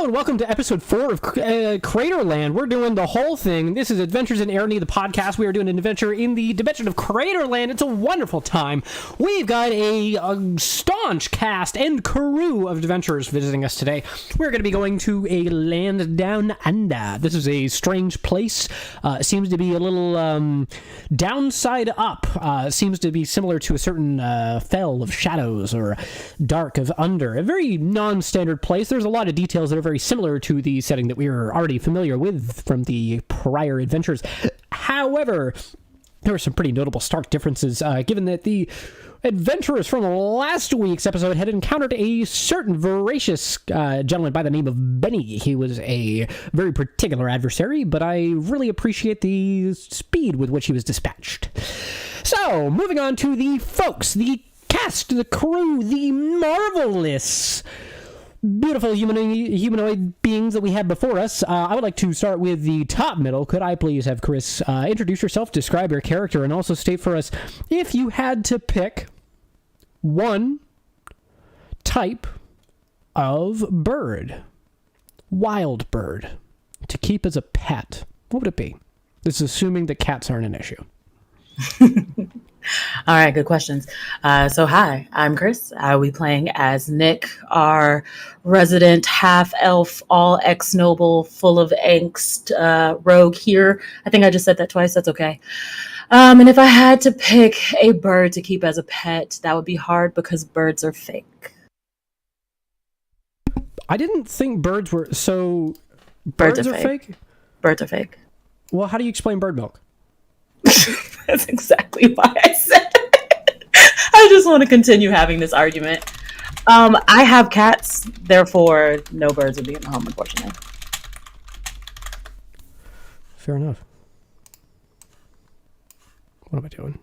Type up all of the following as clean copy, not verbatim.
Hello and welcome to episode 4 of Craterland. We're doing the whole thing. This is Adventures in Arony, the podcast. We are doing an adventure in the dimension of Craterland. It's a wonderful time. We've got a staunch cast and crew of adventurers visiting us today. We're going to be going to a land down under. This is a strange place. Seems to be a little downside up. Seems to be similar to a certain fell of shadows or dark of under. A very non-standard place. There's a lot of details that are very similar to the setting that we are already familiar with from the prior adventures. However, there are some pretty notable stark differences, given that the adventurers from last week's episode had encountered a certain voracious gentleman by the name of Benny. He was a very particular adversary, but I really appreciate the speed with which he was dispatched. So, moving on to the folks, the cast, the crew, the marvelous beautiful humanoid beings that we have before us. I would like to start with the top middle. Could I please have Chris introduce yourself, describe your character, and also state for us if you had to pick one type of bird, wild bird, to keep as a pet, what would it be? This is assuming that cats aren't an issue. All right, good questions. So hi, I'm Chris. I'll be playing as Nick, our resident half-elf, all ex-noble, full of angst rogue here. I think I just said that twice. That's okay. And if I had to pick a bird to keep as a pet, that would be hard because birds are fake. I didn't think birds were... So, birds are fake? Birds are fake. Well, how do you explain bird milk? That's exactly why I said it. I just want to continue having this argument. I have cats, therefore no birds would be in the home, unfortunately. Fair enough. What am I doing?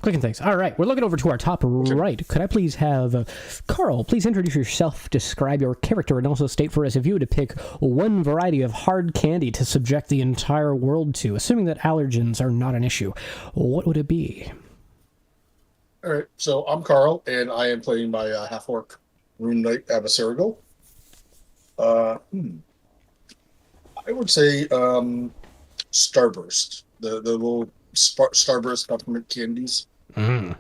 Clicking things. All right, we're looking over to our top right. Could I please have Carl, please introduce yourself, describe your character, and also state for us if you were to pick one variety of hard candy to subject the entire world to, assuming that allergens are not an issue, what would it be? All right, so I'm Carl, and I am playing my half-orc rune knight Abacerigal. I would say Starburst, the little Starburst peppermint candies. Mm.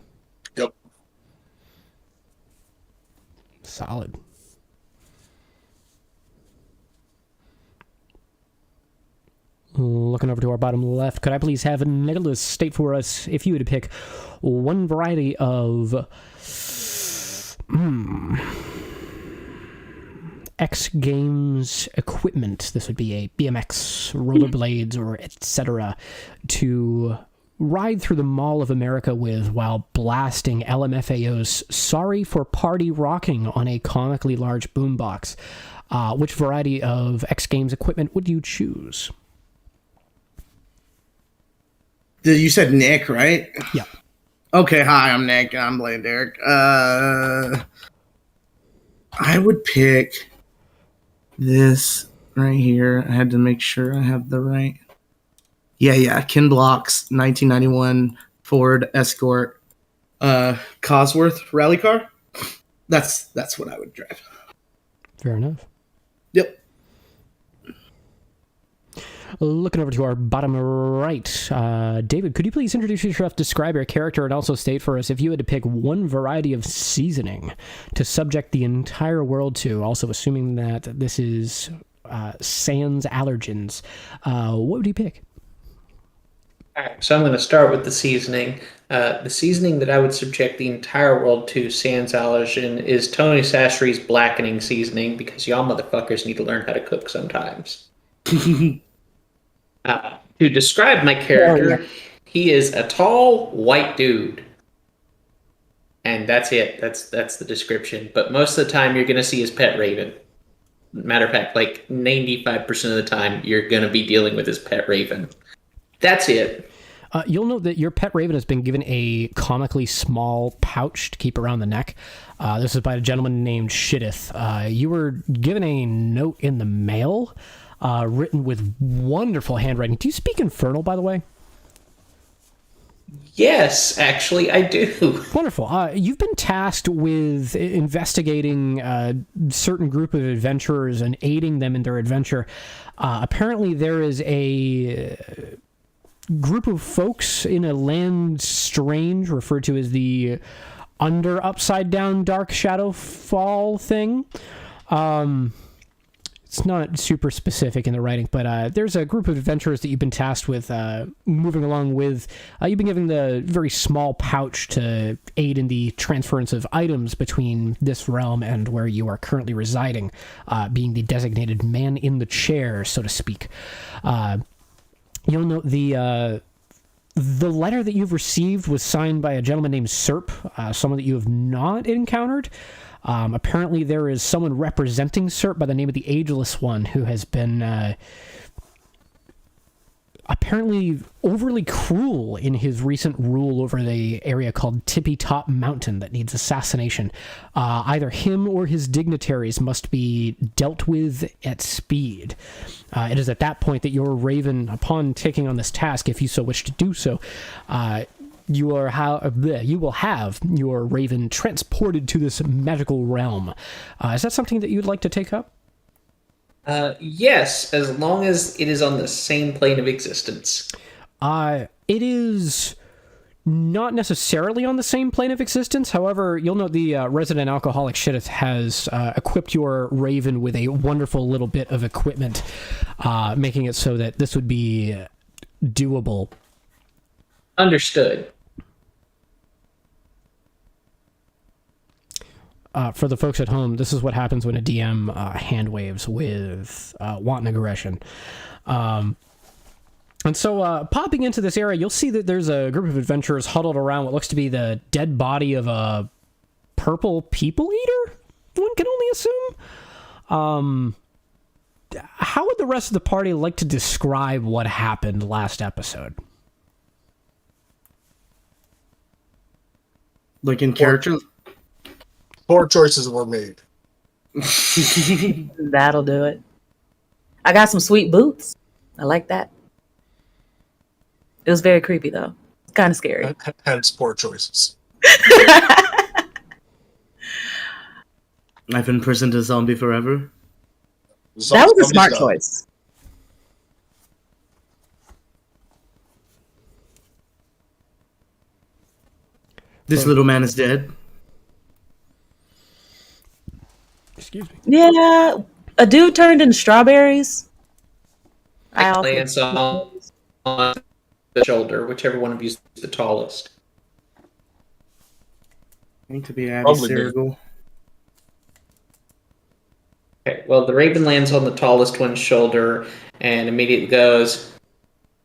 Yep. Solid. Looking over to our bottom left, could I please have Nicholas state for us if you were to pick one variety of X Games equipment? This would be a BMX, rollerblades, or etc. to ride through the Mall of America with while blasting LMFAO's Sorry for Party Rocking on a comically large boombox. Which variety of X Games equipment would you choose? You said Nick, right? Yeah. Okay, hi, I'm Nick. I'm playing Derek. I would pick this right here. I had to make sure I have the right. Yeah. Ken Block's 1991 Ford Escort Cosworth rally car. That's what I would drive. Fair enough. Yep. Looking over to our bottom right, David, could you please introduce yourself, describe your character, and also state for us if you had to pick one variety of seasoning to subject the entire world to, also assuming that this is sans allergens, what would you pick? All right, so I'm going to start with the seasoning. The seasoning that I would subject the entire world to, sans allergen, is Tony Sachery's blackening seasoning, because y'all motherfuckers need to learn how to cook sometimes. To describe my character, he is a tall, white dude. And that's it. That's the description. But most of the time, you're going to see his pet raven. Matter of fact, like 95% of the time, you're going to be dealing with his pet raven. That's it. You'll note that your pet raven has been given a comically small pouch to keep around the neck. This is by a gentleman named Shitteth. You were given a note in the mail, written with wonderful handwriting. Do you speak Infernal, by the way? Yes, actually, I do. Wonderful. You've been tasked with investigating a certain group of adventurers and aiding them in their adventure. Apparently, there is a group of folks in a land strange, referred to as the under upside down dark shadow fall thing. It's not super specific in the writing, but there's a group of adventurers that you've been tasked with moving along with. You've been given the very small pouch to aid in the transference of items between this realm and where you are currently residing, being the designated man in the chair, so to speak. You'll note the letter that you've received was signed by a gentleman named Serp, someone that you have not encountered. Apparently there is someone representing Serp by the name of the Ageless One who has been apparently overly cruel in his recent rule over the area called Tippy Top Mountain that needs assassination. Either him or his dignitaries must be dealt with at speed. It is at that point that your Raven, upon taking on this task, if you so wish to do so, you will have your Raven transported to this magical realm. Is that something that you'd like to take up? Yes, as long as it is on the same plane of existence. It is not necessarily on the same plane of existence. However, you'll note the resident alcoholic Shidith has equipped your Raven with a wonderful little bit of equipment, making it so that this would be doable. Understood. For the folks at home, this is what happens when a DM hand waves with wanton aggression. And so, popping into this area, you'll see that there's a group of adventurers huddled around what looks to be the dead body of a purple people eater, one can only assume. How would the rest of the party like to describe what happened last episode? Like in character? Poor choices were made. That'll do it. I got some sweet boots. I like that. It was very creepy, though. It's kind of scary. Hence, poor choices. I've imprisoned a zombie forever. That was a smart choice. This little man is dead. Excuse me. Yeah, a dude turned into strawberries. I glance on the shoulder, whichever one of you is the tallest. I need to be Probably adversarial. Okay, well, the Raven lands on the tallest one's shoulder and immediately goes,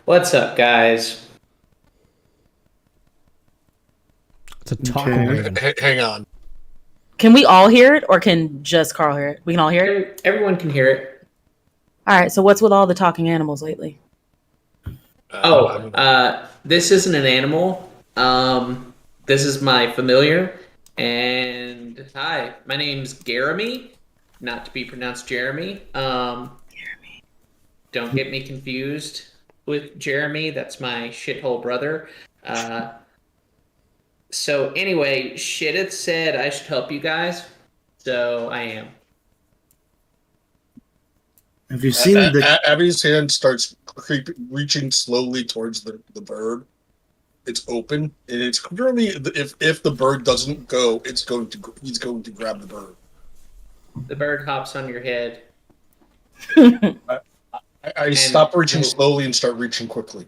"What's up, guys?" It's a talking Raven. Hang on. Can we all hear it, or can just Carl hear it? We can all hear it? Everyone can hear it. All right, so what's with all the talking animals lately? This isn't an animal. This is my familiar. And hi, my name's Jeremy. Not to be pronounced Jeremy. Jeremy. Don't get me confused with Jeremy. That's my shithole brother. So anyway, Shidith said I should help you guys. So I am. Have you seen the... Abby's hand starts reaching slowly towards the bird. It's open, and it's clearly if the bird doesn't go, he's going to grab the bird. The bird hops on your head. I stop reaching slowly and start reaching quickly.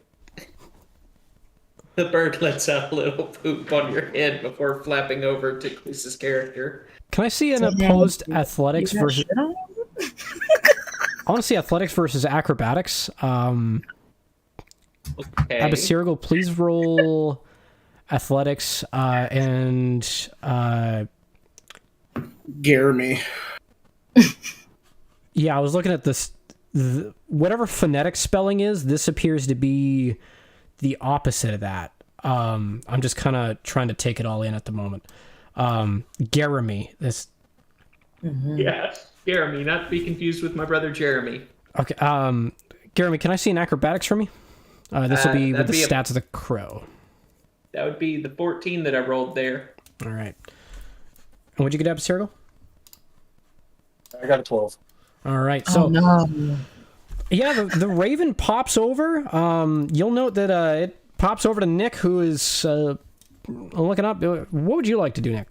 The bird lets out a little poop on your head before flapping over to Chris's character. Can I see an opposed athletics versus... I want to see athletics versus acrobatics. Okay. Abacirigal, please roll athletics and... Jeremy. Yeah, I was looking at this. Whatever phonetic spelling is, this appears to be the opposite of that. I'm just kind of trying to take it all in at the moment. Jeremy. This. Yeah, Jeremy, not to be confused with my brother Jeremy. Okay. Jeremy, can I see an acrobatics for me? This will be with the stats of the crow. That would be the 14 that I rolled there. All right. And what'd you get up, Cyril? I got a 12. All right. So, no. yeah, the raven pops over. You'll note that it pops over to Nick, who is looking up. What would you like to do, Nick?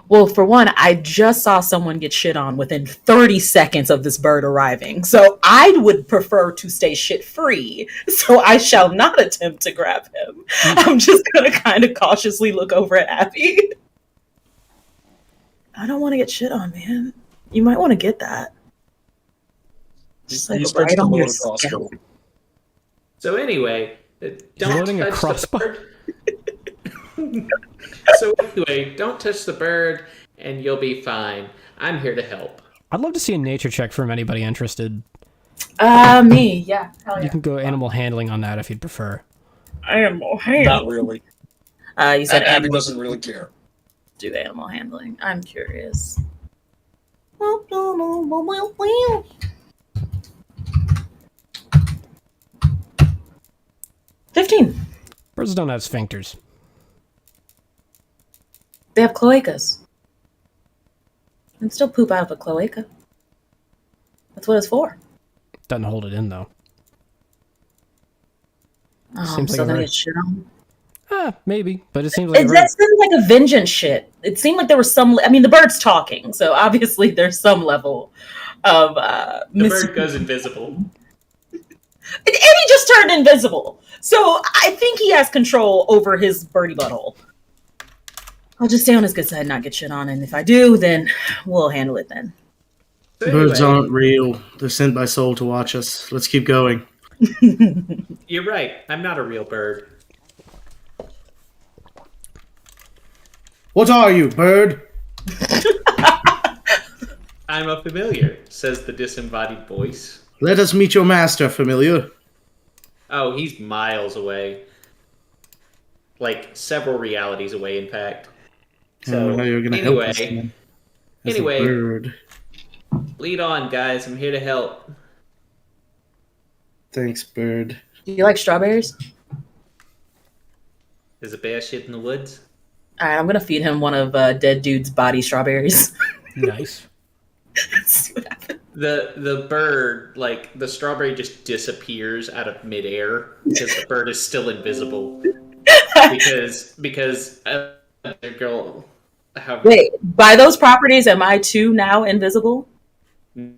Well, for one, I just saw someone get shit on within 30 seconds of this bird arriving. So I would prefer to stay shit free. So I shall not attempt to grab him. I'm just going to kind of cautiously look over at Abby. I don't want to get shit on, man. You might want to get that. Just like right on your scalp. So anyway, don't Loading a touch the crossbow? bird. So anyway, don't touch the bird, and you'll be fine. I'm here to help. I'd love to see a nature check from anybody interested. Me, yeah. Hell yeah. You can go animal handling on that if you'd prefer. Animal handling. Not really. You said Abby animal. doesn't really care. Do animal handling. I'm curious. 15. Birds don't have sphincters. They have cloacas. You can still poop out of a cloaca. That's what it's for. Doesn't hold it in, though. Oh, Seems like so a then very- get shit on. Maybe, but it seems like That seemed like a vengeance shit. It seemed like there was some. I mean, the bird's talking, so obviously there's some level of. The bird goes invisible. And he just turned invisible, so I think he has control over his birdie butthole. I'll just stay on his good side, and not get shit on, and if I do, then we'll handle it then. So Birds anyway, aren't real. They're sent by Soul to watch us. Let's keep going. You're right. I'm not a real bird. What are you, bird? I'm a familiar, says the disembodied voice. Let us meet your master, familiar. Oh, he's miles away. Like several realities away, in fact. I don't know how you're gonna help us, anyway, man. As a anyway, bird. lead on, guys. I'm here to help. Thanks, bird. Do you like strawberries? Is a bear shit in the woods? All right, I'm gonna feed him one of dead dude's body strawberries. nice. See what happens. The bird, like the strawberry, just disappears out of midair because the bird is still invisible. because the girl. Wait, by those properties, am I too now invisible? Dang,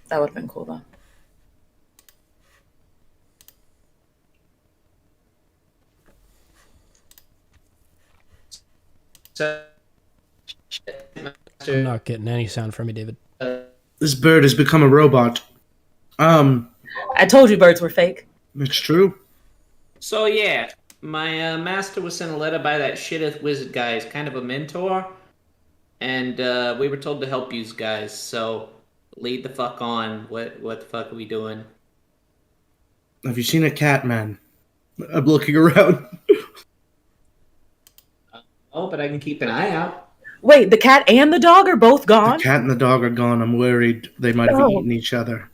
that would have been cool though. So, I'm not getting any sound from you, David. This bird has become a robot. I told you birds were fake. It's true. So yeah, my master was sent a letter by that shitteth wizard guy. He's kind of a mentor, and we were told to help you guys. So lead the fuck on. What the fuck are we doing? Have you seen a cat, man? I'm looking around. Oh, but I can keep an eye out. Wait, the cat and the dog are both The gone? cat and the dog are gone. I'm worried they might have Oh. eaten each other.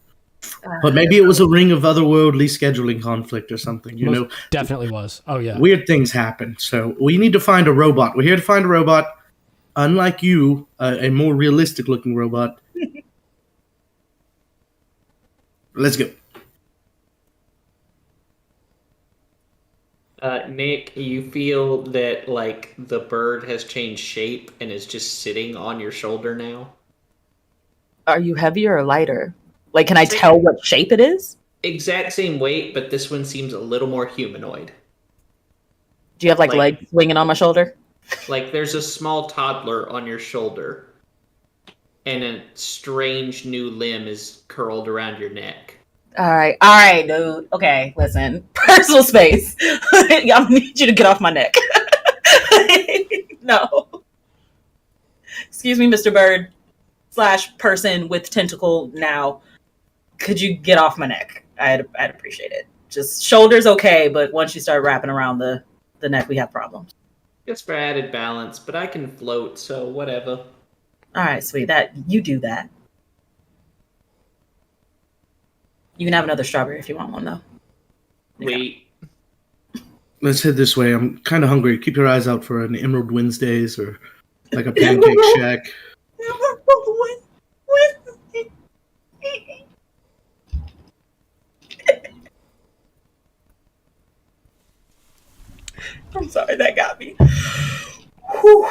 But maybe it was a ring of otherworldly scheduling conflict or something. You know, Definitely was. Oh, yeah. weird things happen. So we need to find a robot. We're here to find a robot. Unlike you, a more realistic looking robot. Let's go. Nick, you feel that like the bird has changed shape and is just sitting on your shoulder now? Are you heavier or lighter? Like, can I tell what shape it is? Exact same weight, but this one seems a little more humanoid. Do you have like Like- legs swinging on my shoulder? Like there's a small toddler on your shoulder, and a strange new limb is curled around your neck. All right, dude. Okay, listen. Personal space. I need you to get off my neck. No. Excuse me, Mr. Bird / person with tentacle now. Could you get off my neck? I'd appreciate it. Just shoulders okay, but once you start wrapping around the neck, we have problems. Just for added balance, but I can float, so whatever. All right, sweet. That you do that. You can have another strawberry if you want one, though. wait. Let's head this way. I'm kind of hungry. Keep your eyes out for an Emerald Wednesdays or like a Pancake Shack. I'm sorry, that got me. Whew.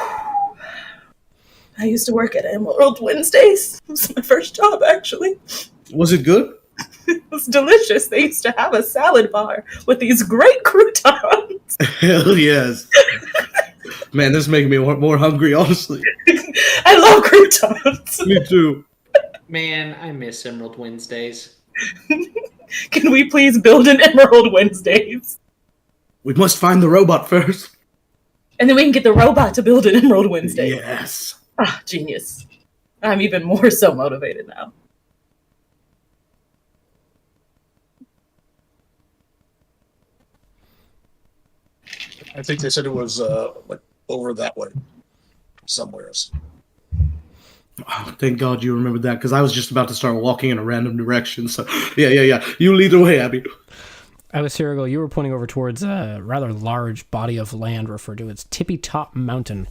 I used to work at Emerald Wednesdays. It was my first job, actually. Was it good? It was delicious. They used to have a salad bar with these great croutons. Hell yes. Man, this is making me more hungry, honestly. I love croutons. Me too. Man, I miss Emerald Wednesdays. Can we please build an Emerald Wednesdays? We must find the robot first. And then we can get the robot to build an Emerald Wednesday. Yes. Ah, genius. I'm even more so motivated now. I think they said it was like over that way, somewheres. Oh, thank God you remembered that, because I was just about to start walking in a random direction. So, yeah. You lead the way, Abby. Cyril, you were pointing over towards a rather large body of land referred to as Tippy Top Mountain.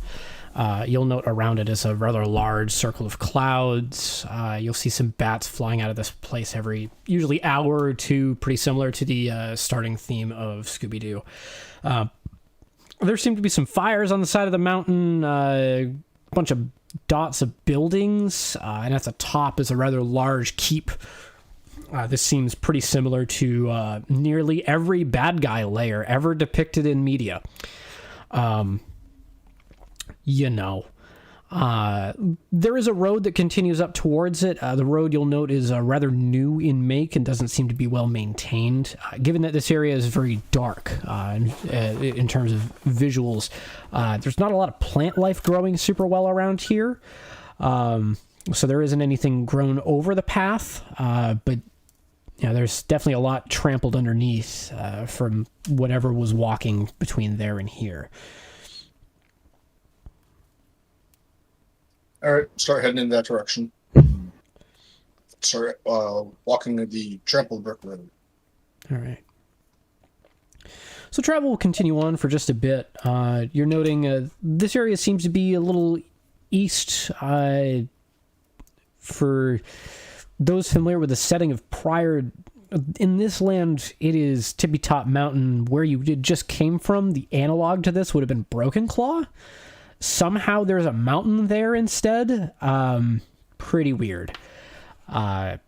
You'll note around it is a rather large circle of clouds. You'll see some bats flying out of this place every usually hour or two, pretty similar to the starting theme of Scooby-Doo. There seem to be some fires on the side of the mountain, a bunch of dots of buildings, and at the top is a rather large keep. This seems pretty similar to nearly every bad guy lair ever depicted in media. There is a road that continues up towards it. The road, you'll note, is rather new in make and doesn't seem to be well maintained. Given that this area is very dark in terms of visuals, there's not a lot of plant life growing super well around here. So there isn't anything grown over the path, but there's definitely a lot trampled underneath from whatever was walking between there and here. All right, start heading in that direction. Start walking the trampled brick road. All right. So travel will continue on for just a bit. You're noting this area seems to be a little east. For those familiar with the setting of prior, in this land, it is Tippy Top Mountain. Where you just came from, the analog to this would have been Broken Claw. Somehow there's a mountain there instead. Pretty weird. As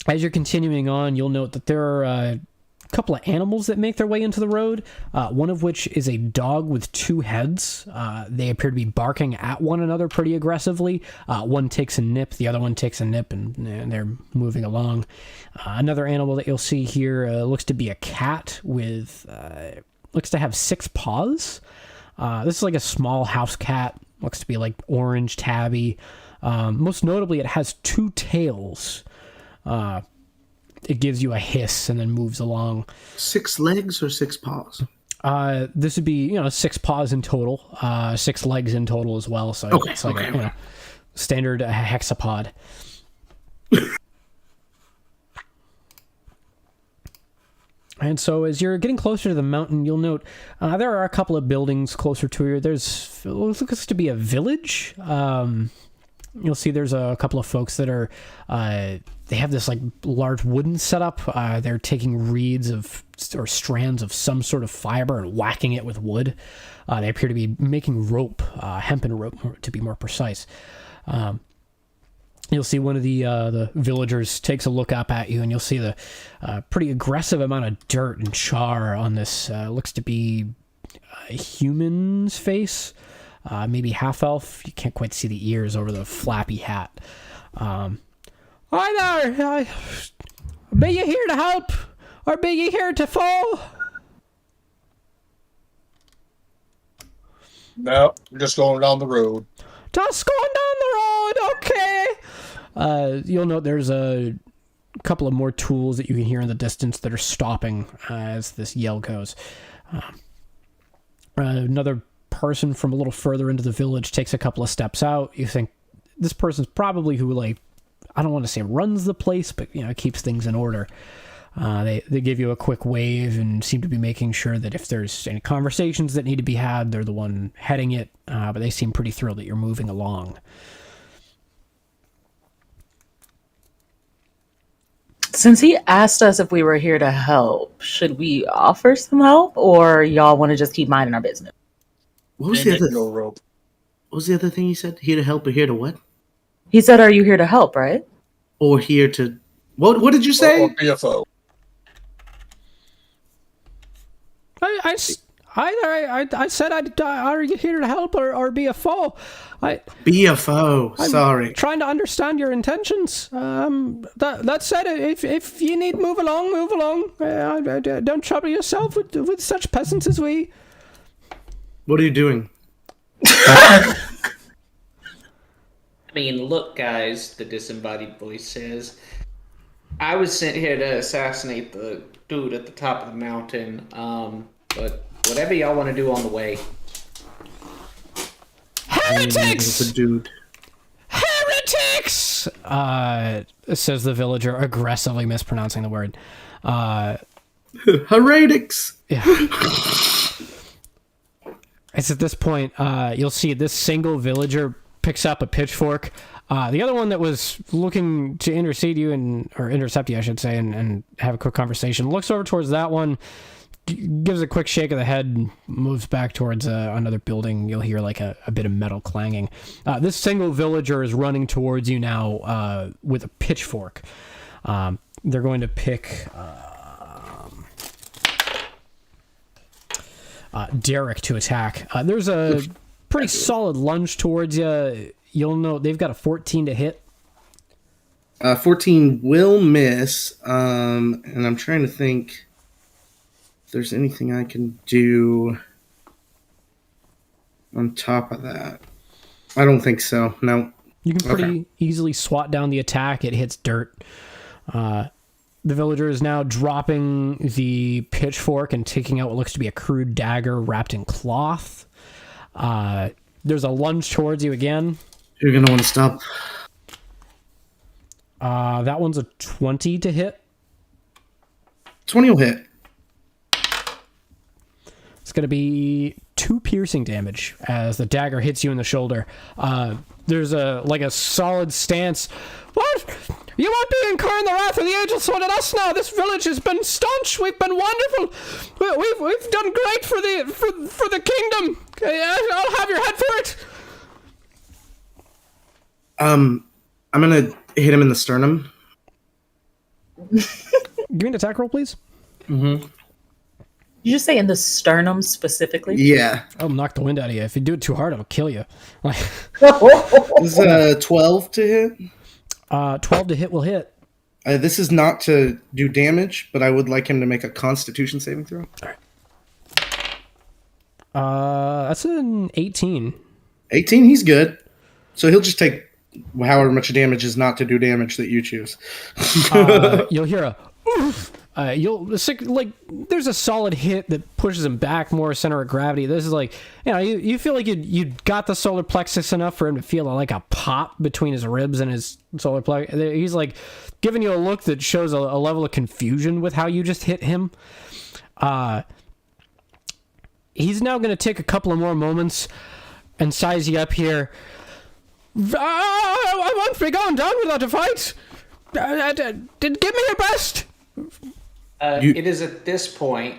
you're continuing on, you'll note that there are a couple of animals that make their way into the road, one of which is a dog with two heads. They appear to be barking at one another pretty aggressively. One takes a nip, the other one takes a nip, and they're moving along. Another animal that you'll see here looks to be a cat with, looks to have 6 paws. This is like a small house cat. Looks to be like orange tabby. Most notably, it has 2 tails. It gives you a hiss and then moves along. 6 legs or 6 paws? This would be 6 paws in total. 6 legs in total as well. So okay, it's like a standard hexapod. And so as you're getting closer to the mountain, you'll note there are a couple of buildings closer to you. It looks to be a village. You'll see there's a couple of folks that are, they have this like large wooden setup. They're taking reeds or strands of some sort of fiber and whacking it with wood. They appear to be making rope, hempen rope to be more precise. You'll see one of the villagers takes a look up at you, and you'll see the pretty aggressive amount of dirt and char on this. Looks to be a human's face, maybe half elf. You can't quite see the ears over the flappy hat. Hi there. Be you here to help, or be you here to fall? No, we're just going down the road. Just going down the road, okay. You'll note there's a couple of more tools that you can hear in the distance that are stopping as this yell goes. Another person from a little further into the village takes a couple of steps out. You think this person's probably who, like, I don't want to say runs the place, but keeps things in order. They give you a quick wave and seem to be making sure that if there's any conversations that need to be had, they're the one heading it. But they seem pretty thrilled that you're moving along. Since he asked us if we were here to help, should we offer some help, or y'all want to just keep minding our business? What was And the other? no rope. What was the other thing you said? Here to help or here to what? He said, "Are you here to help?" Right? Or here to what did you say? Or BFO. I said are you here to help or be a foe? BFO. Sorry. Trying to understand your intentions. That said, if you need move along. Don't trouble yourself with such peasants as we. What are you doing? I mean, look, guys, the disembodied voice says, I was sent here to assassinate the dude at the top of the mountain, but whatever y'all want to do on the way. Heretics! The dude. Heretics! Says the villager, aggressively mispronouncing the word. Heretics. Yeah. It's at this point, you'll see this single villager picks up a pitchfork. The other one that was looking to intercept you, I should say, and have a quick conversation, looks over towards that one, gives a quick shake of the head, and moves back towards another building. You'll hear like a bit of metal clanging. This single villager is running towards you now with a pitchfork. They're going to pick Derek to attack. There's a pretty solid lunge towards you. You'll know they've got a 14 to hit. 14 will miss. And I'm trying to think if there's anything I can do on top of that. I don't think so. No. You can pretty easily swat down the attack. It hits dirt. The villager is now dropping the pitchfork and taking out what looks to be a crude dagger wrapped in cloth. There's a lunge towards you again. You're going to want to stop. That one's a 20 to hit. 20 will hit. It's going to be 2 piercing damage as the dagger hits you in the shoulder. There's a solid stance. What? You won't be incurring the wrath of the angels so at us now. This village has been staunch. We've been wonderful. We've done great for the kingdom. I'll have your head for it. I'm gonna hit him in the sternum. Give me an attack roll, please. Mm-hmm. Did you say in the sternum specifically? Yeah. I'll knock the wind out of you. If you do it too hard, I'll kill you. This is 12 to hit. 12 to hit will hit. This is not to do damage, but I would like him to make a Constitution saving throw. All right. That's an 18. 18, he's good. So he'll just take however much damage is not to do damage that you choose. You'll hear a oof. There's a solid hit that pushes him back more center of gravity. This is like, you feel like you got the solar plexus enough for him to feel like a pop between his ribs and his solar plexus. He's like giving you a look that shows a level of confusion with how you just hit him. He's now going to take a couple of more moments and size you up here. I won't be going down without a fight. Give me your best. It is at this point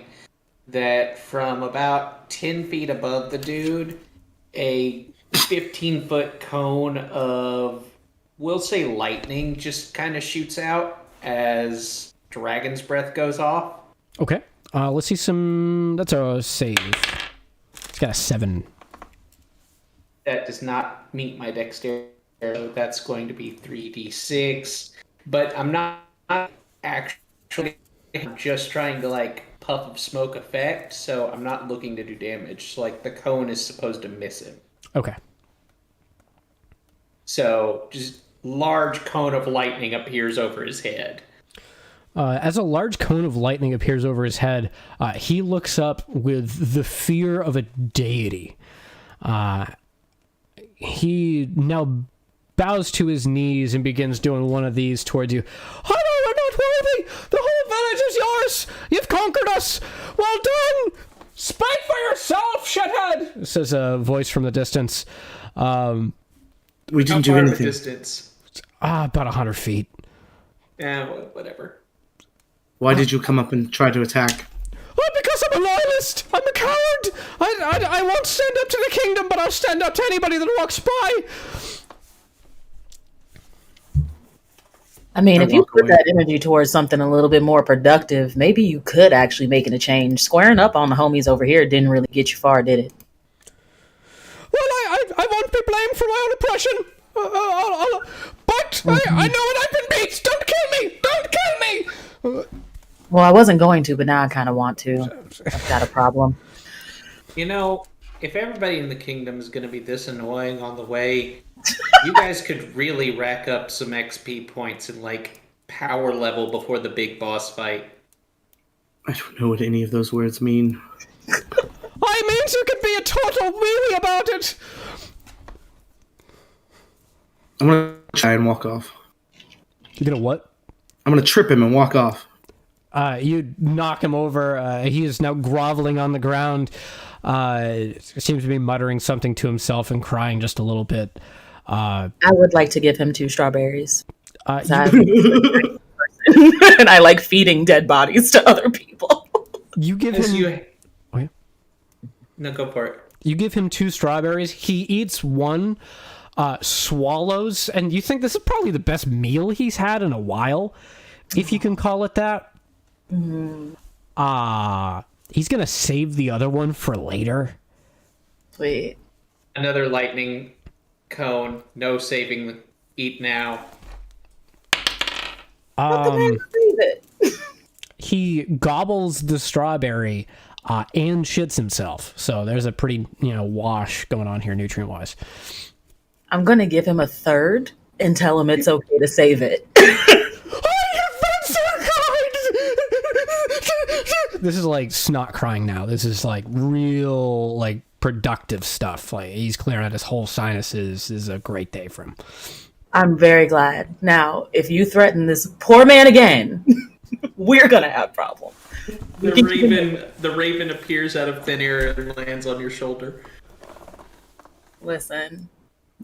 that from about 10 feet above the dude, a 15-foot cone of, we'll say lightning, just kind of shoots out as Dragon's Breath goes off. Okay. Let's see some... That's a save. It's got a 7. That does not meet my dexterity. That's going to be 3d6. But I'm not actually... I'm just trying to, puff of smoke effect, so I'm not looking to do damage. So, the cone is supposed to miss him. Okay. So, just large cone of lightning appears over his head. As a large cone of lightning appears over his head, he looks up with the fear of a deity. He now bows to his knees and begins doing one of these towards you. Hello, we're not worthy! The whole village us! You've conquered us! Well done! Spike for yourself, shithead! Says a voice from the distance. We How didn't do far of a anything. distance? About 100 feet. Yeah, whatever. Why did you come up and try to attack? Oh, because I'm a loyalist! I'm a coward! I won't stand up to the kingdom, but I'll stand up to anybody that walks by! I mean, I if you walk put away. that energy towards something a little bit more productive, maybe you could actually make it a change. Squaring up on the homies over here didn't really get you far, did it? Well, I won't be blamed for my own oppression. But I know what I've been beat. Don't kill me. Don't kill me. Well, I wasn't going to, but now I kind of want to. I've got a problem. You know, if everybody in the kingdom is going to be this annoying on the way, you guys could really rack up some XP points and, like, power level before the big boss fight. I don't know what any of those words mean. I means you could be a total wheelie about it. I'm gonna try and walk off. You gonna what? I'm gonna trip him and walk off. You knock him over. He is now groveling on the ground. Seems to be muttering something to himself and crying just a little bit. I would like to give him 2 strawberries. You- And I like feeding dead bodies to other people. You give As him. you... Oh, yeah. No, go for it. You give him 2 strawberries. He eats one, swallows, and you think this is probably the best meal he's had in a while, if you can call it that. He's gonna save the other one for later. Sweet. Another lightning cone. No saving the eat now. Leave it. He gobbles the strawberry and shits himself. So there's a pretty, wash going on here nutrient-wise. I'm going to give him a 3rd and tell him it's okay to save it. This is like snot crying now. This is like real, like productive stuff. Like he's clearing out his whole sinuses. This is a great day for him. I'm very glad. Now, if you threaten this poor man again, we're going to have problems. The raven appears out of thin air and lands on your shoulder. Listen,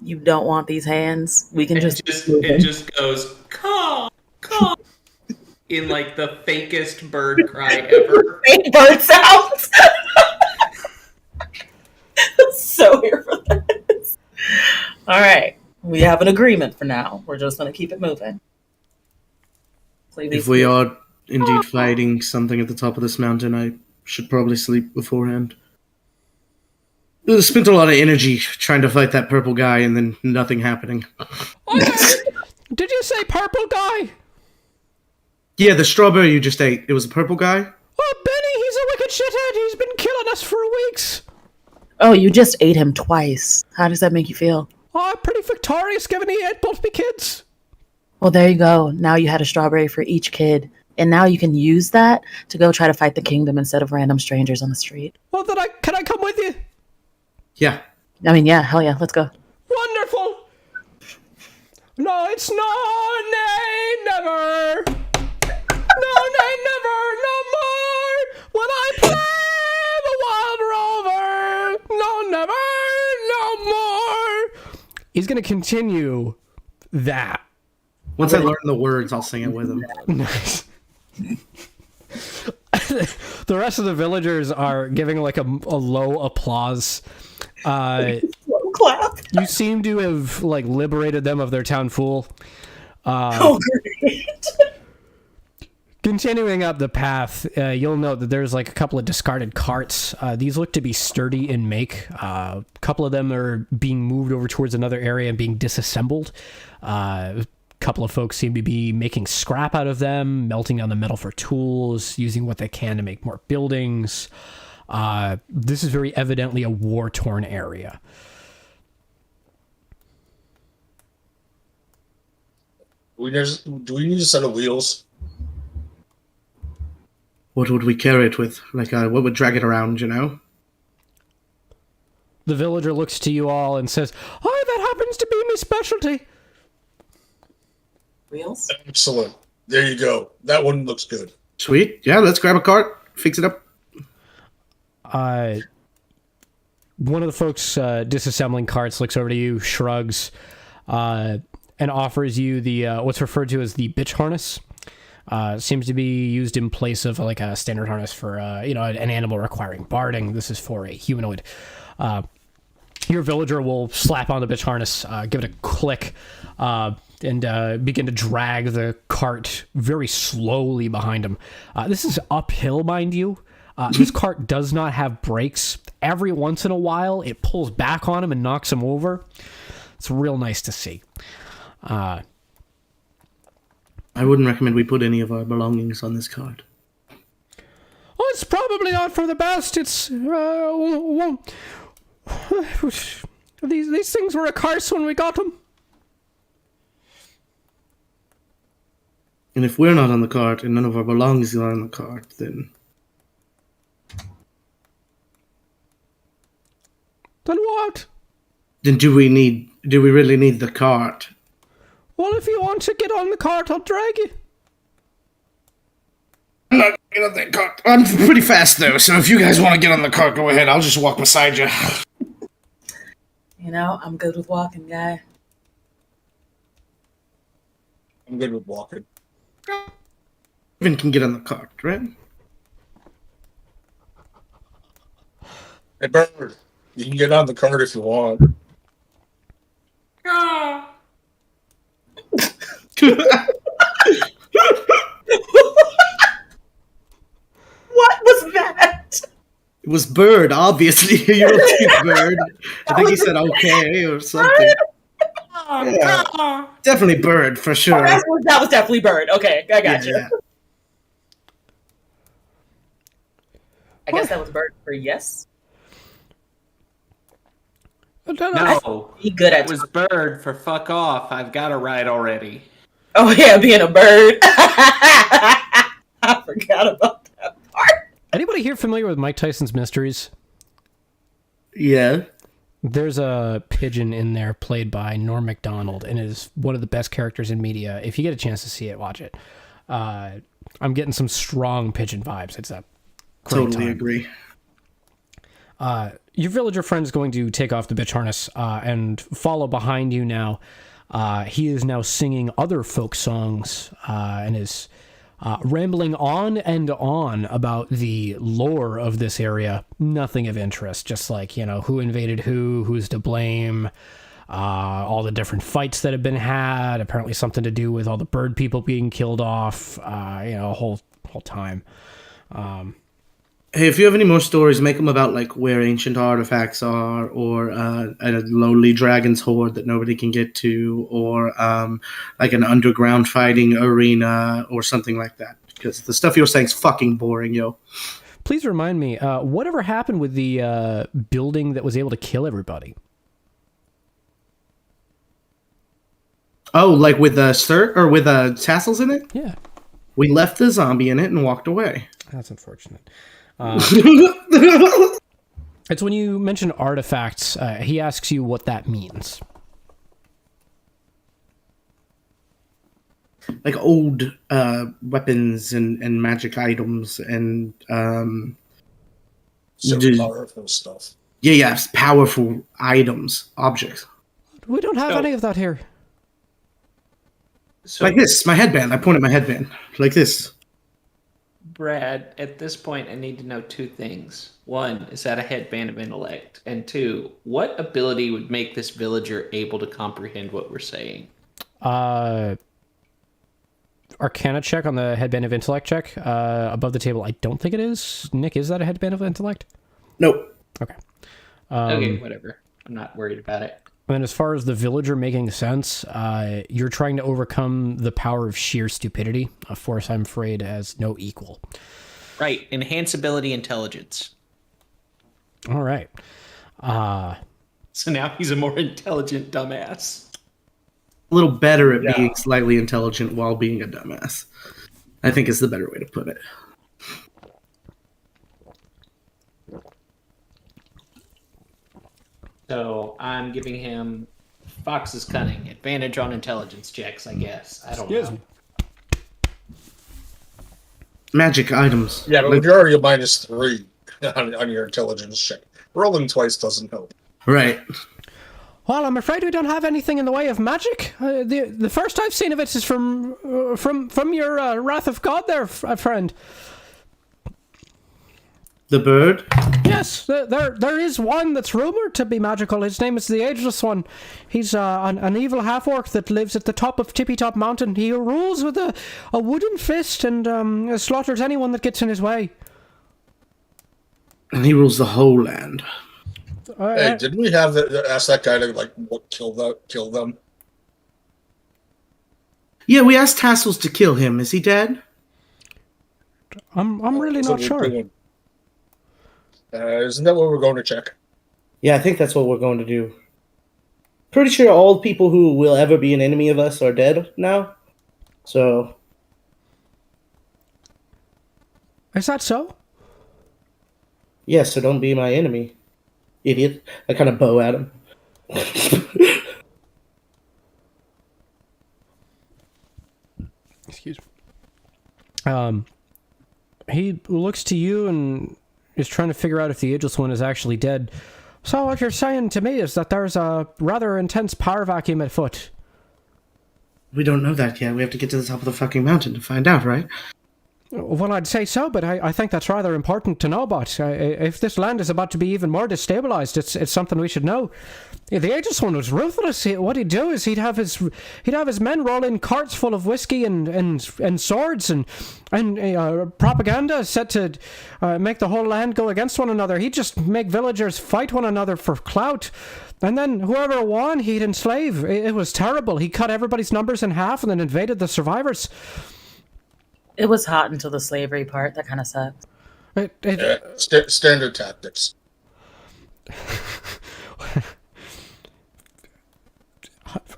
you don't want these hands. We can It just just goes caw caw in like the fakest bird cry ever. fake bird sounds. So here for this. All right, we have an agreement for now. We're just going to keep it moving. If we are indeed fighting something at the top of this mountain, I should probably sleep beforehand. I spent a lot of energy trying to fight that purple guy and then nothing happening. Did you say purple guy? Yeah, the strawberry you just ate. It was a purple guy? Oh, Benny, he's a wicked shithead. He's been killing us for weeks. Oh, you just ate him twice. How does that make you feel? Oh, pretty victorious given he ate both me kids. Well, there you go. Now you had a strawberry for each kid. And now you can use that to go try to fight the kingdom instead of random strangers on the street. Well, then can I come with you? Yeah. I mean, yeah, hell yeah, let's go. Wonderful. No, it's no, nay, never. No, nay, never, no more. Will I play the wild rover? No, never, no more. He's going to continue that. Once I learn the words, I'll sing it with him. Nice. The rest of the villagers are giving like a low applause. Slow clap. You seem to have like liberated them of their town fool. Oh, great. Continuing up the path, you'll note that there's like a couple of discarded carts. These look to be sturdy in make. A couple of them are being moved over towards another area and being disassembled. A couple of folks seem to be making scrap out of them, melting down the metal for tools, using what they can to make more buildings. This is very evidently a war-torn area. Do we need a set of wheels? What would we carry it with? Like, what would drag it around, you know? The villager looks to you all and says, "Oh, that happens to be my specialty." Wheels? Excellent. There you go. That one looks good. Sweet. Yeah, let's grab a cart, fix it up. One of the folks disassembling carts looks over to you, shrugs, and offers you the what's referred to as the bitch harness. Seems to be used in place of like a standard harness for an animal requiring barding. This is for a humanoid. Your villager will slap on the bitch harness, give it a click, and begin to drag the cart very slowly behind him. This is uphill, mind you. This cart does not have brakes. Every once in a while, it pulls back on him and knocks him over. It's real nice to see. I wouldn't recommend we put any of our belongings on this cart. Oh, it's probably not for the best. It's these things were a curse when we got them. And if we're not on the cart and none of our belongings are on the cart, then Then what? then do we really need the cart? Well, if you want to get on the cart, I'll drag you. I'm not getting on that cart. I'm pretty fast though, so if you guys want to get on the cart, go ahead. I'll just walk beside you. I'm good with walking, guy. I'm good with walking. Even can get on the cart, right? Hey, Bird, you can get on the cart if you want. What was that? It was Bird, obviously. You're a Bird. I think he said okay or something. Yeah. Definitely Bird, for sure. That was definitely Bird. Okay, I got you. Yeah. I guess that was Bird for yes. No, He good at it was bird for fuck off. I've got a ride already. Oh yeah, being a bird. I forgot about that part. Anybody here familiar with Mike Tyson's Mysteries? Yeah. There's a pigeon in there played by Norm Macdonald, and it is one of the best characters in media. If you get a chance to see it, watch it. I'm getting some strong pigeon vibes. It's a great Totally time. agree. Your villager friend is going to take off the bitch harness and follow behind you now. He is now singing other folk songs and is rambling on and on about the lore of this area. Nothing of interest, just like, who invaded who's to blame, all the different fights that have been had, apparently something to do with all the bird people being killed off, a whole time. Hey, if you have any more stories, make them about like where ancient artifacts are, or a lonely dragon's hoard that nobody can get to, or like an underground fighting arena or something like that. Because the stuff you're saying is fucking boring, yo. Please remind me, whatever happened with the building that was able to kill everybody? Oh, like with with tassels in it? Yeah, We left the zombie in it and walked away. that's unfortunate. It's when you mention artifacts, he asks you what that means. Like old weapons and magic items and Some Dude. powerful stuff. yes, powerful items, objects. We don't have So- any of that here. So, Like this, my headband. I pointed my headband. Like this. Brad, at this point, I need to know two things. One, is that a headband of intellect? And two, what ability would make this villager able to comprehend what we're saying? Arcana check on the headband of intellect check. Above the table, I don't think it is. Nick, is that a headband of intellect? Nope. Okay. Okay, whatever. I'm not worried about it. And as far as the villager making sense, you're trying to overcome the power of sheer stupidity, a force I'm afraid has no equal. Right, enhance ability intelligence. All right. So now he's a more intelligent dumbass. A little better at being slightly intelligent while being a dumbass, I think is the better way to put it. So I'm giving him Fox's cunning, advantage on intelligence checks, I guess. I don't know. magic items. Yeah, but Like- you're already a -3 on your intelligence check. Rolling twice doesn't help. Right. Well, I'm afraid we don't have anything in the way of magic. The first I've seen of it is from your Wrath of God there, friend. The bird? Yes, there is one that's rumored to be magical. His name is the Ageless One. He's an evil half-orc that lives at the top of Tippy Top Mountain. He rules with a wooden fist and slaughters anyone that gets in his way. And he rules the whole land. Hey, didn't we have ask that guy to kill them? Yeah, we asked Tassels to kill him. Is he dead? I'm really not sure. Isn't that what we're going to check? Yeah, I think that's what we're going to do. Pretty sure all people who will ever be an enemy of us are dead now. So, Is that so? yeah, so don't be my enemy, idiot. I kind of bow at him. Excuse me. He looks to you and is trying to figure out if the Ageless One is actually dead. So what you're saying to me is that there's a rather intense power vacuum at foot. We don't know that yet. We have to get to the top of the fucking mountain to find out, right? Well, I'd say so, but I think that's rather important to know about. If this land is about to be even more destabilized, it's something we should know. The Aegis one was ruthless. What he'd do is he'd have his men roll in carts full of whiskey and swords and propaganda set to make the whole land go against one another. He'd just make villagers fight one another for clout. And then whoever won, he'd enslave. It was terrible. He cut everybody's numbers in half and then invaded the survivors. It was hot until the slavery part. That kind of sucks. Standard tactics.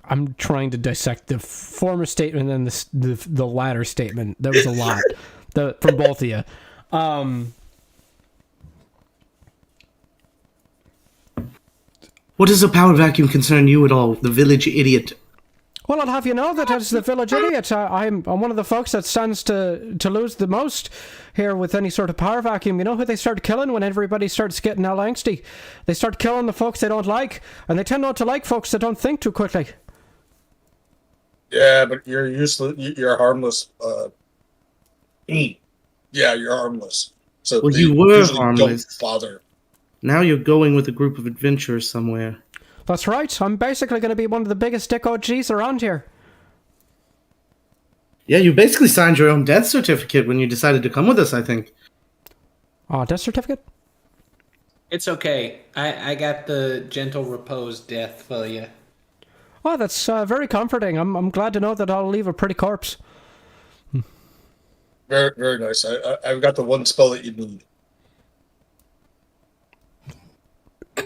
I'm trying to dissect the former statement and the latter statement. There was a lot from both of you. What does a power vacuum concern you at all, the village idiot? Well, I'll have you know that as the village idiot, I'm one of the folks that stands to lose the most here with any sort of power vacuum. You know who they start killing when everybody starts getting all angsty? They start killing the folks they don't like, and they tend not to like folks that don't think too quickly. Yeah, but you're useless. You're harmless. Yeah, you're harmless. So Well, they you were usually harmless. Don't bother. Now you're going with a group of adventurers somewhere. That's right. I'm basically going to be one of the biggest dick OGs around here. Yeah, you basically signed your own death certificate when you decided to come with us, I think. Death certificate? It's okay. I got the gentle repose death for you. Oh, that's very comforting. I'm glad to know that I'll leave a pretty corpse. Very, very nice. I've got the one spell that you need.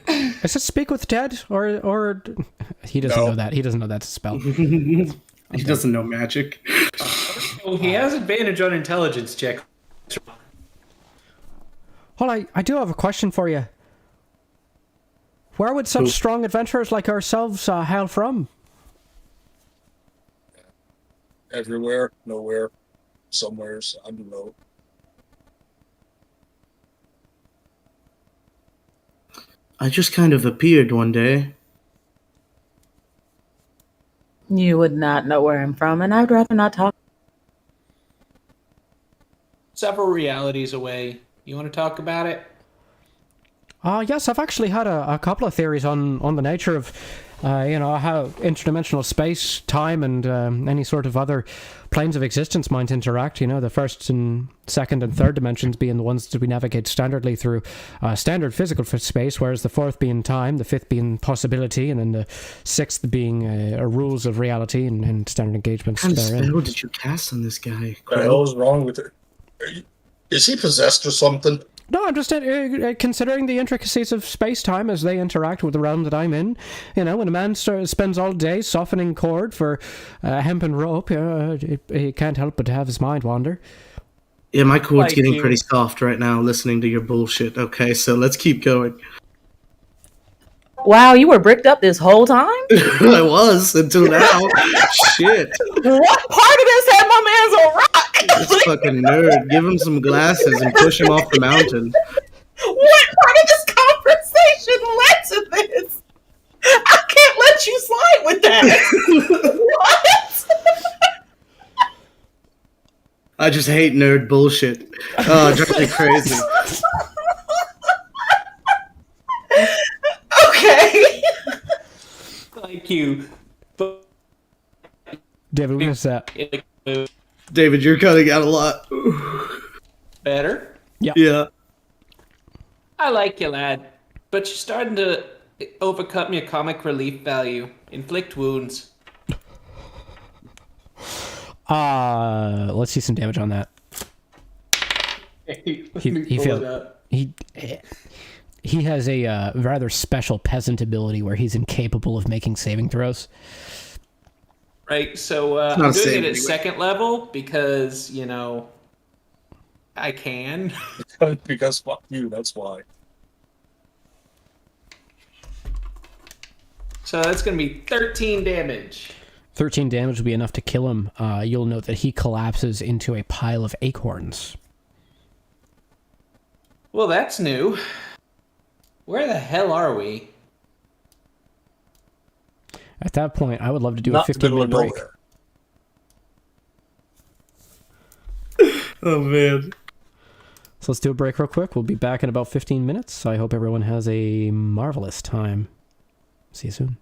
Is it Speak with Dead? Or he doesn't No. know that. He doesn't know that's a spell. He doesn't know magic. Oh, he has advantage on intelligence check. Well, I do have a question for you. Where would such strong adventurers like ourselves hail from? Everywhere, nowhere, somewheres. I don't know. I just kind of appeared one day. You would not know where I'm from, and I'd rather not talk. Several realities away. You want to talk about it? Yes, I've actually had a couple of theories on the nature of, how interdimensional space, time, and any sort of other planes of existence might interact. You know, the first and second and third dimensions being the ones that we navigate standardly through standard physical space, whereas the fourth being time, the fifth being possibility, and then the sixth being rules of reality and standard engagements. What kind of therein. spell did you cast on this guy? What the hell is wrong with it? Is he possessed or something? No, I'm just considering the intricacies of space-time as they interact with the realm that I'm in. You know, when a man spends all day softening cord for hempen rope, he can't help but to have his mind wander. Yeah, my cord's Like getting you. pretty soft right now listening to your bullshit. Okay, so let's keep going. Wow, you were bricked up this whole time? I was until now. Shit. What part of this had my man's a rock? This fucking nerd. Give him some glasses and push him off the mountain. What part of this conversation led to this? I can't let you slide with that. What? I just hate nerd bullshit. Oh, it drives me crazy. Okay. Thank you. But David, we missed that. David, you're cutting out a lot. better. Yeah. I like you, lad, but you're starting to overcome your comic relief value. Inflict wounds. Let's see some damage on that. He feels he has a rather special peasant ability where he's incapable of making saving throws. Right, so I'm not a doing save it at anyway. second level because, you know, I can. Because fuck you, that's why. So that's going to be 13 damage. 13 damage will be enough to kill him. You'll note that he collapses into a pile of acorns. Well, that's new. Where the hell are we? At that point, I would love to do Not a the middle 15-minute of break. nowhere. Oh, man. So let's do a break real quick. We'll be back in about 15 minutes. I hope everyone has a marvelous time. See you soon.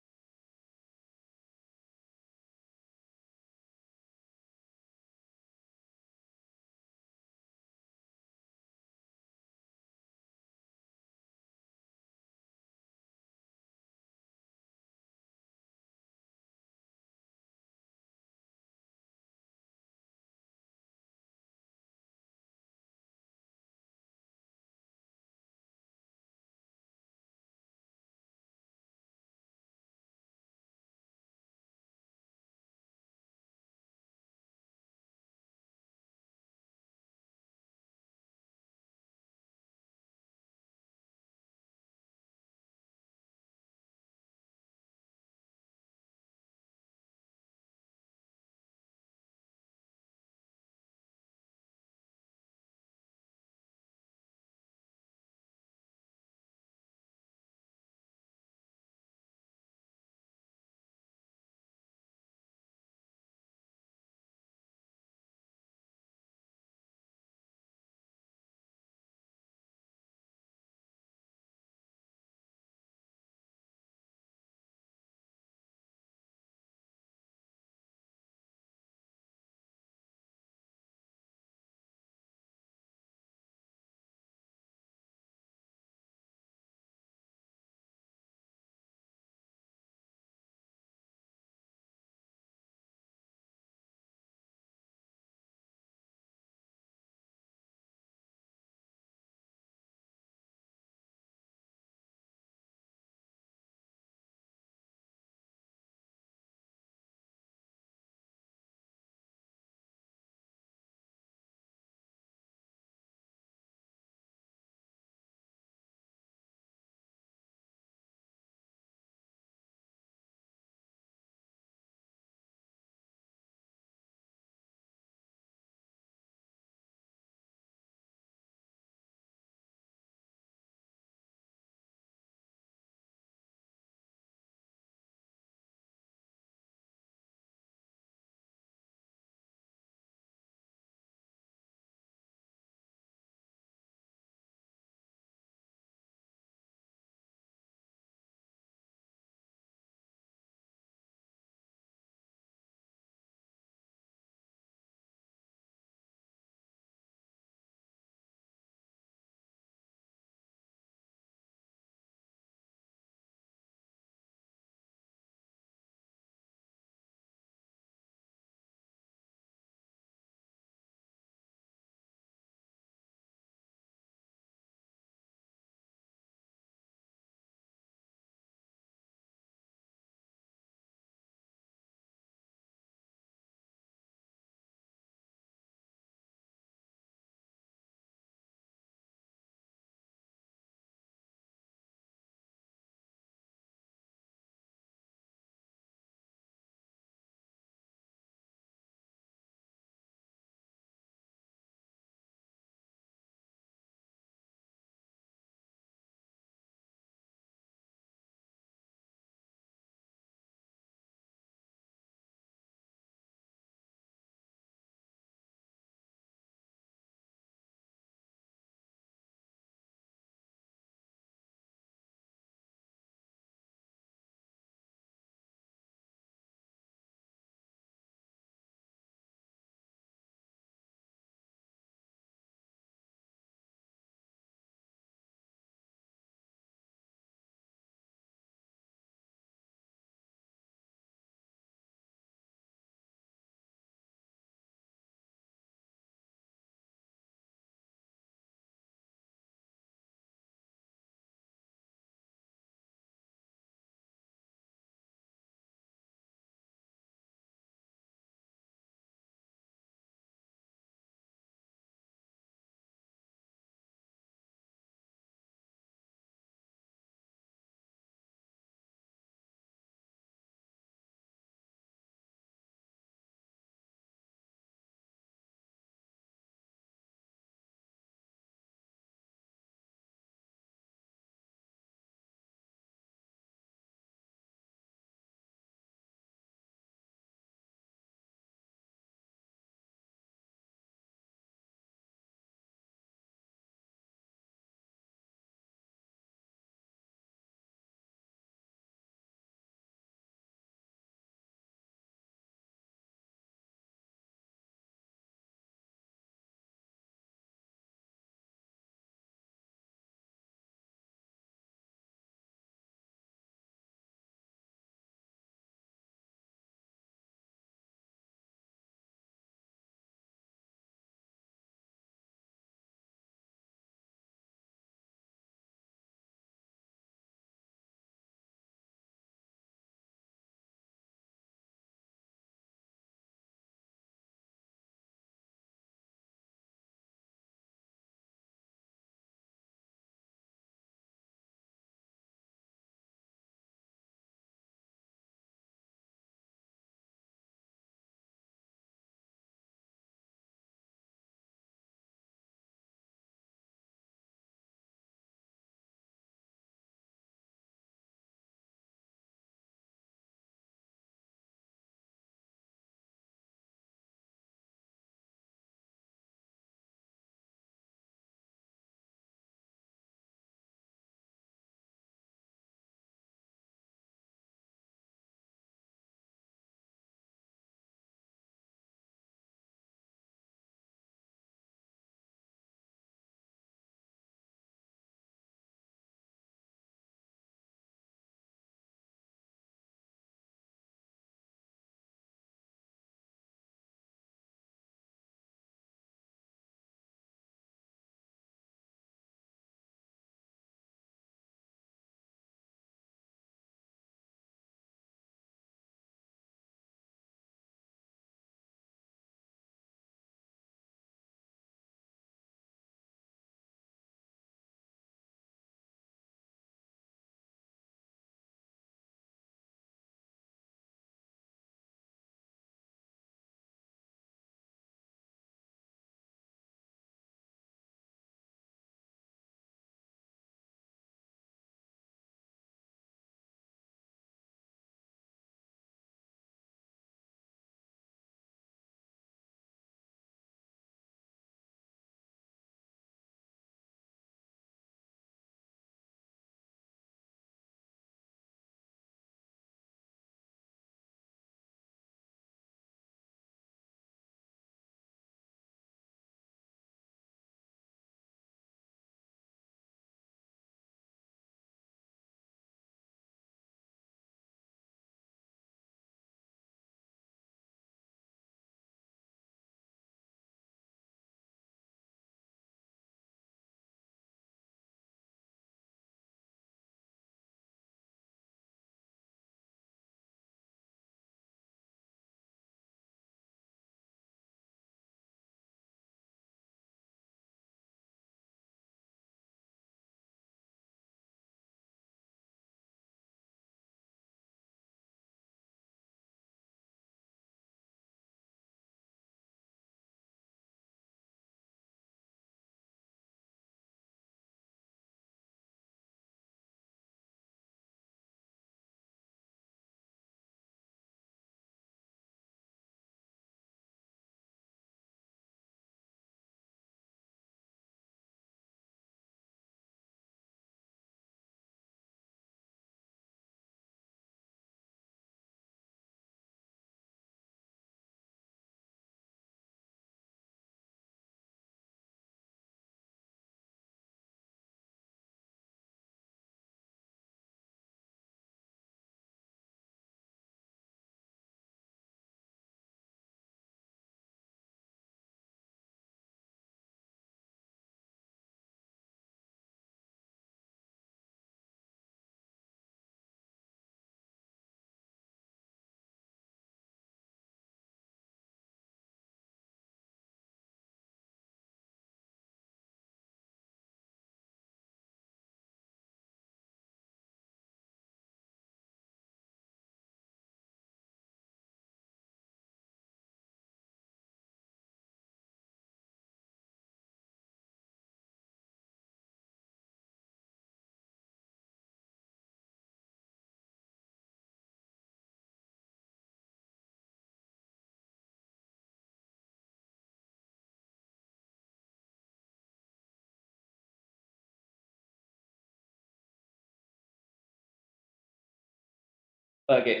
Okay.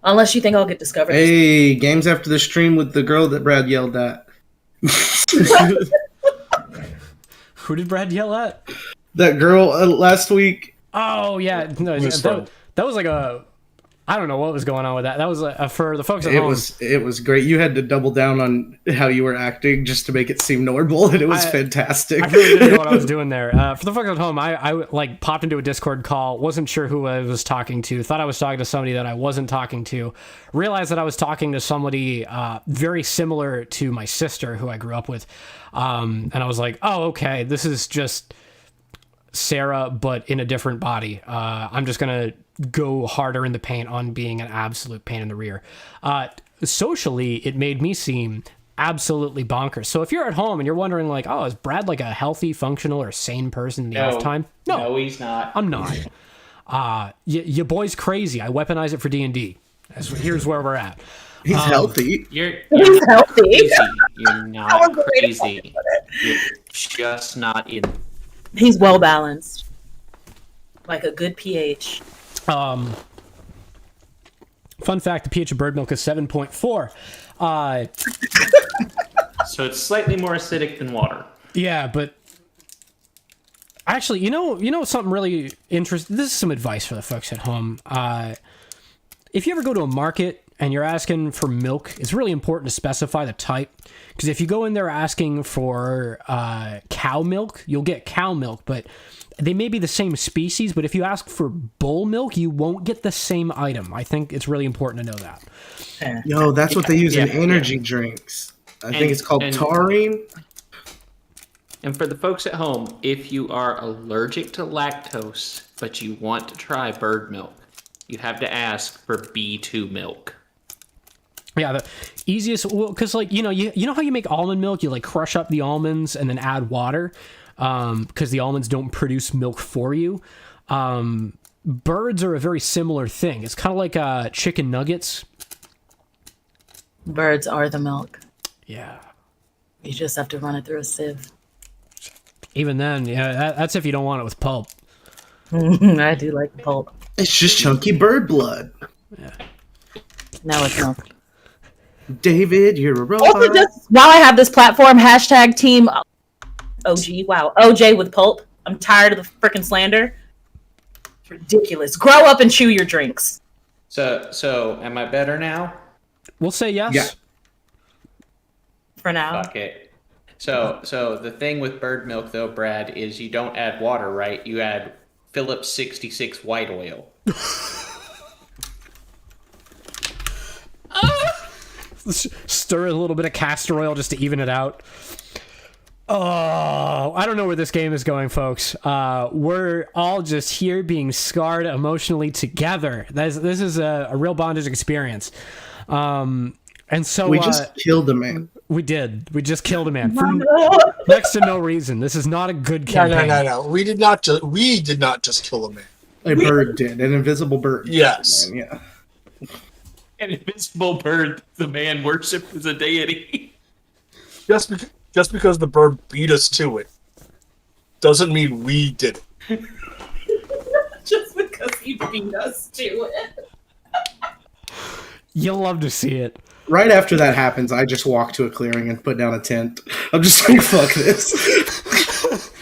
Unless you think I'll get discovered. Hey, games after the stream with the girl that Brad yelled at. Who did Brad yell at? That girl last week. Oh yeah, no, that was like a. I don't know what was going on with that. That was for the folks at home. It was great. You had to double down on how you were acting just to make it seem normal, and it was fantastic. I really didn't know what I was doing there. For the folks at home, I like popped into a Discord call, wasn't sure who I was talking to, thought I was talking to somebody that I wasn't talking to, realized that I was talking to somebody very similar to my sister who I grew up with, and I was like, oh, okay, this is just Sarah, but in a different body. I'm just gonna go harder in the paint on being an absolute pain in the rear. Socially, it made me seem absolutely bonkers. So if you're at home and you're wondering like, oh, is Brad like a healthy, functional, or sane person in the off time? No, he's not. I'm not. Your boy's crazy. I weaponize it for D&D. Here's where we're at. He's healthy. You're He's not healthy. crazy. You're not How great crazy. You're just not in. He's well balanced, like a good pH. Fun fact: the pH of bird milk is 7.4. So it's slightly more acidic than water. Yeah, but actually, you know something really interesting. This is some advice for the folks at home. If you ever go to a market and you're asking for milk, it's really important to specify the type. Because if you go in there asking for cow milk, you'll get cow milk, but they may be the same species. But if you ask for bull milk, you won't get the same item. I think it's really important to know that. Yo, that's what they use in energy drinks. I think it's called taurine. And for the folks at home, if you are allergic to lactose, but you want to try bird milk, you have to ask for B2 milk. Yeah, the easiest, because like you know how you make almond milk, you like crush up the almonds and then add water, because the almonds don't produce milk for you. Birds are a very similar thing. It's kind of like chicken nuggets. Birds are the milk. Yeah. You just have to run it through a sieve. Even then, yeah, that's if you don't want it with pulp. I do like the pulp. It's just chunky bird blood. Yeah. Now it's milk. David, you're a robot. Also, just while I have this platform, hashtag team OG. Wow, OJ with pulp. I'm tired of the freaking slander. It's ridiculous. Grow up and chew your drinks. So am I better now? We'll say yes. Yeah. For now. Okay. So the thing with bird milk, though, Brad, is you don't add water, right? You add Phillips 66 white oil. Stir a little bit of castor oil just to even it out. Oh, I don't know where this game is going, folks. We're all just here being scarred emotionally together. This is a real bondage experience. And so we just killed a man. We did. We just killed a man for next to no reason. This is not a good campaign. No. We did not just kill a man. A bird did. An invisible bird. Yes. Yeah. An invisible bird the man worshipped as a deity. Just because the bird beat us to it doesn't mean we did it. Just because he beat us to it. You'll love to see it. Right after that happens, I just walk to a clearing and put down a tent. I'm just like, fuck this.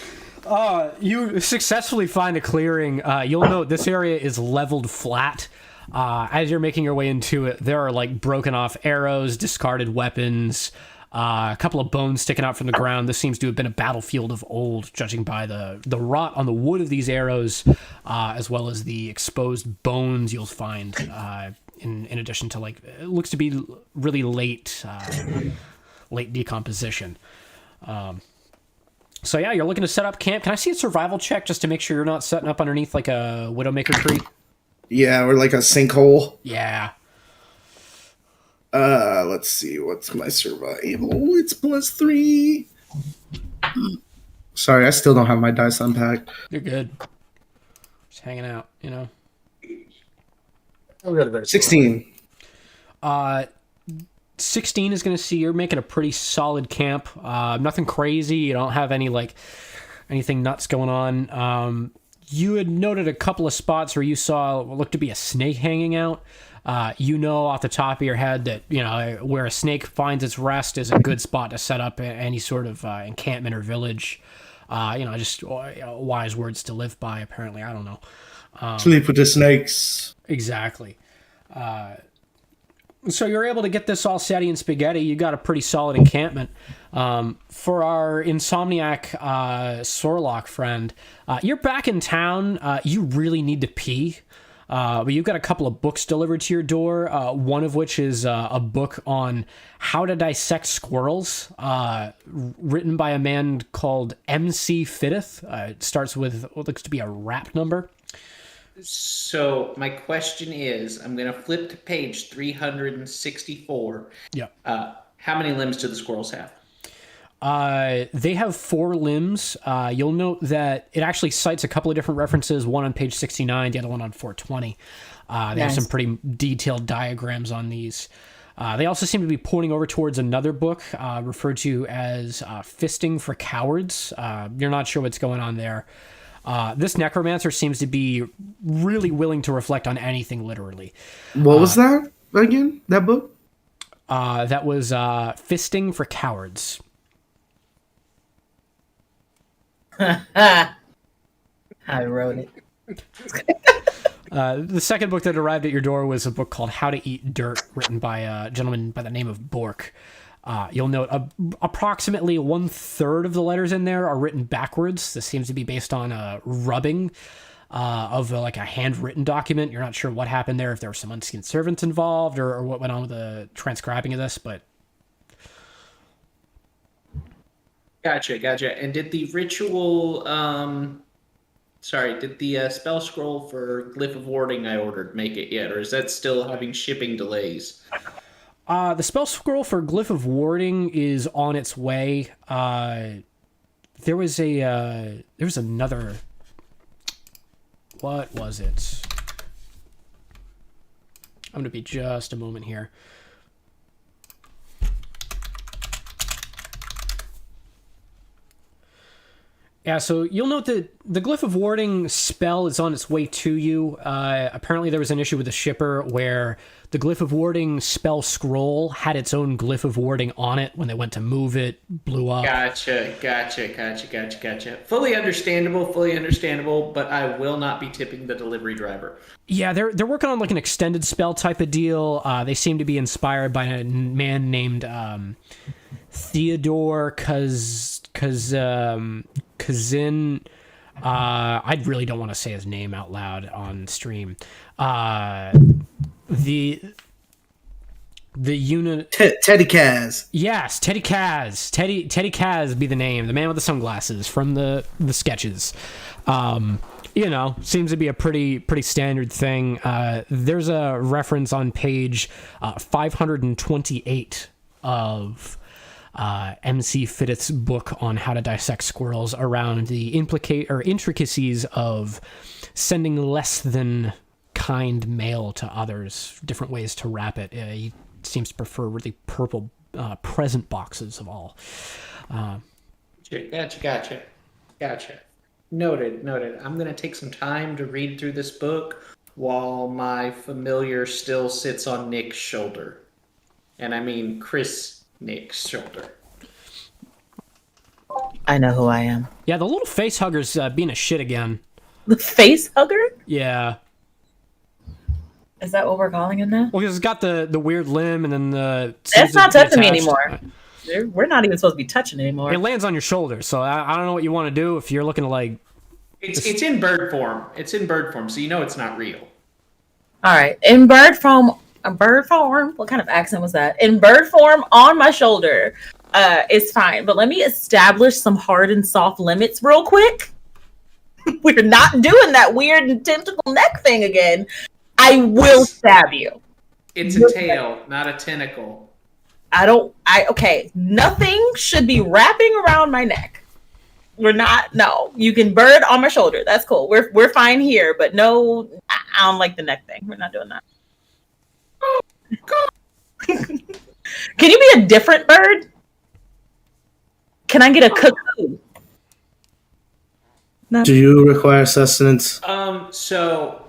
You successfully find a clearing. You'll note this area is leveled flat. As you're making your way into it, there are like broken off arrows, discarded weapons, a couple of bones sticking out from the ground. This seems to have been a battlefield of old, judging by the rot on the wood of these arrows, as well as the exposed bones you'll find. In addition to like, it looks to be really late decomposition. So yeah, you're looking to set up camp. Can I see a survival check just to make sure you're not setting up underneath like a Widowmaker tree? Yeah, or like a sinkhole. Yeah. Let's see. What's my survival? It's +3. Sorry, I still don't have my dice unpacked. You're good. Just hanging out, you know. 16. 16 is going to see you're making a pretty solid camp. Nothing crazy. You don't have anything nuts going on. You had noted a couple of spots where you saw what looked to be a snake hanging out. Off the top of your head that, where a snake finds its rest is a good spot to set up any sort of encampment or village. Just wise words to live by, apparently. I don't know. Sleep with the snakes. Exactly. So you're able to get this all setty and spaghetti. You got a pretty solid encampment. For our insomniac Sorlock friend, you're back in town. You really need to pee. But you've got a couple of books delivered to your door, one of which is a book on how to dissect squirrels, written by a man called MC Fitteth. It starts with what looks to be a rap number. So my question is, I'm going to flip to page 364. Yeah. How many limbs do the squirrels have? They have 4 limbs. You'll note that it actually cites a couple of different references, one on page 69, the other one on 420. They have some pretty detailed diagrams on these. They also seem to be pointing over towards another book referred to as Fisting for Cowards. You're not sure what's going on there. This necromancer seems to be really willing to reflect on anything literally. What was that again? That book? That was Fisting for Cowards. I wrote it. The second book that arrived at your door was a book called How to Eat Dirt, written by a gentleman by the name of Bork. You'll note approximately 1/3 of the letters in there are written backwards. This seems to be based on a rubbing of a handwritten document. You're not sure what happened there, if there were some unseen servants involved or what went on with the transcribing of this, but... Gotcha. And did the ritual, did the spell scroll for Glyph of Warding I ordered make it yet, or is that still having shipping delays? The spell scroll for Glyph of Warding is on its way. There was another... What was it? I'm going to be just a moment here. Yeah, so you'll note that the Glyph of Warding spell is on its way to you. Apparently there was an issue with the shipper where the Glyph of Warding spell scroll had its own Glyph of Warding on it. When they went to move it, blew up. Gotcha. Fully understandable, but I will not be tipping the delivery driver. Yeah, they're working on an extended spell type of deal. They seem to be inspired by a man named Theodore Kazin. I really don't want to say his name out loud on stream. The unit Teddy Kaz. Yes, Teddy Kaz. Teddy Kaz be the name. The man with the sunglasses from the sketches. Seems to be a pretty standard thing. There's a reference on page 528 of MC Fitteth's book on how to dissect squirrels around the intricacies of sending less than kind mail to others, different ways to wrap it. He seems to prefer really purple present boxes of all. Gotcha. Noted. I'm going to take some time to read through this book while my familiar still sits on Nick's shoulder. And I mean Chris Nick's shoulder. I know who I am. Yeah, the little face hugger's being a shit again. The face hugger? Yeah. Is that what we're calling him now? Well, because it's got the weird limb and then the... That's not touching me anymore. We're not even supposed to be touching anymore. It lands on your shoulder, so I don't know what you want to do if you're looking to It's in bird form. It's in bird form, so you know it's not real. All right. In bird form... What kind of accent was that? In bird form on my shoulder is fine. But let me establish some hard and soft limits real quick. We're not doing that weird tentacle neck thing again. I will stab you. It's a tail, not a tentacle. Okay. Nothing should be wrapping around my neck. No. You can bird on my shoulder. That's cool. We're fine here, but no, I don't like the neck thing. We're not doing that. Can you be a different bird? Can I get a cuckoo? No. Do you require sustenance? So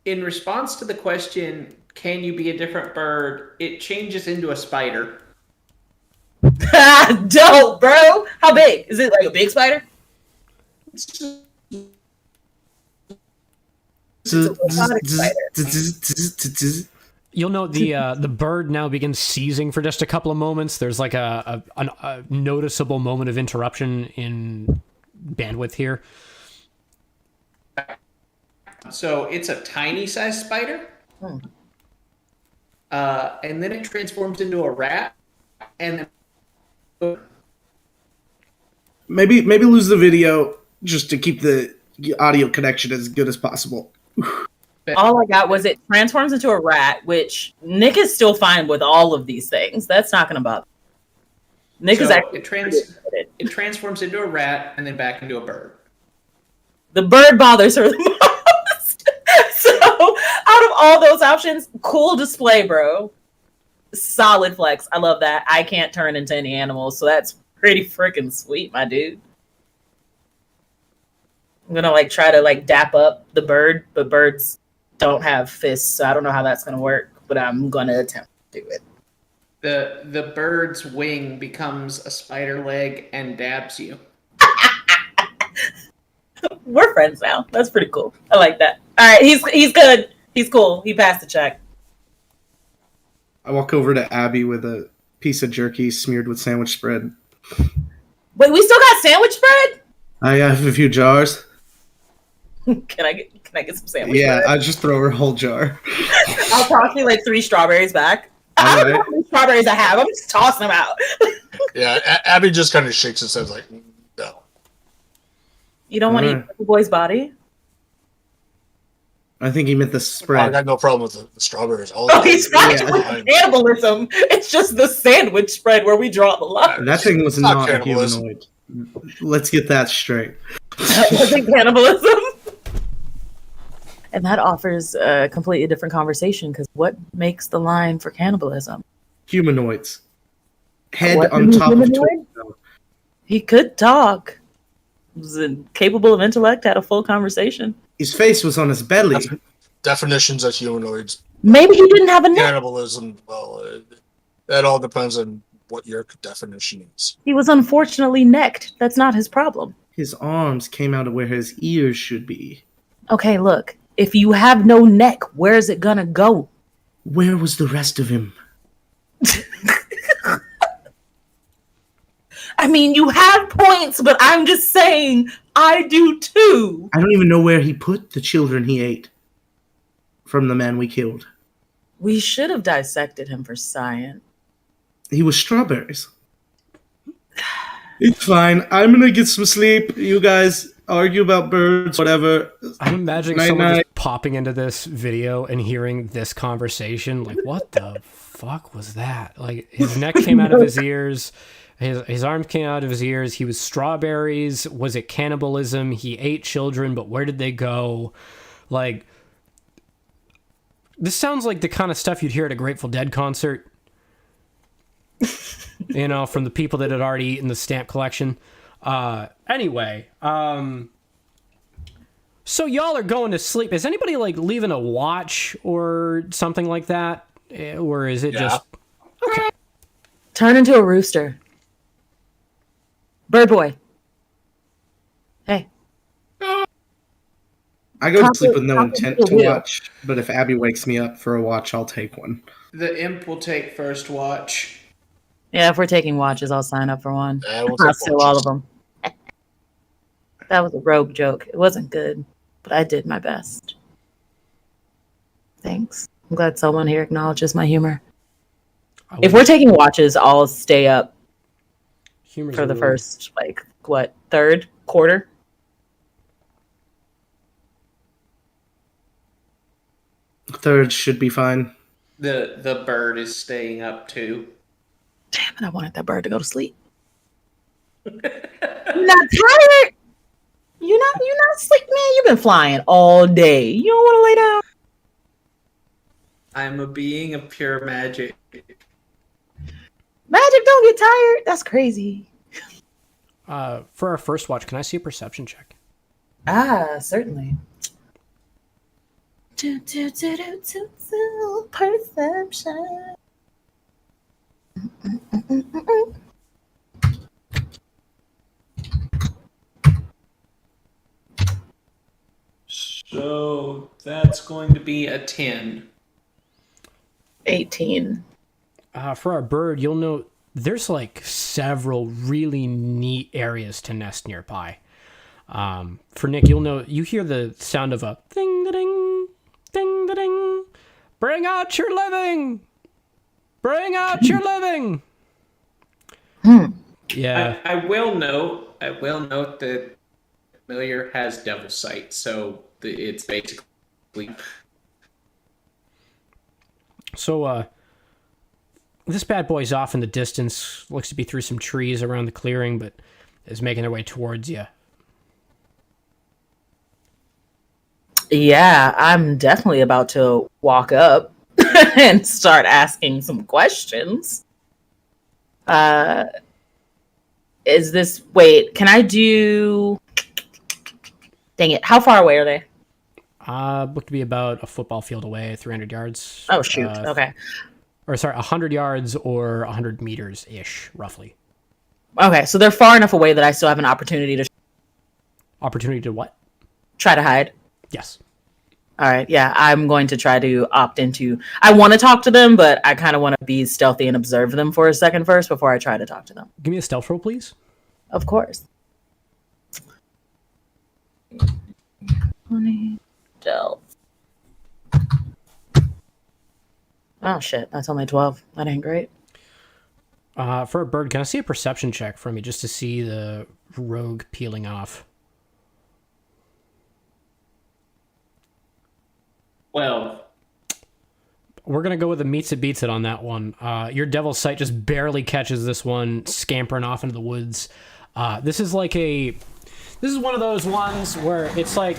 in response to the question, can you be a different bird? It changes into a spider. Dope, bro. How big? Is it like a big spider? It's just It's a robotic spider. You'll note the bird now begins seizing for just a couple of moments. There's like a noticeable moment of interruption in bandwidth here. So it's a tiny sized spider. And then it transforms into a rat. And then Maybe lose the video just to keep the audio connection as good as possible. All I got was it transforms into a rat, which Nick is still fine with all of these things. That's not going to bother. Nick is so actually it transforms into a rat and then back into a bird. the bird bothers her the most. So out of all those options, cool display, bro. Solid flex. I love that. I can't turn into any animals, so that's pretty freaking sweet, my dude. I'm gonna like try to like dap up the bird, but birds don't have fists, so I don't know how that's gonna work, but I'm gonna attempt to do it. The bird's wing becomes a spider leg and dabs you. We're friends now. That's pretty cool. I like that. All right, he's good. He's cool. He passed the check. I walk over to Abby with a piece of jerky smeared with sandwich spread. Wait, we still got sandwich bread? I have a few jars. Can I get some sandwich Yeah, bread? I just throw her a whole jar. I'll toss you like 3 strawberries back. All I don't know right. how many strawberries I have. I'm just tossing them out. Yeah, Abby just kind of shakes his head like, no. You don't want to Alright. eat the boy's body? I think he meant the I spread. got no problem with the strawberries. All Oh, he's right. fine. Cannibalism. It's just the sandwich spread where we draw the line. That thing was It's not not a cannibalism. humanoid. Let's get that straight. That wasn't cannibalism. And that offers a completely different conversation, because what makes the line for cannibalism? Humanoids. Head What? on top of Humanoid? torso. He could talk. Was capable of intellect, had a full conversation. His face was on his belly. Definitions of humanoids. Maybe he didn't have a neck. Cannibalism, well, that all depends on what your definition is. He was unfortunately necked. That's not his problem. His arms came out of where his ears should be. Okay, look. If you have no neck, where's it gonna go? Where was the rest of him? I mean, you have points, but I'm just saying, I do too. I don't even know where he put the children he ate from the man we killed. We should have dissected him for science. He was strawberries. It's fine. I'm gonna get some sleep. You guys argue about birds, whatever. I'm imagining Night, someone night. just popping into this video and hearing this conversation. Like, what the fuck was that? Like, his neck came out of his ears. His arms came out of his ears. He was strawberries. Was it cannibalism? He ate children, but where did they go? Like, this sounds like the kind of stuff you'd hear at a Grateful Dead concert. You know, from the people that had already eaten the stamp collection. Anyway, so y'all are going to sleep. Is anybody like leaving a watch or something like that? Or is it just... Okay. Turn into a rooster. Bird boy. Hey. I go to sleep with no Comfort intent the to wheel. watch, but if Abby wakes me up for a watch, I'll take one. The imp will take first watch. Yeah, if we're taking watches, I'll sign up for one. I will I'll take steal all watches. of them. That was a rogue joke. It wasn't good, but I did my best. Thanks. I'm glad someone here acknowledges my humor. If we're taking watches, I'll stay up Humor's for a the really- first, like, what, third quarter? Third should be fine. The bird is staying up too. Damn it, I wanted that bird to go to sleep. You're not tired? You're not sleep, man. You've been flying all day. You don't want to lay down? I'm a being of pure magic. Magic don't get tired. That's crazy. For our first watch, can I see a perception check? Certainly. Perception. So that's going to be a 10. 18. For our bird, you'll note there's like several really neat areas to nest nearby. For Nick, you hear the sound of a ding-da-ding, ding-da-ding. Bring out your living! Bring out your living! Yeah. I will note that familiar has devil sight, so it's basically. So, this bad boy's off in the distance. Looks to be through some trees around the clearing, but is making their way towards you. Yeah, I'm definitely about to walk up and start asking some questions. Is this... Wait, can I do... Dang it, how far away are they? Look to be about a football field away, 300 yards. Oh, shoot, okay. Or, sorry, 100 yards or 100 meters-ish, roughly. Okay, so they're far enough away that I still have an opportunity to... Opportunity to what? Try to hide. Yes. All right, yeah, I'm going to try to opt into... I want to talk to them, but I kind of want to be stealthy and observe them for a second first before I try to talk to them. Give me a stealth roll, please. Of course. 20 stealth. Oh, shit, that's only 12. That ain't great. For a bird, can I see a perception check from you just to see the rogue peeling off? Well, we're going to go with the meets it beats it on that one. Your devil's sight just barely catches this one scampering off into the woods. This is one of those ones where it's like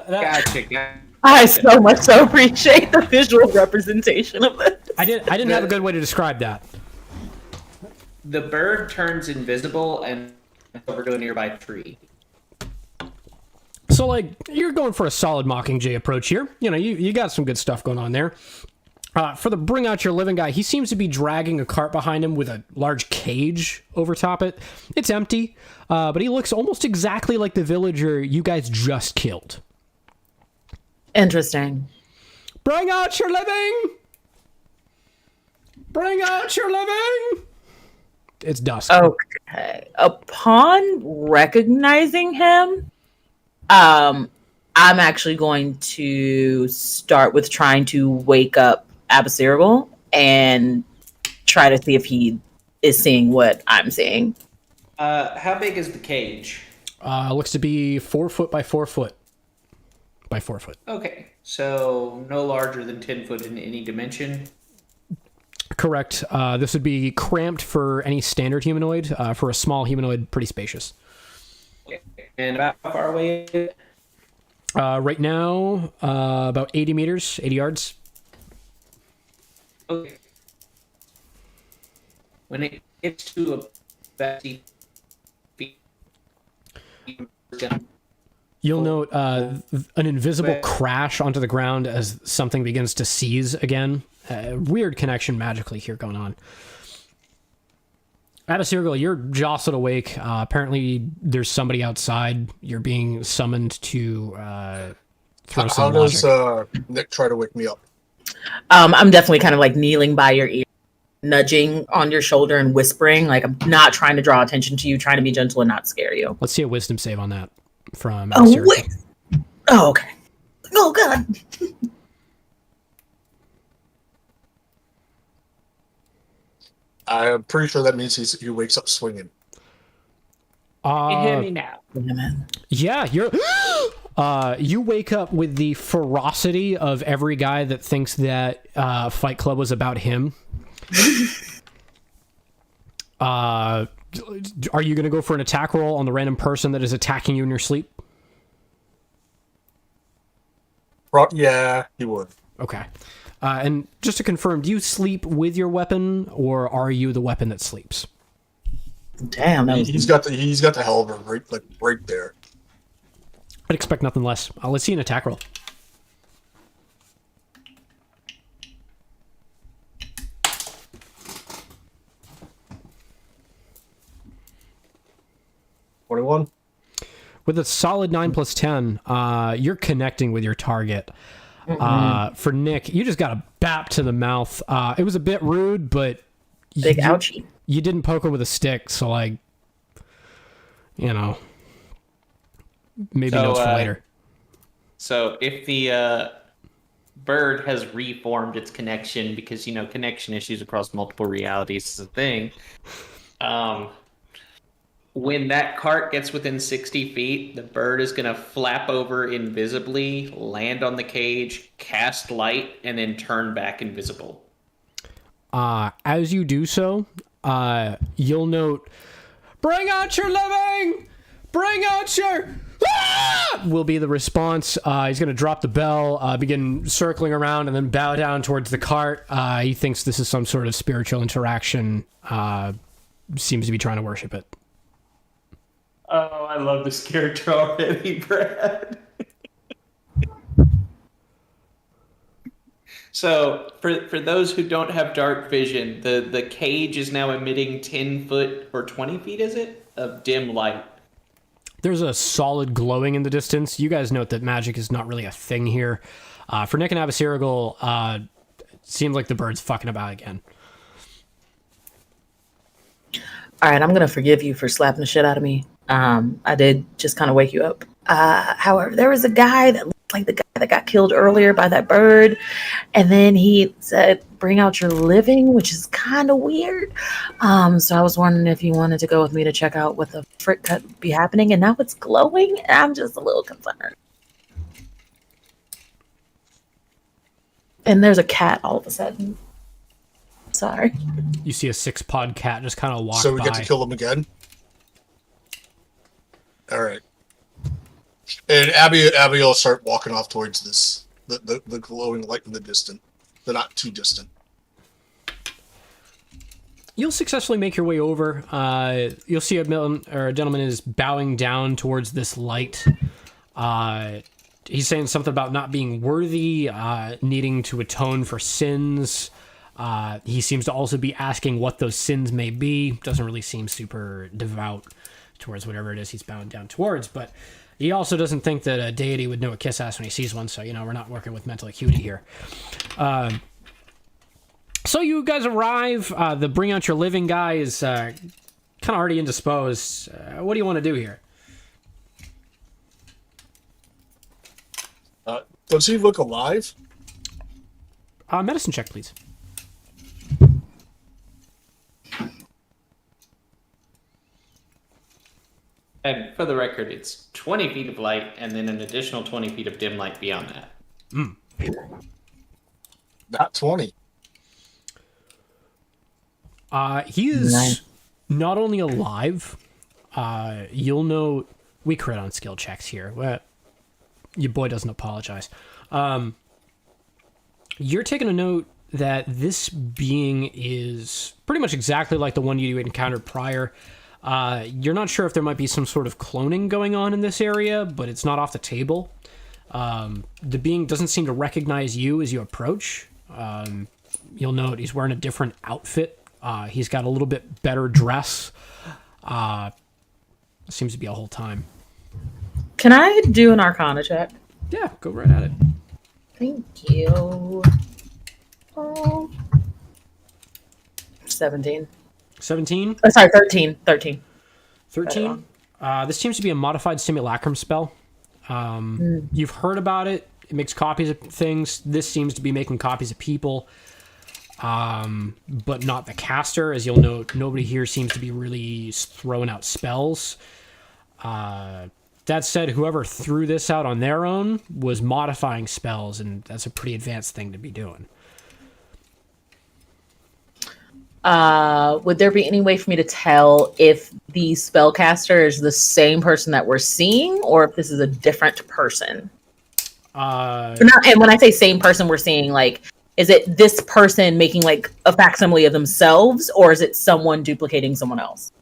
gotcha. I so much so appreciate the visual representation of this. I didn't have a good way to describe that. The bird turns invisible and over to a nearby tree. So, like, you're going for a solid Mockingjay approach here. You know, you got some good stuff going on there. For the bring out your living guy, he seems to be dragging a cart behind him with a large cage over top it. It's empty, but he looks almost exactly like the villager you guys just killed. Interesting. Bring out your living! Bring out your living! It's dusk. Okay. Upon recognizing him, I'm actually going to start with trying to wake up Abasirable and try to see if he is seeing what I'm seeing. How big is the cage? Looks to be 4 foot by 4 foot. By 4 foot. Okay, so no larger than 10 foot in any dimension. Correct. This would be cramped for any standard humanoid. For a small humanoid, pretty spacious. Okay. And about how far away is it? Right now, about 80 meters, 80 yards. Okay. When it gets to about 50 feet, you'll note an invisible crash onto the ground as something begins to seize again. Weird connection magically here going on. Abasirgal, you're jostled awake. Apparently, there's somebody outside. You're being summoned to throw some logic. How does Nick try to wake me up? I'm definitely kind of like kneeling by your ear, nudging on your shoulder and whispering. Like, I'm not trying to draw attention to you, trying to be gentle and not scare you. Let's see a wisdom save on that from Abasirgal. Oh, wait. Oh, okay. Oh, God. I'm pretty sure that means he wakes up swinging. You hear me now. Yeah, you're. You wake up with the ferocity of every guy that thinks that Fight Club was about him. Are you going to go for an attack roll on the random person that is attacking you in your sleep? Yeah, he would. Okay. And just to confirm, do you sleep with your weapon, or are you the weapon that sleeps? Damn, that was He's got the halberd right there. I'd expect nothing less. Let's see an attack roll. $21. With a solid 9 plus 10, you're connecting with your target. For Nick, you just got a bap to the mouth. It was a bit rude, but big ouchie. You didn't poke him with a stick, so like, you know, maybe notes for later. So if the bird has reformed its connection, because connection issues across multiple realities is a thing. When that cart gets within 60 feet, the bird is going to flap over invisibly, land on the cage, cast light, and then turn back invisible. As you do so, you'll note, "Bring out your living! Bring out your..." Ah! Will be the response. He's going to drop the bell, begin circling around, and then bow down towards the cart. He thinks this is some sort of spiritual interaction. Seems to be trying to worship it. Oh, I love this character already, Brad. So, for those who don't have dark vision, the cage is now emitting 10 foot or 20 feet, is it, of dim light. There's a solid glowing in the distance. You guys note that magic is not really a thing here. For Nick and Abasirigal, seems like the bird's fucking about again. All right, I'm going to forgive you for slapping the shit out of me. I did just kind of wake you up. However, there was a guy that looked like the guy that got killed earlier by that bird. And then he said, "Bring out your living," which is kind of weird. So I was wondering if you wanted to go with me to check out what the frick could be happening. And now it's glowing. And I'm just a little concerned. And there's a cat all of a sudden. Sorry. You see a 6-pod cat just kind of walk by. So we get to kill him again? All right. And Abby will start walking off towards this, the glowing light in the distant. They're not too distant. You'll successfully make your way over. You'll see a gentleman is bowing down towards this light. He's saying something about not being worthy, needing to atone for sins. He seems to also be asking what those sins may be. Doesn't really seem super devout towards whatever it is he's bowing down towards, but he also doesn't think that a deity would know a kiss ass when he sees one, so, we're not working with mental acuity here. So you guys arrive. The bring out your living guy is kind of already indisposed. What do you want to do here? Does he look alive? Medicine check, please. And for the record, it's 20 feet of light and then an additional 20 feet of dim light beyond that. Not 20. He is not only alive, you'll note, we crit on skill checks here. Well, your boy doesn't apologize. You're taking a note that this being is pretty much exactly like the one you encountered prior. You're not sure if there might be some sort of cloning going on in this area, but it's not off the table. The being doesn't seem to recognize you as you approach. You'll note he's wearing a different outfit. He's got a little bit better dress. Seems to be a whole time. Can I do an Arcana check? Yeah, go right at it. Thank you. 17. 17? Sorry, 13. 13. 13? This seems to be a modified simulacrum spell. You've heard about it. It makes copies of things. This seems to be making copies of people, but not the caster. As you'll note, nobody here seems to be really throwing out spells. That said, whoever threw this out on their own was modifying spells, and that's a pretty advanced thing to be doing. Would there be any way for me to tell if the spellcaster is the same person that we're seeing, or if this is a different person? And when I say same person, we're seeing, like, Is it this person making like a facsimile of themselves, or is it someone duplicating someone else?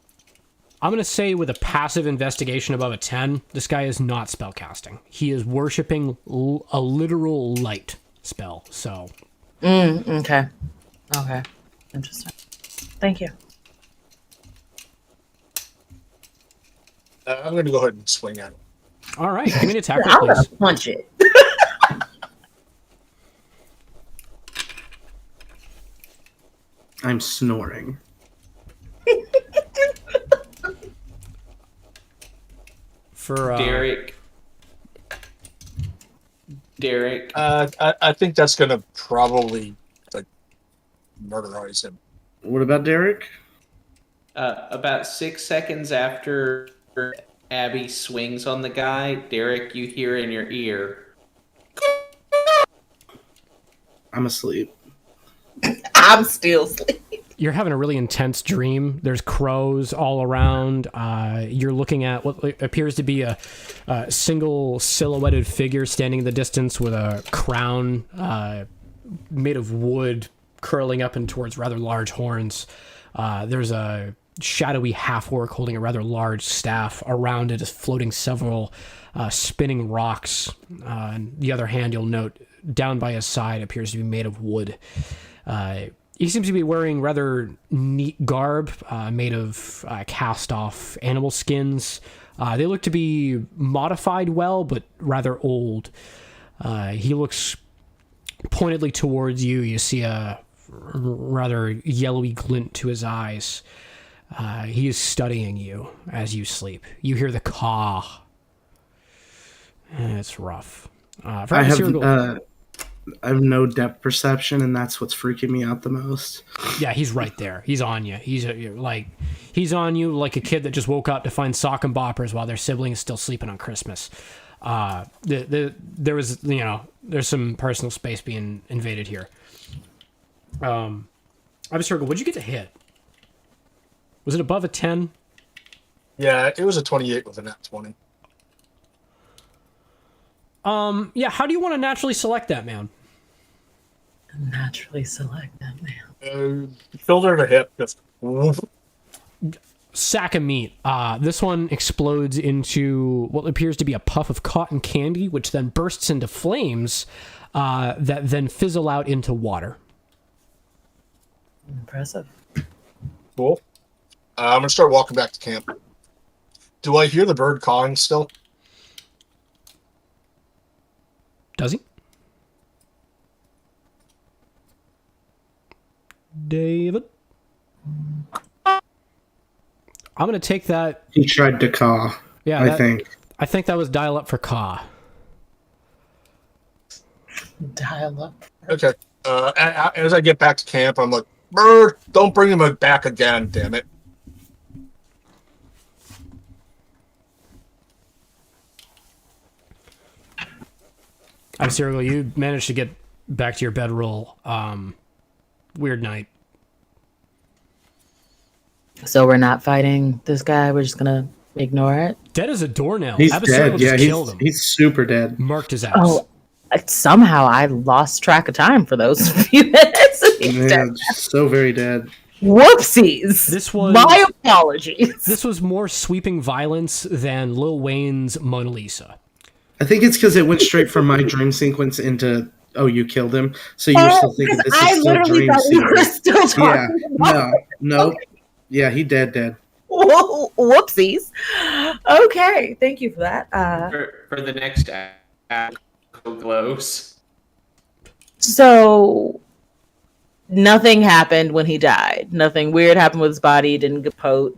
I'm going to say with a passive investigation above a 10, this guy is not spellcasting. He is worshipping a literal light spell, so... Okay. Interesting. Thank you. I'm going to go ahead and swing at him. All right, give me an attack roll, I'm gonna please. punch it. I'm snoring. For Derek. I think that's going to probably like murderize him. What about Derek? About 6 seconds after Abby swings on the guy, Derek, you hear in your ear. I'm asleep. I'm still asleep. You're having a really intense dream. There's crows all around. You're looking at what appears to be a single silhouetted figure standing in the distance with a crown made of wood curling up and towards rather large horns. There's a shadowy half-orc holding a rather large staff. Around it is floating several spinning rocks. On the other hand, you'll note down by his side appears to be made of wood. He seems to be wearing rather neat garb made of cast-off animal skins. They look to be modified well, but rather old. He looks pointedly towards you. You see a rather yellowy glint to his eyes. He is studying you as you sleep. You hear the caw. It's rough. I have no depth perception, and that's what's freaking me out the most. Yeah, he's right there. He's on you. He's on you like a kid that just woke up to find sock and boppers while their sibling is still sleeping on Christmas. There was, there's some personal space being invaded here. Circle, what'd you get to hit? Was it above a 10? Yeah, it was a 28 with a nat 20. Yeah, how do you want to naturally select that, man? Naturally select that man. Shoulder to hip, just Sack of meat. This one explodes into what appears to be a puff of cotton candy, which then bursts into flames that then fizzle out into water. Impressive. cool. I'm gonna start walking back to camp. Do I hear the bird cawing still? Does he? David? I'm going to take that. He tried to caw. Yeah, I think that was dial up for caw. Dial up. Okay. As I get back to camp, I'm like, bird, don't bring him back again, damn it. I'm Cyril. You managed to get back to your bedroll. Weird night. So we're not fighting this guy. We're just gonna ignore it. Dead as a doornail. He's Abacero dead. just Yeah, killed him. he's super dead. Marked his ass. Oh, somehow I lost track of time for those few minutes. Yeah, just so very dead. Whoopsies. This was my apologies. This was more sweeping violence than Lil Wayne's Mona Lisa. I think it's because it went straight from my dream sequence into, oh, you killed him. So you were still thinking this is still dream sequence. Still talking No. Yeah, he dead. Whoa, whoopsies. Okay, thank you for that. For the next glows. So nothing happened when he died. Nothing weird happened with his body. He didn't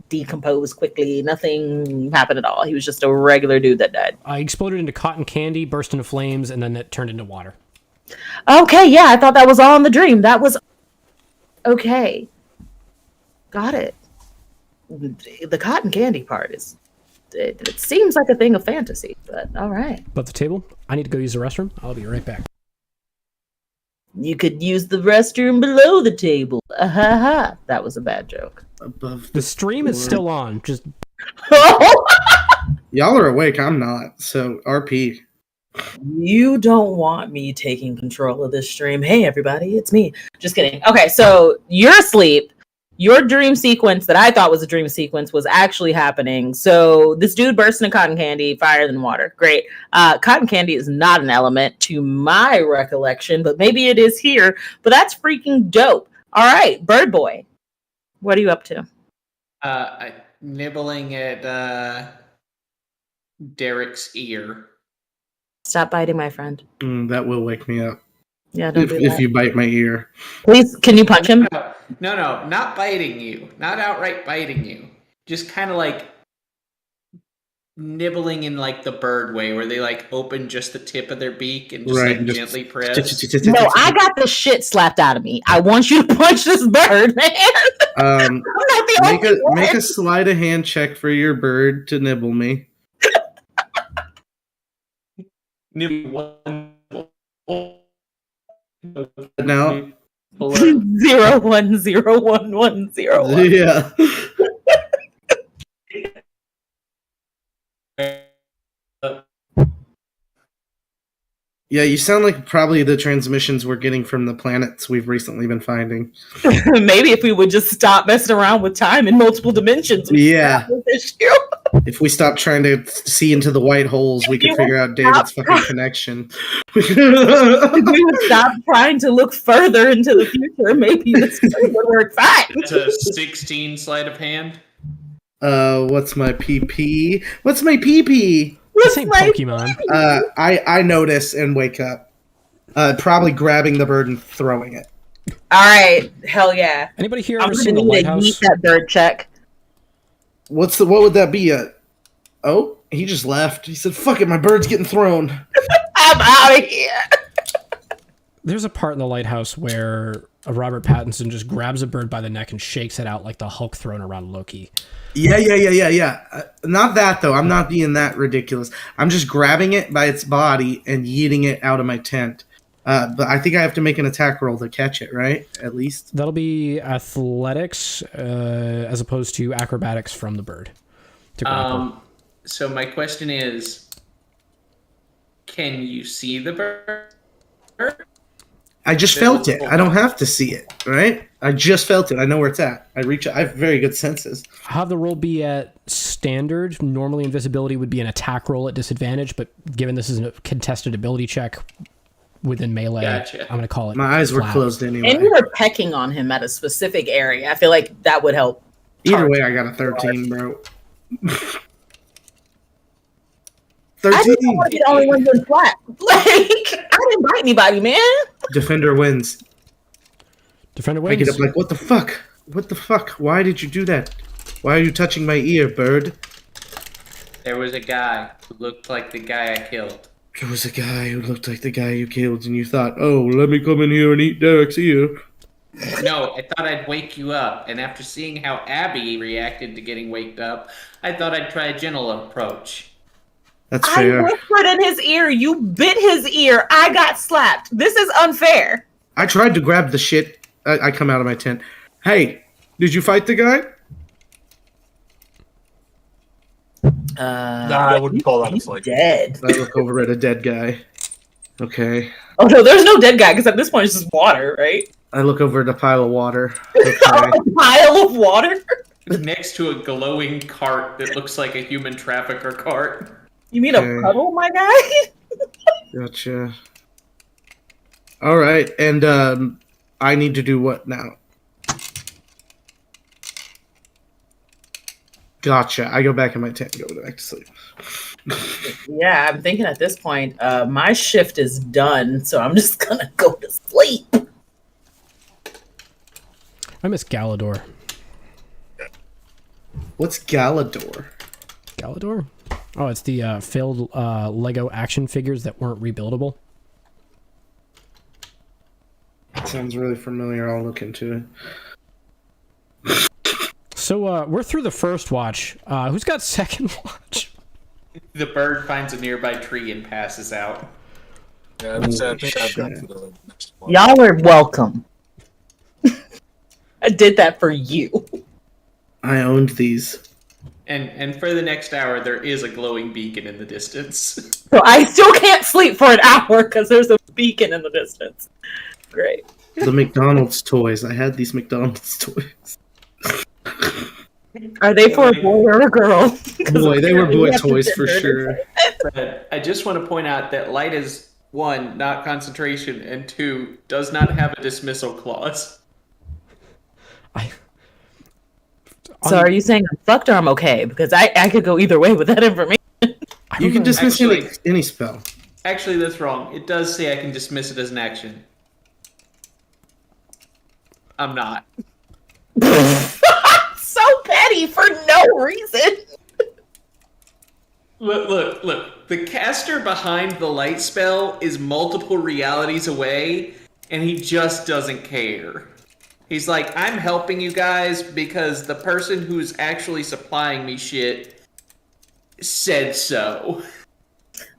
decompose quickly. Nothing happened at all. He was just a regular dude that died. He exploded into cotton candy, burst into flames, and then it turned into water. Okay, yeah, I thought that was all in the dream. That was okay. Got it. The cotton candy part is it seems like a thing of fantasy, but all right. Above the table. I need to go use the restroom. I'll be right back. You could use the restroom below the table. That was a bad joke. Above The stream is still on. Just Y'all are awake. I'm not. So RP. You don't want me taking control of this stream. Hey, everybody, it's me. Just kidding. Okay, so you're asleep. Your dream sequence that I thought was a dream sequence was actually happening. So this dude bursts into cotton candy, fire than water. Great. Cotton candy is not an element to my recollection, but maybe it is here. But that's freaking dope. All right, Bird Boy, what are you up to? Nibbling at Derek's ear. Stop biting, my friend. That will wake me up. Yeah, don't do If that. you bite my ear. Please, can you punch him? No, not biting you. Not outright biting you. Just kind of like nibbling in like the bird way, where they like open just the tip of their beak and just like gently press. No, I got the shit slapped out of me. I want you to punch this bird, man. I'm not the only one. Make a sleight of hand check for your bird to nibble me. Nibble one. Now 0101101. yeah. Yeah, you sound like probably the transmissions we're getting from the planets we've recently been finding. Maybe if we would just stop messing around with time in multiple dimensions. Yeah. Issue. If we stop trying to see into the white holes, we could figure out David's fucking connection. If we would stop trying to look further into the future, maybe this would work fine. That's a 16 sleight of hand. What's my PP? What's my PP? This ain't Pokemon. I notice and wake up. Probably grabbing the bird and throwing it. All right, hell yeah. Anybody here I'm ever gonna seen the need to lighthouse? eat that bird check. What would that be? Oh, he just left. He said, "Fuck it, my bird's getting thrown." I'm out of here. There's a part in the lighthouse where Robert Pattinson just grabs a bird by the neck and shakes it out like the Hulk throwing around Loki. Yeah. Not that though. I'm not being that ridiculous. I'm just grabbing it by its body and yeeting it out of my tent. But I think I have to make an attack roll to catch it, right? At least That'll be athletics as opposed to acrobatics from the bird. To grapple. So my question is, can you see the bird? I just felt it. I don't have to see it, right? I just felt it. I know where it's at. I have very good senses. Have the roll be at standard. Normally invisibility would be an attack roll at disadvantage, but given this is a contested ability check within melee, Gotcha. I'm going to call it My eyes were flat. closed anyway. And you were pecking on him at a specific area. I feel like that would help. Either way, I got a 13, bro. I 13. didn't want to be the only one doing flat. Like, I didn't bite anybody, man. Defender wins. Defender I wins. get up like, what the fuck? What the fuck? Why did you do that? Why are you touching my ear, bird? There was a guy who looked like the guy I killed. There was a guy who looked like the guy you killed, and you thought, oh, let me come in here and eat Derek's ear. No, I thought I'd wake you up, and after seeing how Abby reacted to getting waked up, I thought I'd try a gentle approach. That's I fair. whispered in his ear. You bit his ear. I got slapped. This is unfair. I tried to grab the shit. I come out of my tent. Hey, did you fight the guy? I wouldn't call that a fight. Dead. I look over at a dead guy. Okay. Oh no, there's no dead guy because at this point it's just water, right? I look over at a pile of water. Okay. A pile of water. Next to a glowing cart that looks like a human trafficker cart. You mean Okay. a puddle, my guy? Gotcha. All right, and I need to do what now? Gotcha. I go back in my tent and go back to sleep. Yeah, I'm thinking at this point, my shift is done, so I'm just gonna go to sleep. I miss Galador. What's Galador? Galador? Oh, it's the failed Lego action figures that weren't rebuildable. Sounds really familiar. I'll look into it. So we're through the first watch. Who's got second watch? The bird finds a nearby tree and passes out. Yeah, I think I've got to the next one. Y'all are welcome. I did that for you. I owned these. And for the next hour, there is a glowing beacon in the distance. So I still can't sleep for an hour because there's a beacon in the distance. Great. The McDonald's toys. I had these McDonald's toys. Are they for a boy or a girl? Boy, they were apparently boy we have to toys sit for there and sure. But I just want to point out that light is, 1, not concentration, and 2, does not have a dismissal clause. So are you saying I'm fucked or I'm okay? Because I could go either way with that information. You can dismiss any spell. Actually, that's wrong. It does say I can dismiss it as an action. I'm not. So petty for no reason. Look. The caster behind the light spell is multiple realities away, and he just doesn't care. He's like, I'm helping you guys because the person who's actually supplying me shit said so.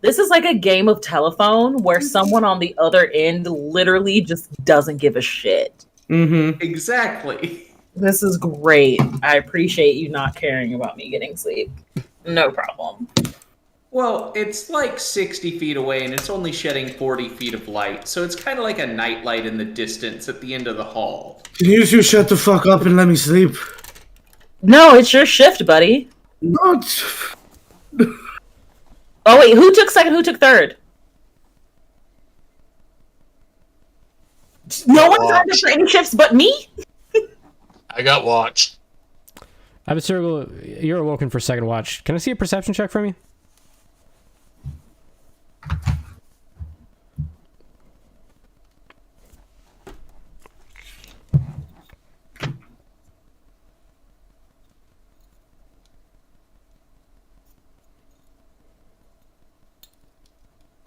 This is like a game of telephone where someone on the other end literally just doesn't give a shit. Mm-hmm. Exactly. This is great. I appreciate you not caring about me getting sleep. No problem. Well, it's like 60 feet away, and it's only shedding 40 feet of light, so it's kind of like a nightlight in the distance at the end of the hall. Can you two shut the fuck up and let me sleep? No, it's your shift, buddy. Not. Oh wait, who took second? Who took third? No one signed up for any shifts but me? I got watch. I have a circle. You're awoken for second watch. Can I see a perception check from you?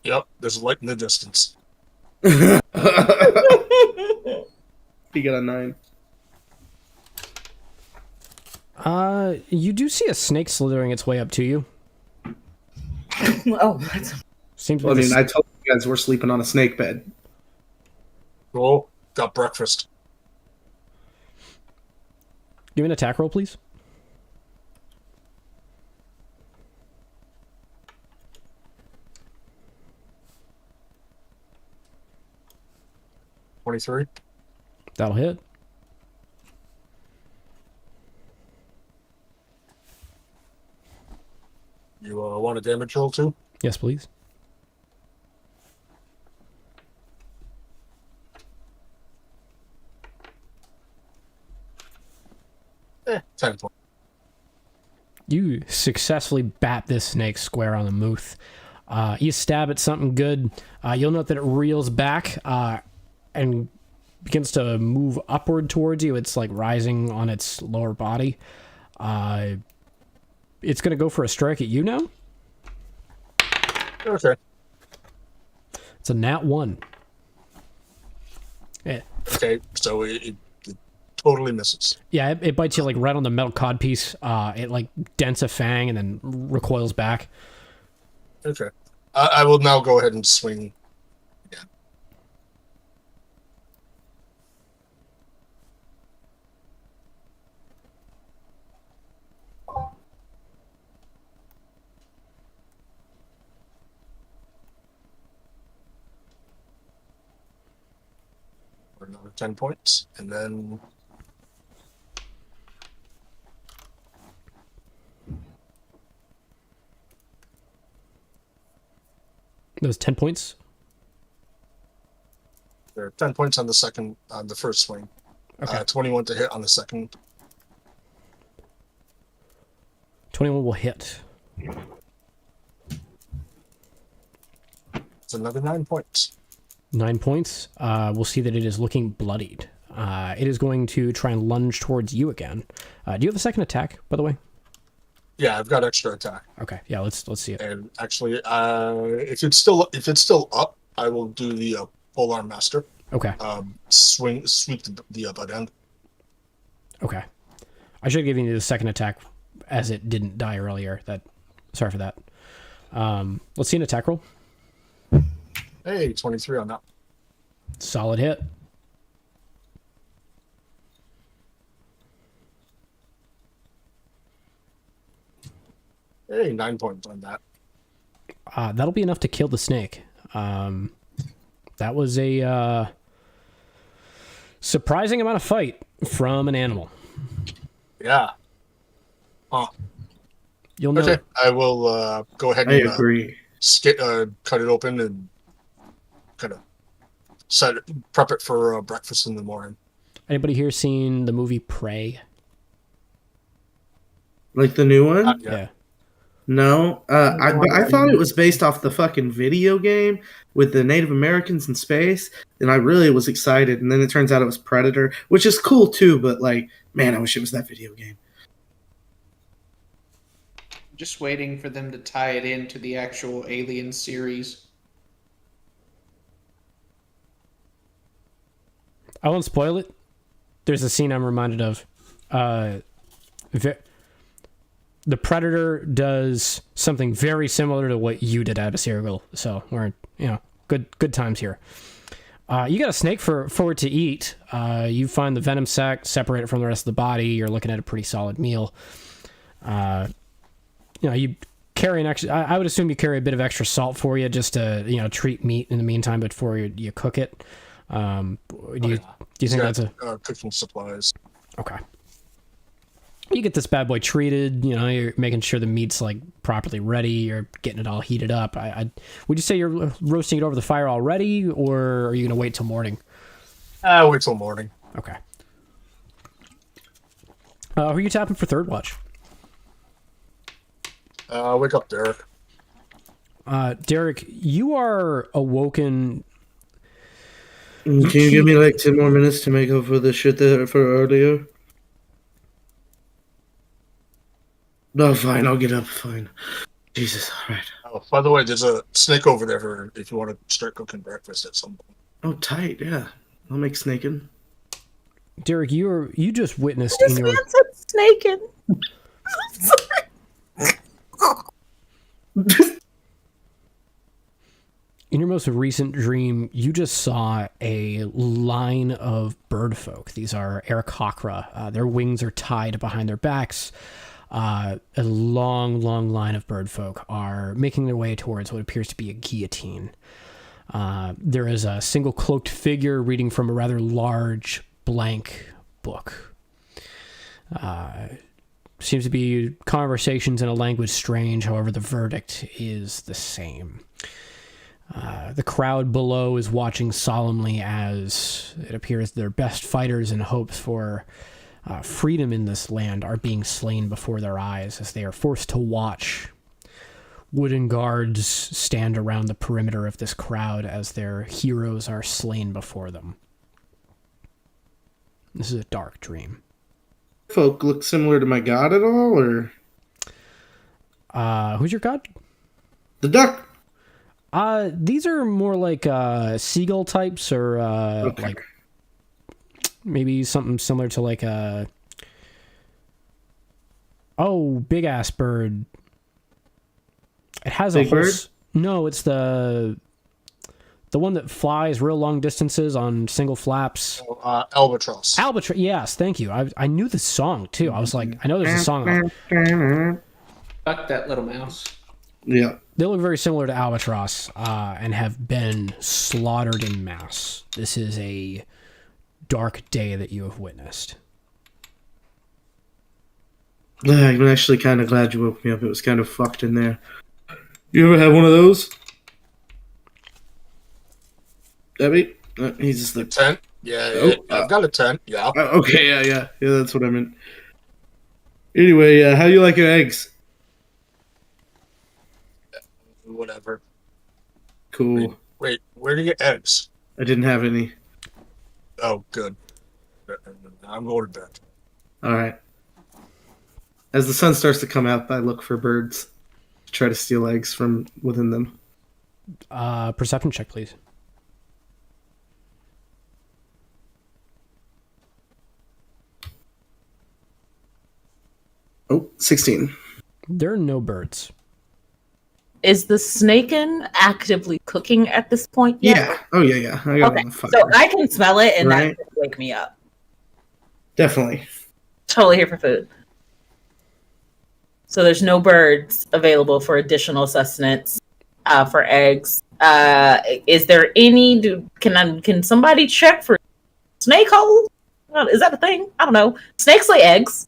Yep, there's a light in the distance. You got a 9. You do see a snake slithering its way up to you. Oh, that's... Seems Well, I like mean, I told you guys we're sleeping on a snake bed. Roll. Got breakfast. Give me an attack roll, please. $23. That'll hit. You want a damage roll too? Yes, please. Eh, 10 points. You successfully bat this snake square on the mouth. You stab at something good. You'll note that it reels back and begins to move upward towards you. It's like rising on its lower body. It's going to go for a strike at you now. Okay. It's a nat 1. Yeah. Okay, so it totally misses. Yeah, it bites you like right on the metal codpiece. It like dents a fang and then recoils back. Okay. I will now go ahead and swing again. For another 10 points, and then Those 10 points. there are 10 points on the first swing. Okay. 21 to hit on the second. 21 will hit. It's another 9 points. 9 points. We'll see that it is looking bloodied. It is going to try and lunge towards you again. Do you have a second attack, by the way? Yeah, I've got extra attack. Okay, yeah, let's see it. And actually, if it's still up, I will do the polearm master. Okay, Sweep the butt end. okay. I should have given you the second attack as it didn't die earlier. Sorry for that. Let's see an attack roll. Hey, 23 on that. Solid hit. Hey, 9 points on that. That'll be enough to kill the snake. That was a surprising amount of fight from an animal. Yeah. Huh. You'll know. Okay, I will go ahead I and agree. cut it open and kind of prep it for breakfast in the morning. Anybody here seen the movie Prey? Like the new one? Yeah. No, I thought it was based off the fucking video game with the Native Americans in space, and I really was excited. And then it turns out it was Predator, which is cool too. But like, man, I wish it was that video game. Just waiting for them to tie it into the actual Alien series. I won't spoil it. There's a scene I'm reminded of. The Predator does something very similar to what you did, Abasirgal. So we're, good times here. You got a snake for it to eat. You find the venom sac, separate it from the rest of the body. You're looking at a pretty solid meal. You carry an extra. I would assume you carry a bit of extra salt for you, just to treat meat in the meantime before you cook it. Do you think that's a cooking supplies? Okay? You get this bad boy treated. You're making sure the meat's like properly ready. You're getting it all heated up. Would you say you're roasting it over the fire already, or are you gonna wait till morning? Wait till morning. Okay. Who are you tapping for third watch? Wake up, Derek. Derek, you are awoken. Can you give me like 10 more minutes to make up for the shit for earlier? No, fine. I'll get up. Fine. Jesus. All right. Oh, by the way, there's a snake over there if you want to start cooking breakfast at some point. Oh, tight. Yeah. I'll make snaking. Derek, you just witnessed This man said snaking. in your most recent dream, you just saw a line of bird folk. These are Aarakocra. Their wings are tied behind their backs. A long line of bird folk are making their way towards what appears to be a guillotine. There is a single cloaked figure reading from a rather large blank book. Seems to be conversations in a language strange, however the verdict is the same. The crowd below is watching solemnly as it appears their best fighters and hopes for freedom in this land are being slain before their eyes as they are forced to watch wooden guards stand around the perimeter of this crowd as their heroes are slain before them. This is a dark dream. Folk look similar to my god at all, or? Who's your god? The duck. These are more like seagull types, or Okay. like maybe something similar to like a big ass bird. It has Big a whole bird? No, it's the one that flies real long distances on single flaps. Albatross. Albatross. Yes, thank you. I knew the song too. I was like, I know there's a song. Fuck that little mouse. Yeah. They look very similar to albatross and have been slaughtered in mass. This is a dark day that you have witnessed. I'm actually kind of glad you woke me up. It was kind of fucked in there. You ever have one of those? Debbie? He's just like... Tent? Yeah, I've got a tent. Yeah. Okay, yeah. That's what I meant. Anyway, how do you like your eggs? Whatever. Cool. Wait, where do you get eggs? I didn't have any. Oh, good. I'm going to bed. All right. As the sun starts to come out, I look for birds to try to steal eggs from within them. Perception check, please. Oh, 16. There are no birds. Is the snaken actively cooking at this point yet? Yeah. Oh, yeah. I got it Okay, on fire. so I can smell it and Right. that would wake me up. Definitely. Totally here for food. So there's no birds available for additional sustenance for eggs. Is there any? Can somebody check for snake holes? Is that a thing? I don't know. Snakes lay eggs.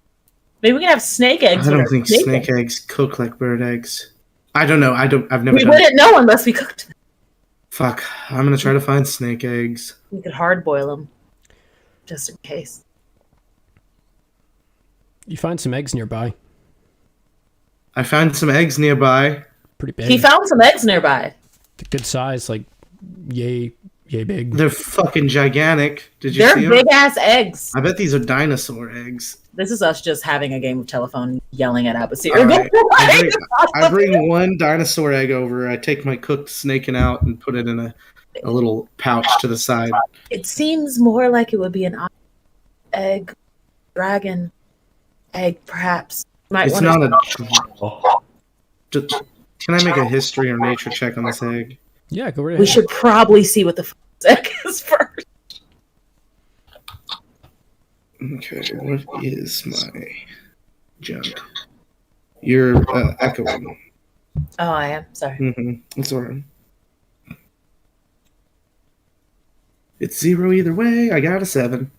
Maybe we can have snake eggs. I don't think snake eggs cook like bird eggs. I don't know. I've never. We wouldn't know unless we cooked them. Fuck. I'm gonna try to find snake eggs. We could hard boil them, just in case. You find some eggs nearby. I found some eggs nearby. Pretty big. He found some eggs nearby. Good size, like yay big. They're fucking gigantic. Did you They're see them? big ass eggs. I bet these are dinosaur eggs. This is us just having a game of telephone, yelling at Abasir. All right. I bring one dinosaur egg over. I take my cooked snaking out and put it in a little pouch to the side. It seems more like it would be an egg, dragon egg, perhaps. Might It's wanna- not a. Can I make a history or nature check on this egg? Yeah, go right ahead. We should probably see what the egg is first. Okay, what is my junk? You're echoing. Oh, I am. Sorry. That's all right. It's 0 either way. I got a 7.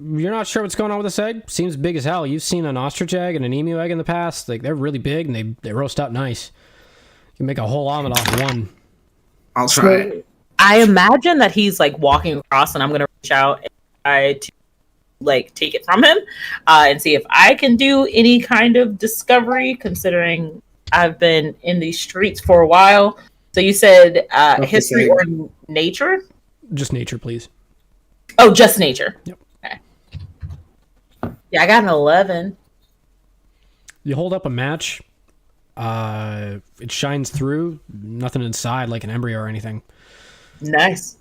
You're not sure what's going on with this egg? Seems big as hell. You've seen an ostrich egg and an emu egg in the past. Like, they're really big and they roast out nice. You can make a whole omelet off one. I'll try it. I imagine that he's like walking across, and I'm gonna reach out and try to like take it from him and see if I can do any kind of discovery. Considering I've been in these streets for a while. So you said history or nature? Just nature, please. Oh, just nature. Yep. Okay. Yeah, I got an 11. You hold up a match. It shines through. Nothing inside, like an embryo or anything. Nice.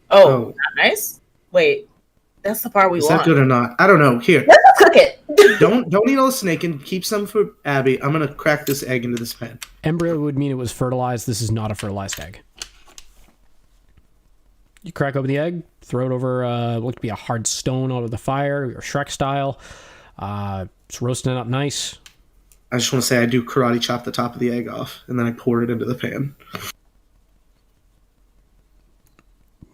Oh, not nice. Wait, that's the part we Is want. that good or not? I don't know. Here, Let's cook it. don't eat all the snake and keep some for Abby. I'm gonna crack this egg into this pan. Embryo would mean it was fertilized. This is not a fertilized egg. You crack open the egg, throw it over what would be a hard stone out of the fire, or Shrek style. It's roasting it up nice. I just want to say I do karate chop the top of the egg off, and then I pour it into the pan.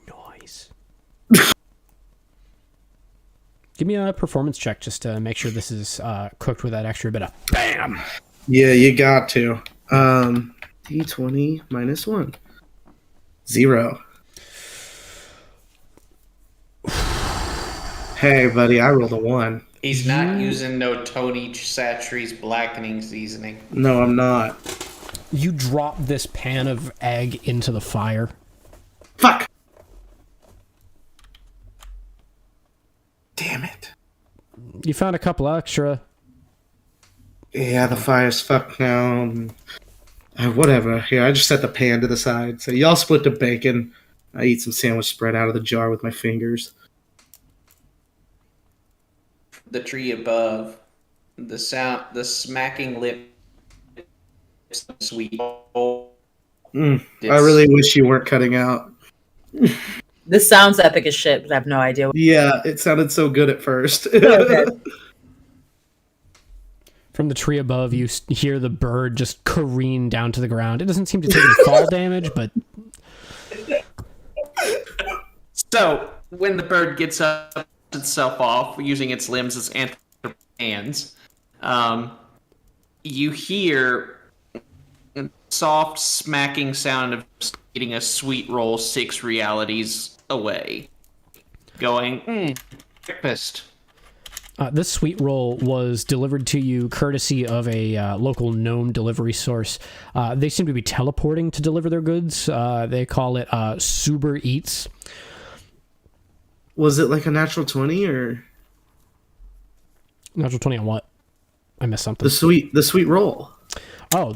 Nice. Give me a performance check just to make sure this is cooked with that extra bit of BAM! Yeah, you got to. D20 minus 1. 0. Hey, buddy, I rolled a 1. He's not using no Tony Chachere's blackening seasoning. No, I'm not. You drop this pan of egg into the fire. Fuck! Damn it. You found a couple extra. Yeah, the fire's fucked now. Whatever. Here, I just set the pan to the side. So y'all split the bacon. I eat some sandwich spread out of the jar with my fingers. The tree above, the smacking lip, sweet. I really wish you weren't cutting out. This sounds epic as shit, but I have no idea. Yeah, it sounded so good at first. From the tree above, you hear the bird just careen down to the ground. It doesn't seem to take any fall damage, but... So, when the bird gets up itself off, using its limbs as hands, you hear a soft smacking sound of eating a sweet roll 6 realities away. Going, breakfast. This sweet roll was delivered to you courtesy of a local gnome delivery source. They seem to be teleporting to deliver their goods. They call it Suber Eats. Was it like a natural 20 or Natural 20 on what? I missed something. the sweet roll? Oh,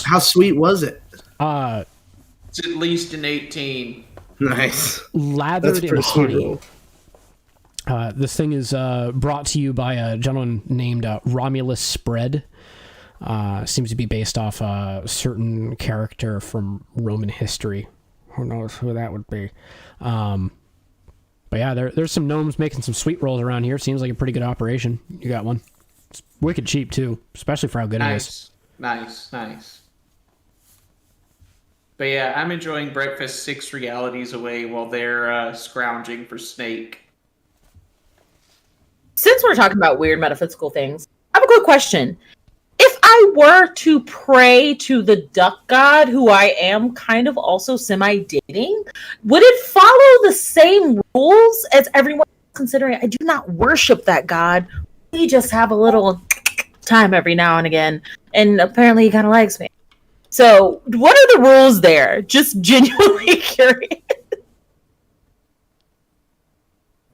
How sweet was it? It's at least an 18. Nice. lathered That's in pretty sweet honey. roll. This thing is brought to you by a gentleman named Romulus Spread. Seems to be based off a certain character from Roman history. Who knows who that would be? But yeah, there's some gnomes making some sweet rolls around here. Seems like a pretty good operation. You got one. It's wicked cheap too, especially for how good it is. Nice. But yeah, I'm enjoying breakfast 6 realities away while they're scrounging for Snake. Since we're talking about weird metaphysical things, I have a quick question. If I were to pray to the duck god, who I am kind of also semi-dating, would it follow the same rules as everyone else, considering I do not worship that god? We just have a little time every now and again, and apparently he kind of likes me. So, what are the rules there? Just genuinely curious.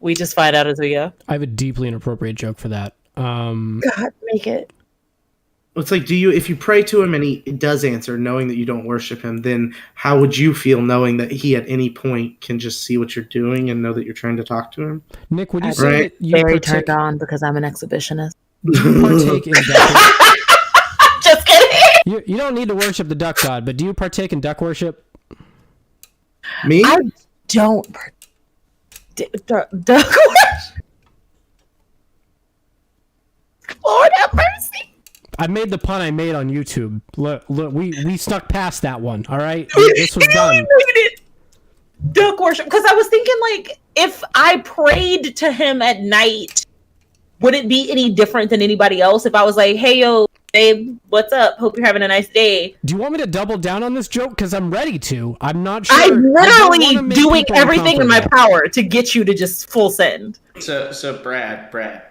We just find out as we go. I have a deeply inappropriate joke for that. God, make it. It's like, if you pray to him and he does answer, knowing that you don't worship him, then how would you feel knowing that he at any point can just see what you're doing and know that you're trying to talk to him? Nick, would you say that you Very turned on because I'm an exhibitionist. partake in duck? Just kidding. You don't need to worship the duck god, but do you partake in duck worship? Me? I don't. Duck worship. Lord have mercy. I made the pun I made on YouTube. Look, we stuck past that one. All right, this was done. Duck worship, because I was thinking, like, if I prayed to him at night, would it be any different than anybody else? If I was like, "Hey, yo, babe, what's up? Hope you're having a nice day." Do you want me to double down on this joke? Because I'm ready to. I'm not sure. I'm I don't wanna literally make doing people everything in my uncomfortable. power to get you to just full send. So Brad,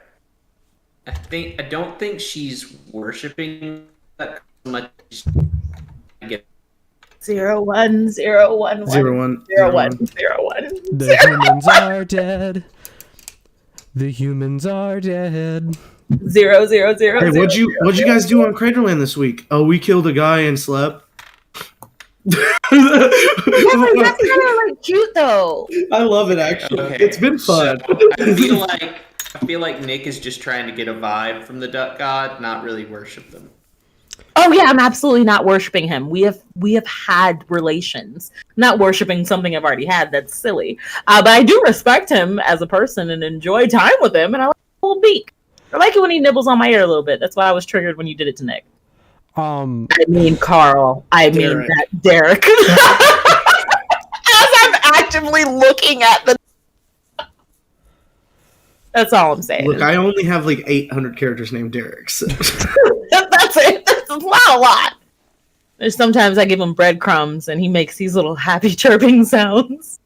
I don't think she's worshiping that much. I get 0-1-0-1-1. 0-1. 0-1-0-1. The humans are dead. The humans are dead. 0-0-0. Hey, what'd you guys do on Craterland this week? Oh, we killed a guy and slept. Yeah, but that's kind of like cute though. I love it actually. Okay, It's been fun. So I feel like Nick is just trying to get a vibe from the duck god, not really worship them. Oh yeah, I'm absolutely not worshiping him. We have had relations. I'm not worshiping something I've already had. That's silly. But I do respect him as a person and enjoy time with him. And I like the little beak. I like it when he nibbles on my ear a little bit. That's why I was triggered when you did it to Nick. I mean Carl. I mean that Derek. As I'm actively looking at the. That's all I'm saying. Look, I only have like 800 characters named Derek. So. That's it. That's not a lot. There's sometimes I give him breadcrumbs and he makes these little happy chirping sounds.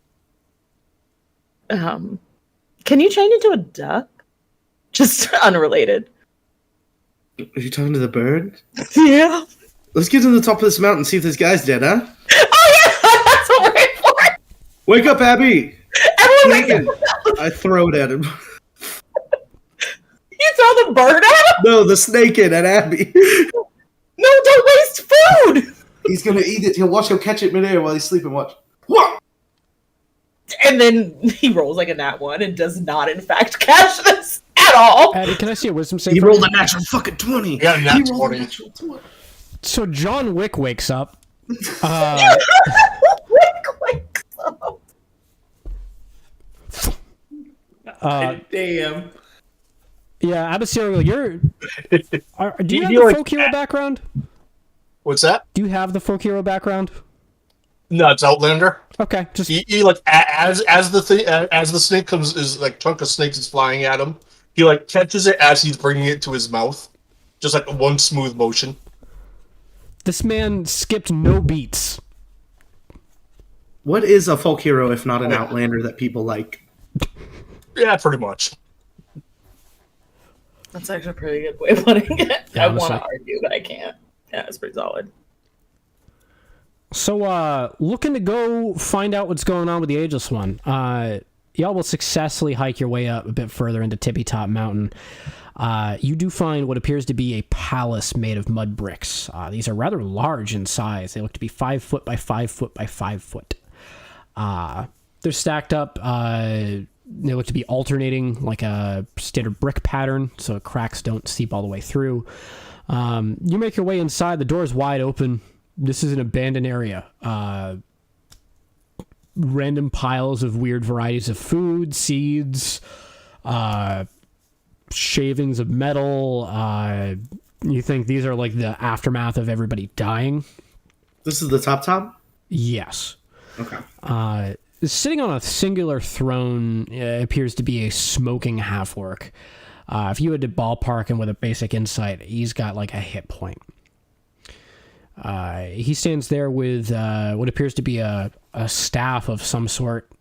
Can you change into a duck? Just unrelated. Are you talking to the bird? Yeah. Let's get to the top of this mountain and see if this guy's dead, huh? Oh yeah, that's what we're here for. Wake up, Abby! Everyone Naked. makes I throw it at him. You throw the bird at him? No, the snake in at Abby. No, don't waste food. He's gonna eat it. He'll catch it midair while he's sleeping. Watch. What? And then he rolls like a nat 1 and does not, in fact, catch this at all. Addy, can I see a wisdom save? He from rolled you? a natural fucking 20. He got a nat He rolled 20. a natural 20. So John Wick wakes up. Quick. Damn. Yeah, Abysserial, do you have You the like folk hero background? What's that? Do you have the folk hero background? No, it's Outlander. Okay, just He like as the snake comes, is like chunk of snakes is flying at him. He like catches it as he's bringing it to his mouth, just like one smooth motion. this man skipped no beats. What is a folk hero if not an outlander that people like? Yeah, pretty much. That's actually a pretty good way of putting it. Yeah, I want to honestly. argue, but I can't. Yeah, it's pretty solid. So, looking to go find out what's going on with the Ageless One. Y'all will successfully hike your way up a bit further into Tippy Top Mountain. You do find what appears to be a palace made of mud bricks. These are rather large in size. They look to be 5 foot by 5 foot by 5 foot. They're stacked up. They look to be alternating like a standard brick pattern, so cracks don't seep all the way through. You make your way inside. The door is wide open. This is an abandoned area. Random piles of weird varieties of food, seeds, shavings of metal. You think these are like the aftermath of everybody dying? This is the top? Yes. Okay. Sitting on a singular throne appears to be a smoking half-orc. If you had to ballpark him with a basic insight, he's got like a hit point. He stands there with what appears to be a staff of some sort,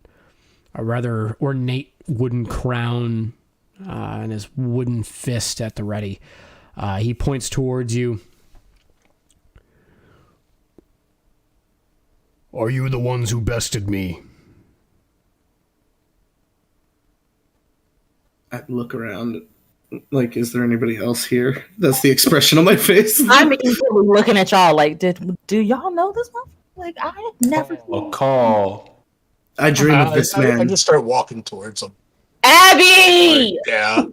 a rather ornate wooden crown, and his wooden fist at the ready. He points towards you. Are you the ones who bested me? I look around. Like, is there anybody else here? That's the expression on my face. I'm equally looking at y'all like, do y'all know this one? Like, I had never. A call. I dream of this I man. just start walking towards him. Abby! Yeah.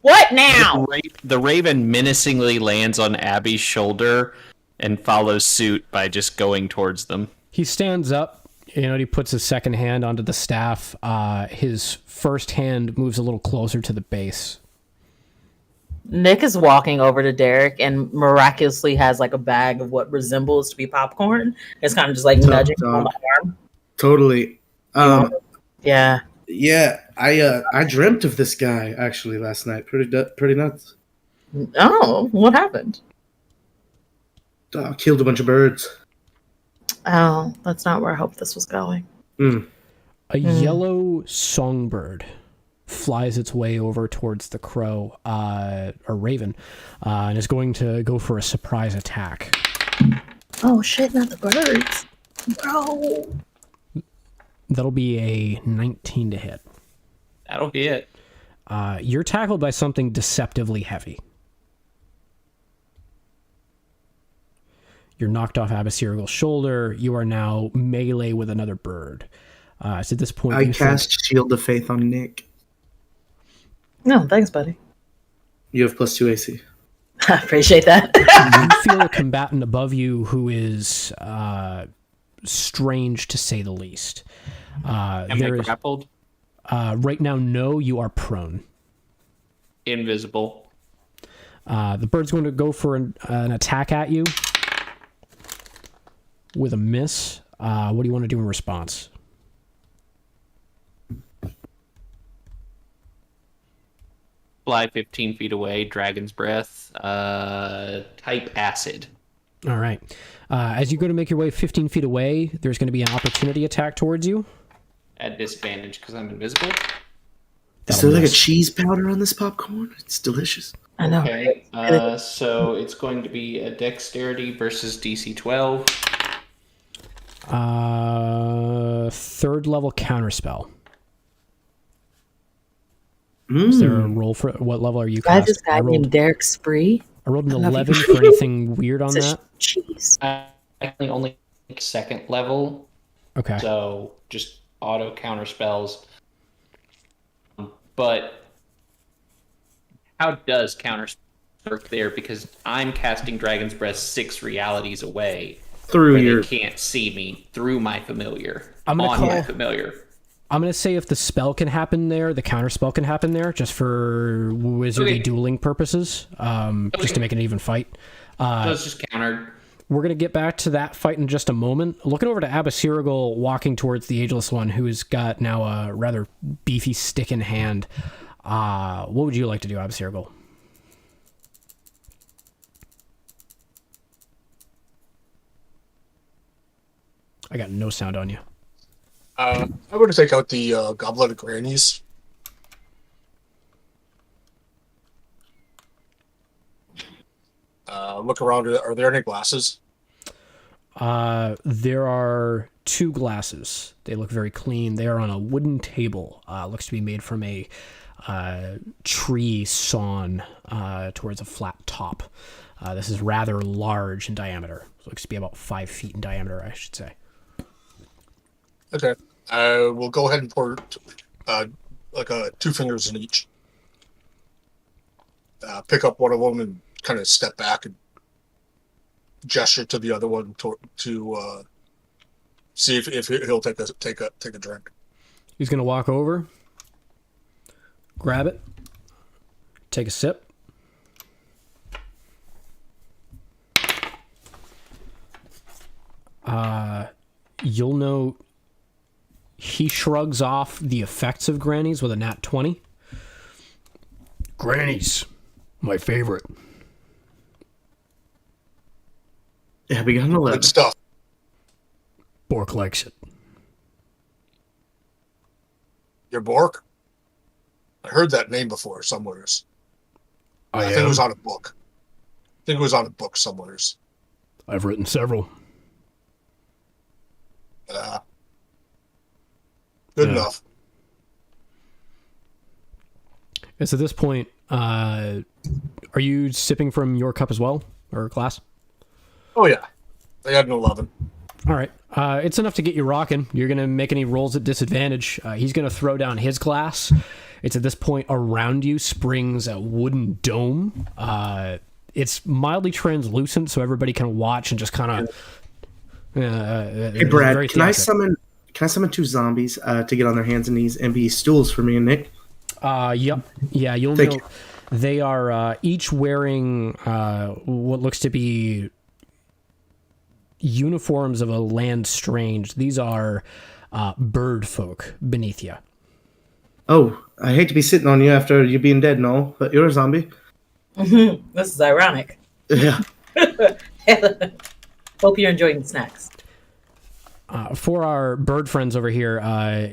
What now? The raven menacingly lands on Abby's shoulder and follows suit by just going towards them. He stands up, he puts his second hand onto the staff. His first hand moves a little closer to the base. Nick is walking over to Derek and miraculously has like a bag of what resembles to be popcorn. It's kind of just like nudging him on the arm. Totally. Yeah. Yeah, I dreamt of this guy actually last night. Pretty nuts. Oh, what happened? Killed a bunch of birds. Oh, that's not where I hoped this was going. A yellow songbird flies its way over towards the crow, or raven, and is going to go for a surprise attack. Oh shit, not the birds. Bro. That'll be a 19 to hit. That'll be it. You're tackled by something deceptively heavy. You're knocked off Abasirgal's shoulder. You are now melee with another bird. So at this point, I cast Shield of Faith on Nick. No, thanks, buddy. You have +2 AC. I appreciate that. You feel a combatant above you who is strange to say the least. Am I grappled? Right now, no, you are prone. Invisible. The bird's going to go for an attack at you with a miss. What do you want to do in response? Fly 15 feet away, Dragon's Breath, type Acid. All right. As you go to make your way 15 feet away, there's going to be an opportunity attack towards you. At disadvantage because I'm invisible. Is there like a cheese powder on this popcorn? It's delicious. I know. Okay, so it's going to be a Dexterity versus DC 12. Third level counterspell. Is there a roll for what level are you I cast? just got named Derek Spree. I rolled an 11 for anything weird on that. Jeez. I only second level, Okay. so just auto counter spells. But how does counter work there? Because I'm casting Dragon's Breath 6 realities away. Through where your... they can't see me through my familiar. I'm gonna on call- my familiar. I'm going to say if the spell can happen there, the counter spell can happen there, just for wizardly dueling purposes, just to make it an even fight. So it's just countered. We're going to get back to that fight in just a moment. Looking over to Abasirgal walking towards the Ageless One, who's got now a rather beefy stick in hand. What would you like to do, Abasirgal? I got no sound on you. I'm going to take out the Goblet of Grannies. Look around. Are there any glasses? There are 2 glasses. They look very clean. They are on a wooden table. Looks to be made from a tree sawn towards a flat top. This is rather large in diameter. Looks to be about 5 feet in diameter, I should say. Okay. We'll go ahead and pour 2 fingers in each. Pick up one of them and kind of step back and gesture to the other one to see if he'll take a drink. He's going to walk over, grab it, take a sip. You'll note he shrugs off the effects of Grannies with a nat 20. Grannies, my favorite. Yeah, we got an 11. Good stuff. Bork likes it. Your Bork? I heard that name before somewheres. I think it was on a book. I think it was on a book somewheres. I've written several. Good Yeah. enough. And so at this point, are you sipping from your cup as well, or glass? Oh yeah, I got an 11. All right. It's enough to get you rocking. You're going to make any rolls at disadvantage. He's going to throw down his glass. It's at this point around you springs a wooden dome. It's mildly translucent, so everybody can watch and just kind of... Hey, Brad, can I summon 2 zombies to get on their hands and knees and be stools for me and Nick? Yep. Yeah, you'll Thank know you. they are each wearing what looks to be uniforms of a land strange. These are bird folk beneath you. Oh, I hate to be sitting on you after you being dead and all, but you're a zombie. This is ironic. Yeah. Hope you're enjoying the snacks. For our bird friends over here,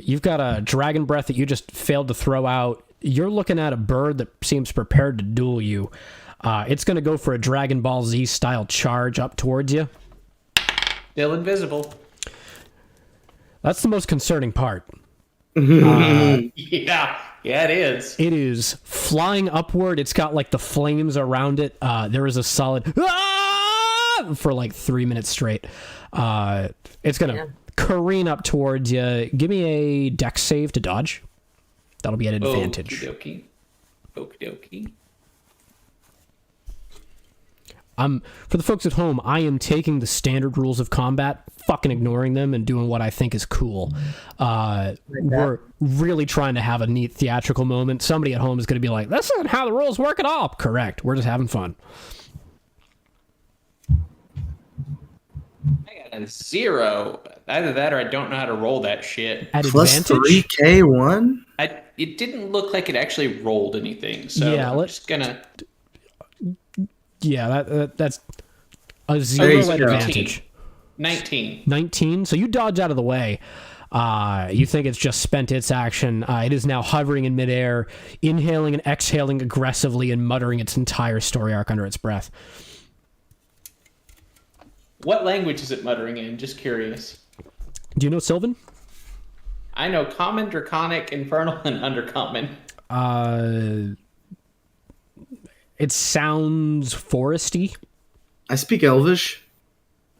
you've got a dragon breath that you just failed to throw out. You're looking at a bird that seems prepared to duel you. It's going to go for a Dragon Ball Z style charge up towards you. Still invisible. That's the most concerning part. Yeah, it is. It is flying upward. It's got like the flames around it. There is a solid for like 3 minutes straight. It's gonna careen up towards you. Give me a dex save to dodge. That'll be an advantage. Okie dokie. For the folks at home, I am taking the standard rules of combat, fucking ignoring them, and doing what I think is cool. We're really trying to have a neat theatrical moment. Somebody at home is going to be like, "This isn't how the rules work at all." Correct. We're just having fun. I got a 0. Either that or I don't know how to roll that shit. At Plus advantage, 3K1? It didn't look like it actually rolled anything, so Yeah, I'm let's- just gonna... yeah, that's a There 0 you at go. advantage. 19. 19. So you dodge out of the way. You think it's just spent its action. It is now hovering in midair, inhaling and exhaling aggressively and muttering its entire story arc under its breath. What language is it muttering in? Just curious. Do you know Sylvan? I know Common, Draconic, Infernal, and Undercommon. It sounds foresty. I speak Elvish.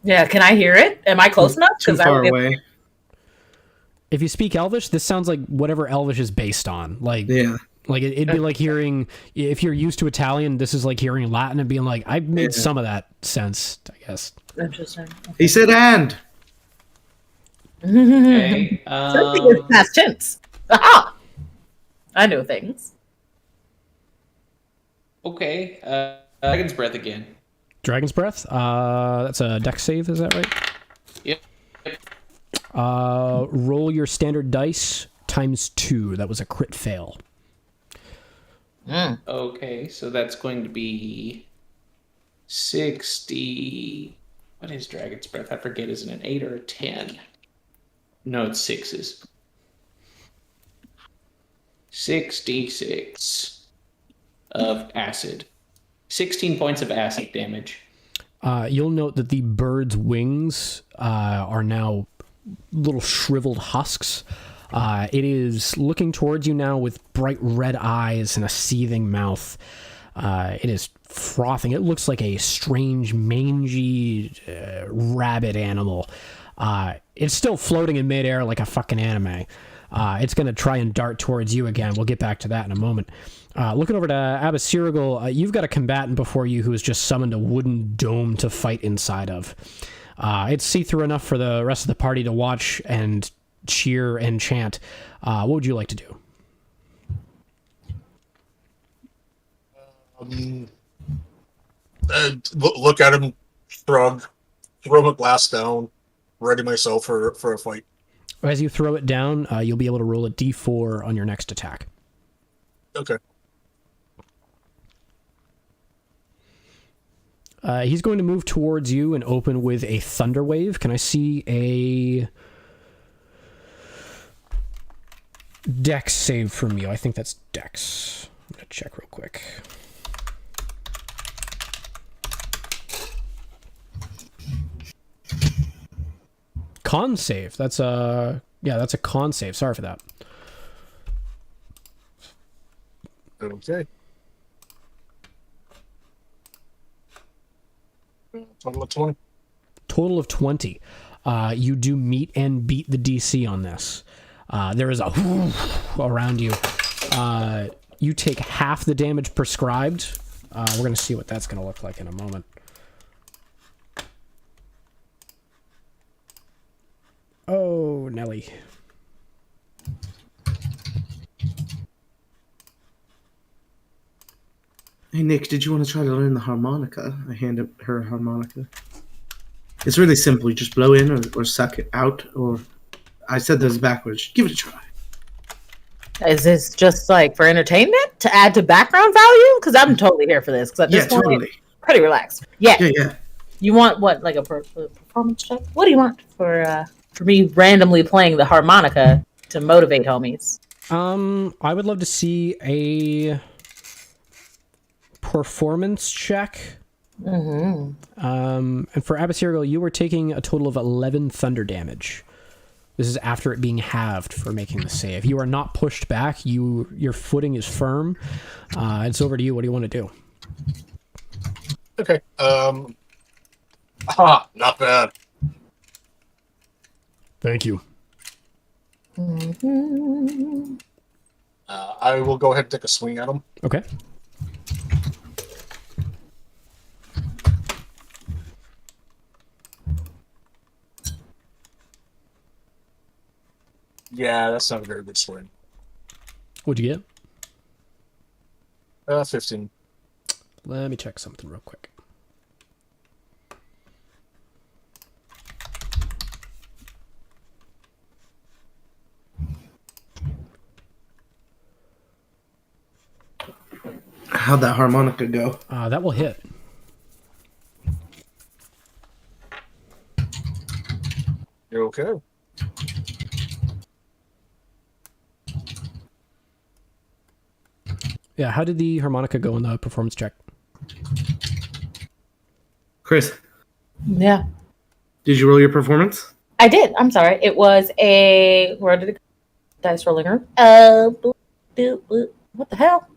Yeah, can I hear it? Am I close enough? Too I far would- away. If you speak Elvish, this sounds like whatever Elvish is based on. Like, Yeah. like it'd be like hearing, if you're used to Italian, this is like hearing Latin and being like, I made some of that sense, I guess. Interesting. He said and. Okay. Something is past tense. Aha! I know things. Okay. Dragon's Breath again. Dragon's Breath. That's a dex save, is that right? Yep. Roll your standard dice times 2. That was a crit fail. Okay, so that's going to be 60... What is Dragon's Breath? I forget. Is it an 8 or a 10? No, it's 6s. 66 of acid. 16 points of acid damage. You'll note that the bird's wings are now little shriveled husks. It is looking towards you now with bright red eyes and a seething mouth. It is frothing. It looks like a strange, mangy rabbit animal. It's still floating in midair like a fucking anime. It's going to try and dart towards you again. We'll get back to that in a moment. Looking over to Abasirigal, you've got a combatant before you who has just summoned a wooden dome to fight inside of. It's see-through enough for the rest of the party to watch and cheer and chant. What would you like to do? Look at him, shrug, throw a glass down, ready myself for a fight. As you throw it down, you'll be able to roll a d4 on your next attack. Okay. He's going to move towards you and open with a thunder wave. Can I see a dex save from you? I think that's dex. I'm going to check real quick. Con save. That's a con save. Sorry for that. Okay. Total of 20. Total of 20. You do meet and beat the DC on this. There is a around you. You take half the damage prescribed. We're going to see what that's going to look like in a moment. Oh, Nelly. Hey, Nick, did you want to try to learn the harmonica? I hand her a harmonica. It's really simple. You just blow in or suck it out, or... I said those backwards. Give it a try. Is this just like for entertainment to add to background value? Because I'm totally here for this. Because at this point, totally. pretty relaxed. Yeah. Yeah. You want what, like a performance check? What do you want for me randomly playing the harmonica to motivate homies? I would love to see a performance check. Mm-hmm. And for Abysserial, you were taking a total of 11 thunder damage. This is after it being halved for making the save. You are not pushed back. Your footing is firm. It's over to you. What do you want to do? Okay. Not bad. Thank you. Mm-hmm. I will go ahead and take a swing at him. Okay. Yeah, that's not a very good swing. What'd you get? 15. Let me check something real quick. How'd that harmonica go? That will hit. You're okay. Yeah, how did the harmonica go in the performance check? Chris, Yeah. did you roll your performance? I did. I'm sorry. It was a... Where did it go? Dice rolling room. What the hell?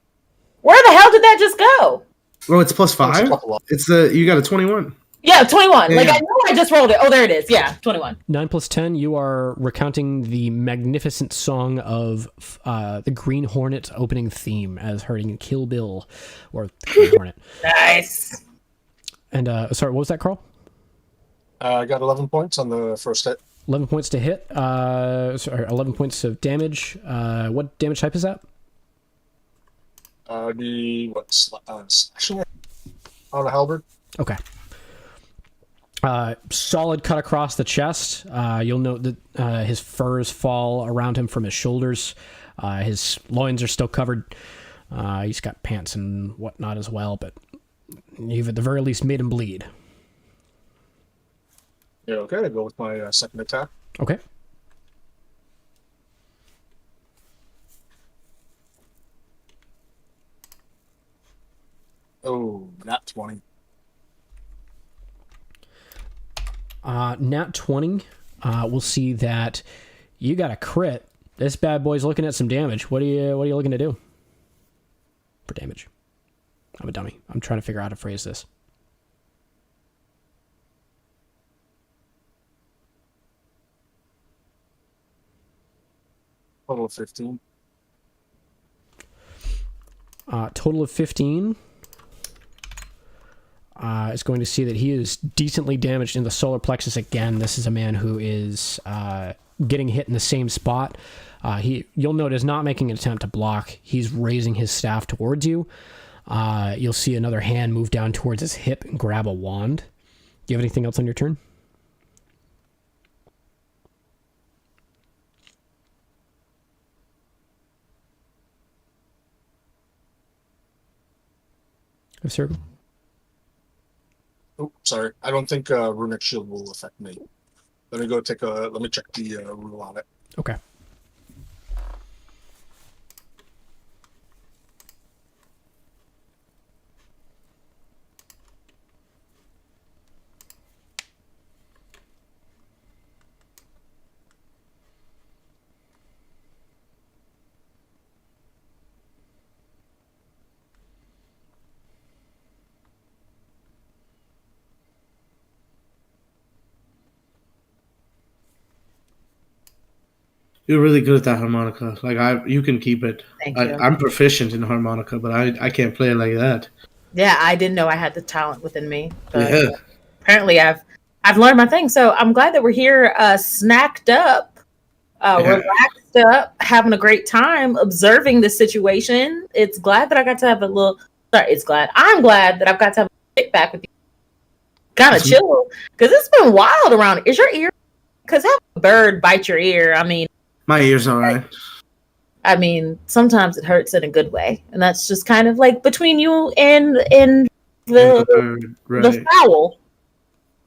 Where the hell did that just go? Oh, it's plus 5? Couple up. It's you got a 21. Yeah, 21. Yeah, Like, yeah. I know I just rolled it. Oh, there it is. Yeah, 21. 9 plus 10, you are recounting the magnificent song of the Green Hornet opening theme as heard in Kill Bill, or the Green Hornet. Nice. And, sorry, what was that, Carl? I got 11 points on the first hit. 11 points to hit. 11 points of damage. What damage type is that? Slashing on a halberd. Okay. Solid cut across the chest. You'll note that his furs fall around him from his shoulders. His loins are still covered. He's got pants and whatnot as well, but you've at the very least made him bleed. Yeah, okay. I go with my second attack. Okay. Oh, not 20. Nat 20. We'll see that you got a crit. This bad boy's looking at some damage. What are you looking to do for damage? I'm a dummy. I'm trying to figure out how to phrase this. Total of 15. Total of 15. Is going to see that he is decently damaged in the solar plexus again. This is a man who is getting hit in the same spot. You'll note is not making an attempt to block. He's raising his staff towards you. You'll see another hand move down towards his hip and grab a wand. Do you have anything else on your turn? A circle? Oh, sorry. I don't think runic shield will affect me. Let me go take a. Let me check the rule on it. Okay. You're really good at that harmonica. Like you can keep it. Thank you. I'm proficient in harmonica, but I can't play it like that. Yeah, I didn't know I had the talent within me. But Yeah. apparently I've learned my thing. So I'm glad that we're here, snacked up, relaxed up, having a great time, observing the situation. It's glad that I got to have a little. Sorry, I'm glad that I've got to have a kickback with you. Kind of chill because it's been wild around. Is your ear? Because have a bird bite your ear. My ear's all right. Sometimes it hurts in a good way, and that's just kind of like between you and The bird, right. the fowl.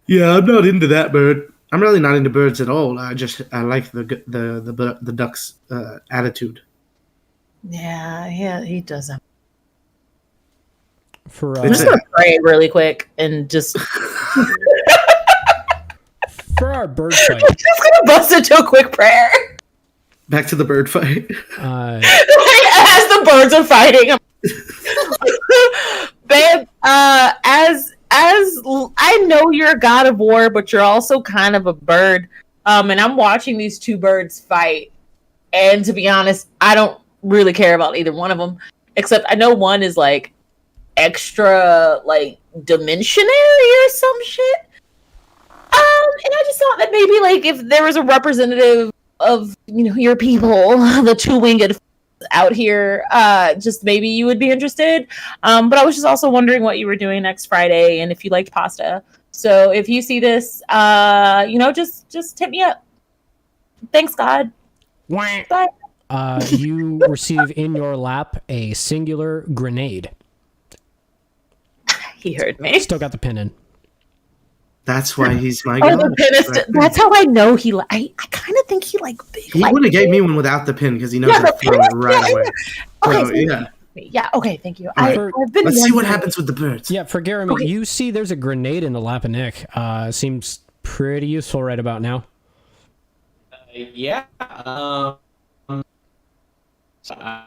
Yeah, I'm not into that bird. I'm really not into birds at all. I like the duck's attitude. Yeah, he does that. For I'm just gonna pray really quick and just for our bird fight, just gonna bust into a quick prayer. Back to the bird fight. As the birds are fighting, babe. As I know you're a god of war, but you're also kind of a bird. And I'm watching these two birds fight. And to be honest, I don't really care about either one of them. Except I know one is like extra like dimensionary or some shit. And I just thought that maybe like if there was a representative of your people, the two-winged out here, just maybe you would be interested. But I was just also wondering what you were doing next Friday and if you liked pasta. So if you see this, just hit me up. Thanks, God. Bye. You receive in your lap a singular grenade. He heard me. Still got the pin in. That's why he's my Oh, god. the pin is that's how I know he. I kind of think he like big. He would have gave me one without the pin because he knows Yeah, I'd the throw pin it is- right yeah, away. Okay, So, so- yeah. Yeah. Okay. Thank you. All right. I've been. Let's see what wondering- happens with the birds. Yeah, for Jeremy, Okay. you see there's a grenade in the lap of Nick. Seems pretty useful right about now. Yeah. So I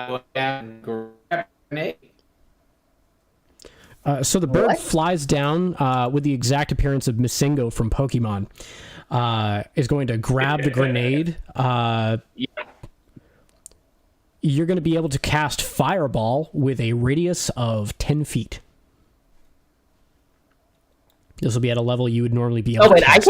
went down and grabbed a grenade. So the bird flies down with the exact appearance of Missingo from Pokemon. Is going to grab the grenade. You're going to be able to cast Fireball with a radius of 10 feet. This will be at a level you would normally be able Oh wait, to I cast.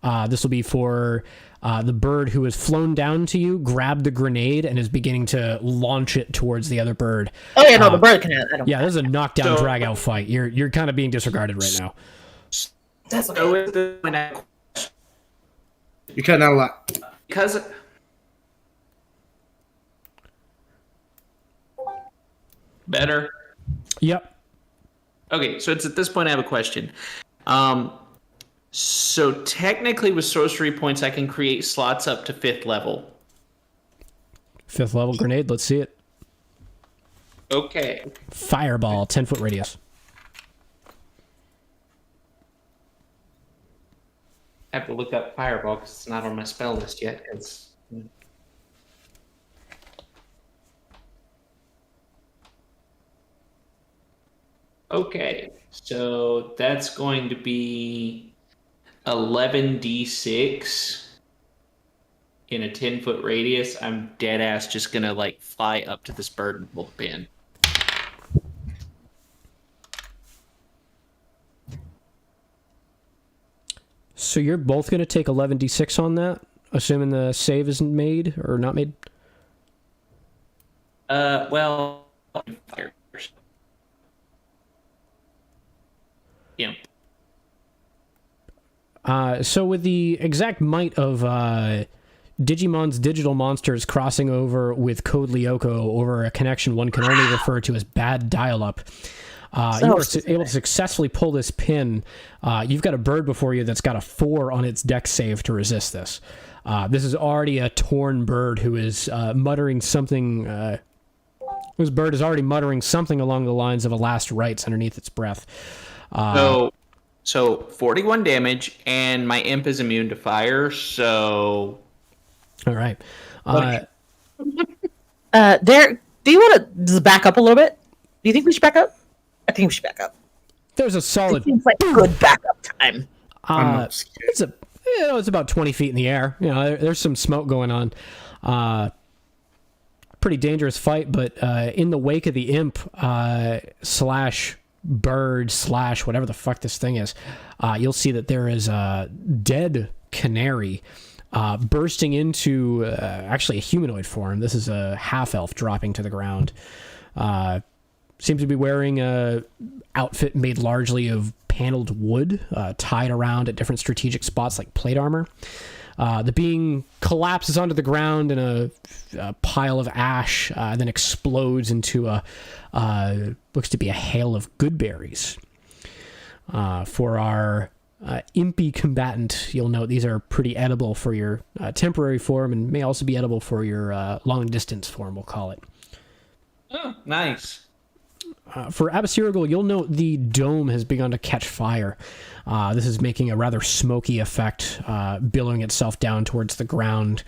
can. This will be for the bird who has flown down to you, grabbed the grenade, and is beginning to launch it towards the other bird. Oh yeah, no, the bird can. I don't. Yeah, this is a knockdown, So- drag-out fight. You're kind of being disregarded right now. That's So okay. with the when I- You're cutting out a lot. because better. Yep. Okay, so it's at this point I have a question. So technically with sorcery points I can create slots up to 5th level. 5th level grenade. Let's see it. Okay. Fireball, 10-foot radius. I have to look up fireball because it's not on my spell list yet. Okay, so that's going to be 11d6 in a 10-foot radius. I'm dead ass just gonna like fly up to this bird and pull the pin. So you're both going to take 11d6 on that, assuming the save isn't made or not made? Well, fire. imp. So with the exact might of Digimon's digital monsters crossing over with Code Lyoko over a connection one can only refer to as bad dial-up, you are able to successfully pull this pin. You've got a bird before you that's got a 4 on its dex save to resist this. This is already a torn bird who is muttering something... whose bird is already muttering something along the lines of a last rites underneath its breath. So 41 damage, and my imp is immune to fire, so... All right. Derek, do you want to back up a little bit? Do you think we should back up? I think we should back up. There's a It solid... seems like good backup time. I'm not scared. it's about 20 feet in the air. There's some smoke going on. Pretty dangerous fight, but in the wake of the imp slash bird slash whatever the fuck this thing is, you'll see that there is a dead canary bursting into actually a humanoid form. This is a half-elf dropping to the ground. Seems to be wearing a outfit made largely of paneled wood, tied around at different strategic spots like plate armor. The being collapses onto the ground in a pile of ash, then explodes into looks to be a hail of good berries. For our impy combatant, you'll note these are pretty edible for your temporary form and may also be edible for your long distance form, we'll call it. Oh, nice. For Abyssirigul, you'll note the dome has begun to catch fire. This is making a rather smoky effect, billowing itself down towards the ground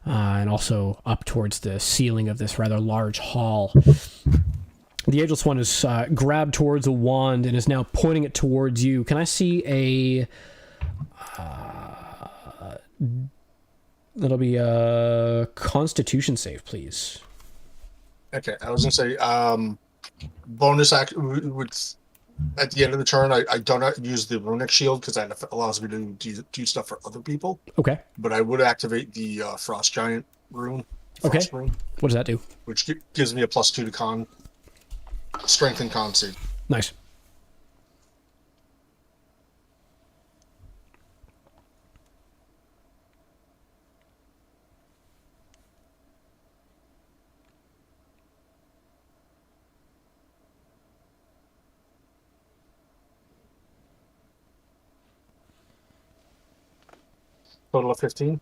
and also up towards the ceiling of this rather large hall. The Ageless One is grabbed towards a wand and is now pointing it towards you. Can I see a... that'll be a Constitution save, please. Okay, I was gonna say bonus action with at the end of the turn. I don't use the runic shield because that allows me to do stuff for other people. Okay. But I would activate the frost giant rune. Okay. Rune, What does that do? which gives me a +2 to con strength and con save. Nice. Total of 15.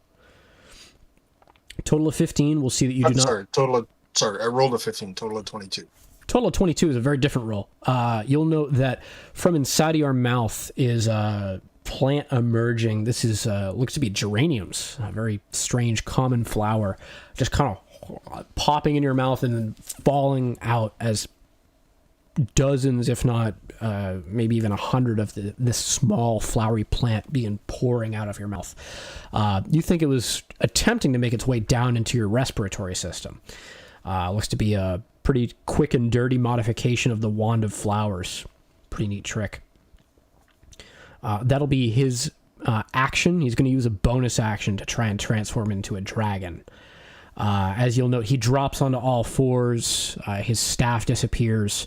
Total of 15. We'll see that you do not... Sorry, I rolled a 15. Total of 22. Total of 22 is a very different roll. You'll note that from inside of your mouth is a plant emerging. This is looks to be geraniums, a very strange common flower, just kind of popping in your mouth and then falling out as dozens, if not maybe even 100 of this small flowery plant being pouring out of your mouth. You think it was attempting to make its way down into your respiratory system. Looks to be a pretty quick and dirty modification of the Wand of Flowers. Pretty neat trick. That'll be his action. He's going to use a bonus action to try and transform into a dragon. As you'll note, he drops onto all fours. His staff disappears.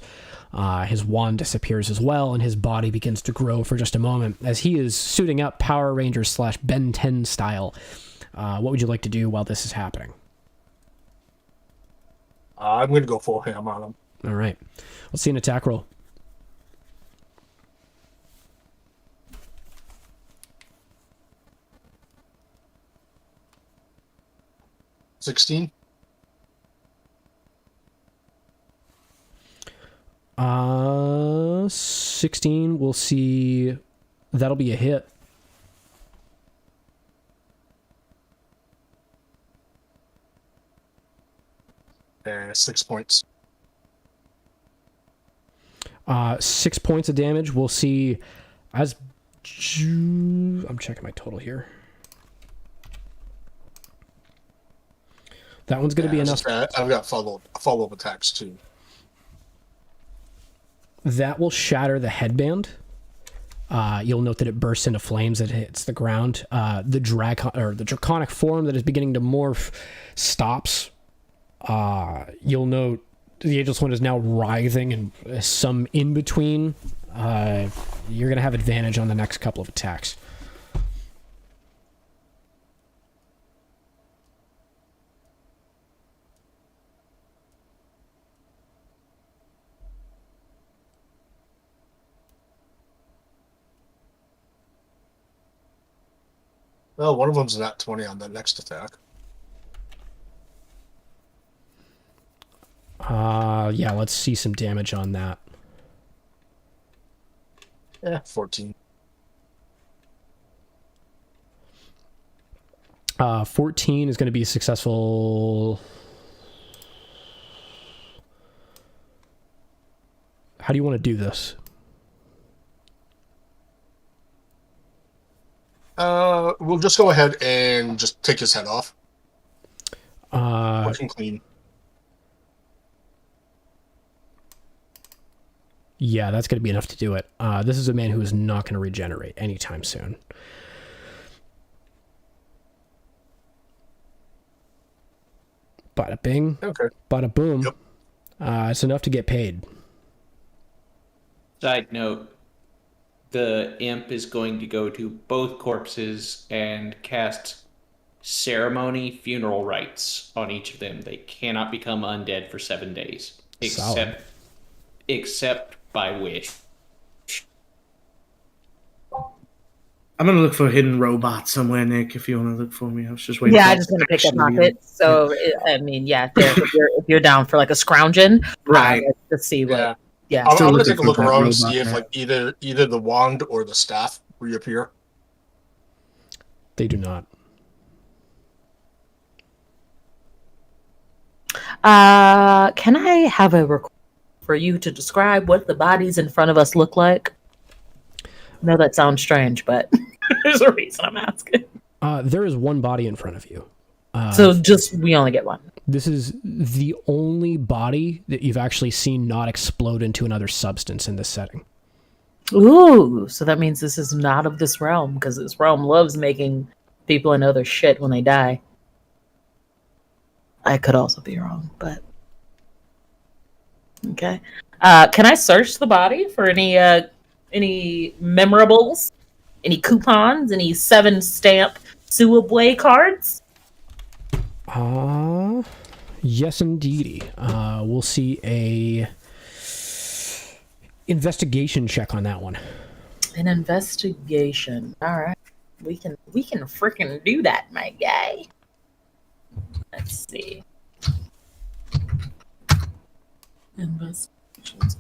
His wand disappears as well, and his body begins to grow for just a moment as he is suiting up Power Rangers / Ben 10 style. What would you like to do while this is happening? I'm going to go full ham on him. All right. Let's see an attack roll. $16. 16. We'll see. That'll be a hit. And 6 points. 6 points of damage. We'll see as... I'm checking my total here. That one's going to be enough. I've got follow-up attacks too. That will shatter the headband. You'll note that it bursts into flames as it hits the ground. The draconic form that is beginning to morph stops. You'll note the Ageless One is now writhing in some in-between You're going to have advantage on the next couple of attacks. Well, one of them's not 20 on that next attack. Yeah, let's see some damage on that. 14. 14 is going to be successful. How do you want to do this? We'll just go ahead and just take his head off. Working clean. Yeah, that's going to be enough to do it. This is a man who is not going to regenerate anytime soon. Bada bing. Okay. Bada boom. Yep. It's enough to get paid. Side note, the imp is going to go to both corpses and cast ceremony funeral rites on each of them. They cannot become undead for 7 days. Except by wish. I'm gonna look for a hidden robot somewhere, Nick. If you want to look for me, I was just waiting. Yeah, I just want to pick up pockets. So I mean, yeah, if you're down for like a scrounging, Right. Let's see what. Yeah, I'm Still gonna looking take a for look that around and robot, see if man. like either the wand or the staff reappear. They do not. Can I have a request for you to describe what the bodies in front of us look like? I know that sounds strange, but there's a reason I'm asking. There is one body in front of you. So just we only get one. This is the only body that you've actually seen not explode into another substance in this setting. Ooh, so that means this is not of this realm, because this realm loves making people into other shit when they die. I could also be wrong, but okay. Can I search the body for any memorables, any coupons, any 7-stamp Suabway cards? Yes, indeedy. We'll see a investigation check on that one. An investigation. All right, we can freaking do that, my guy. Let's see. Investigations.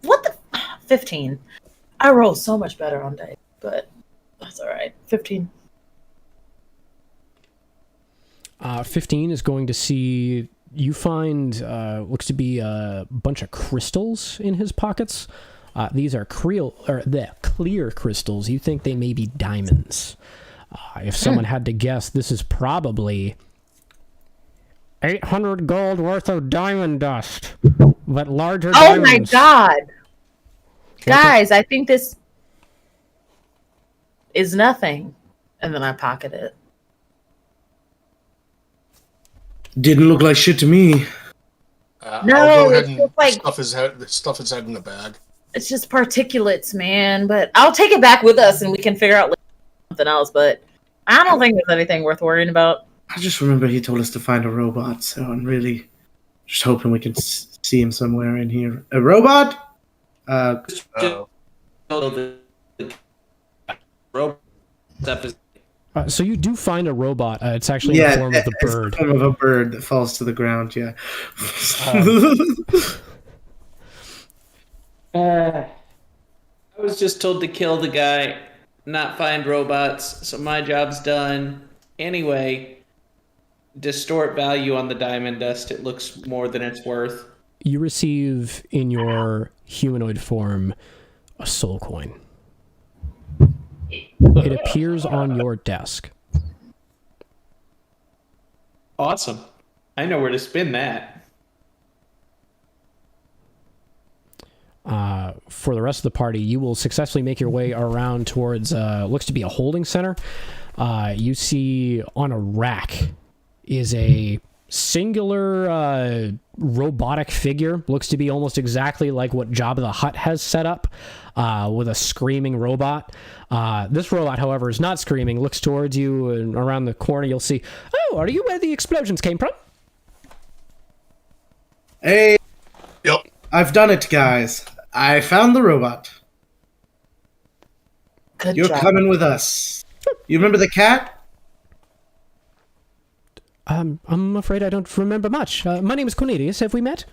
What the 15? I roll so much better on dice, but that's all right. 15. 15 is going to see you find looks to be a bunch of crystals in his pockets. These are clear crystals. You think they may be diamonds. If someone had to guess, this is probably 800 gold worth of diamond dust, but larger diamonds. Oh my god! Guys, I think this is nothing. And then I pocket it. Didn't look like shit to me. No, I'll go ahead it's and just like- stuff his head in the bag. It's just particulates, man. But I'll take it back with us and we can figure out something else. But I don't think there's anything worth worrying about. I just remember he told us to find a robot, so I'm really just hoping we can see him somewhere in here. A robot? Oh. The robot stuff is So you do find a robot. It's actually in the form of the it's bird. the form of a bird that falls to the ground, yeah. I was just told to kill the guy, not find robots, so my job's done. Anyway, distort value on the diamond dust. It looks more than it's worth. You receive in your humanoid form a soul coin. It appears on your desk. Awesome. I know where to spin that. For the rest of the party, you will successfully make your way around towards looks to be a holding center. You see on a rack is a singular robotic figure. Looks to be almost exactly like what Jabba the Hutt has set up, with a screaming robot. This robot, however, is not screaming. Looks towards you, and around the corner you'll see, oh, are you where the explosions came from? Hey, Yep. I've done it, guys. I found the robot. Good You're job. coming with us. You remember the cat? I'm afraid I don't remember much. My name is Cornelius. Have we met?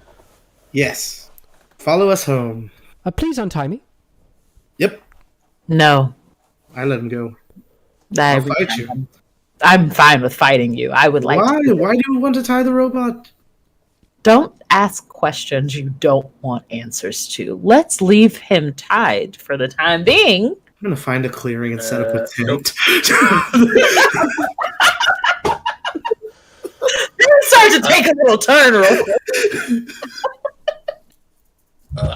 Yes. Follow us home. Please untie me. Yep. No. I let him go. I'll fight you. I'm fine with fighting you. I would like Why? to. Why do you want to tie the robot? Don't ask questions you don't want answers to. Let's leave him tied for the time being. I'm gonna find a clearing and set up a tent. Start to take a little turn real quick.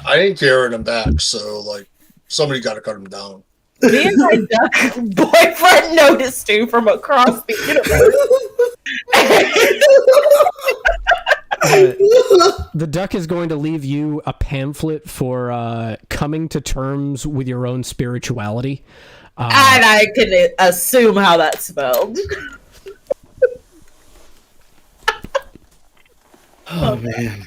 I ain't carrying him back, so like somebody got to cut him down. Me and my duck boyfriend noticed you from across the universe. The duck is going to leave you a pamphlet for coming to terms with your own spirituality. And I can assume how that's spelled. Oh man.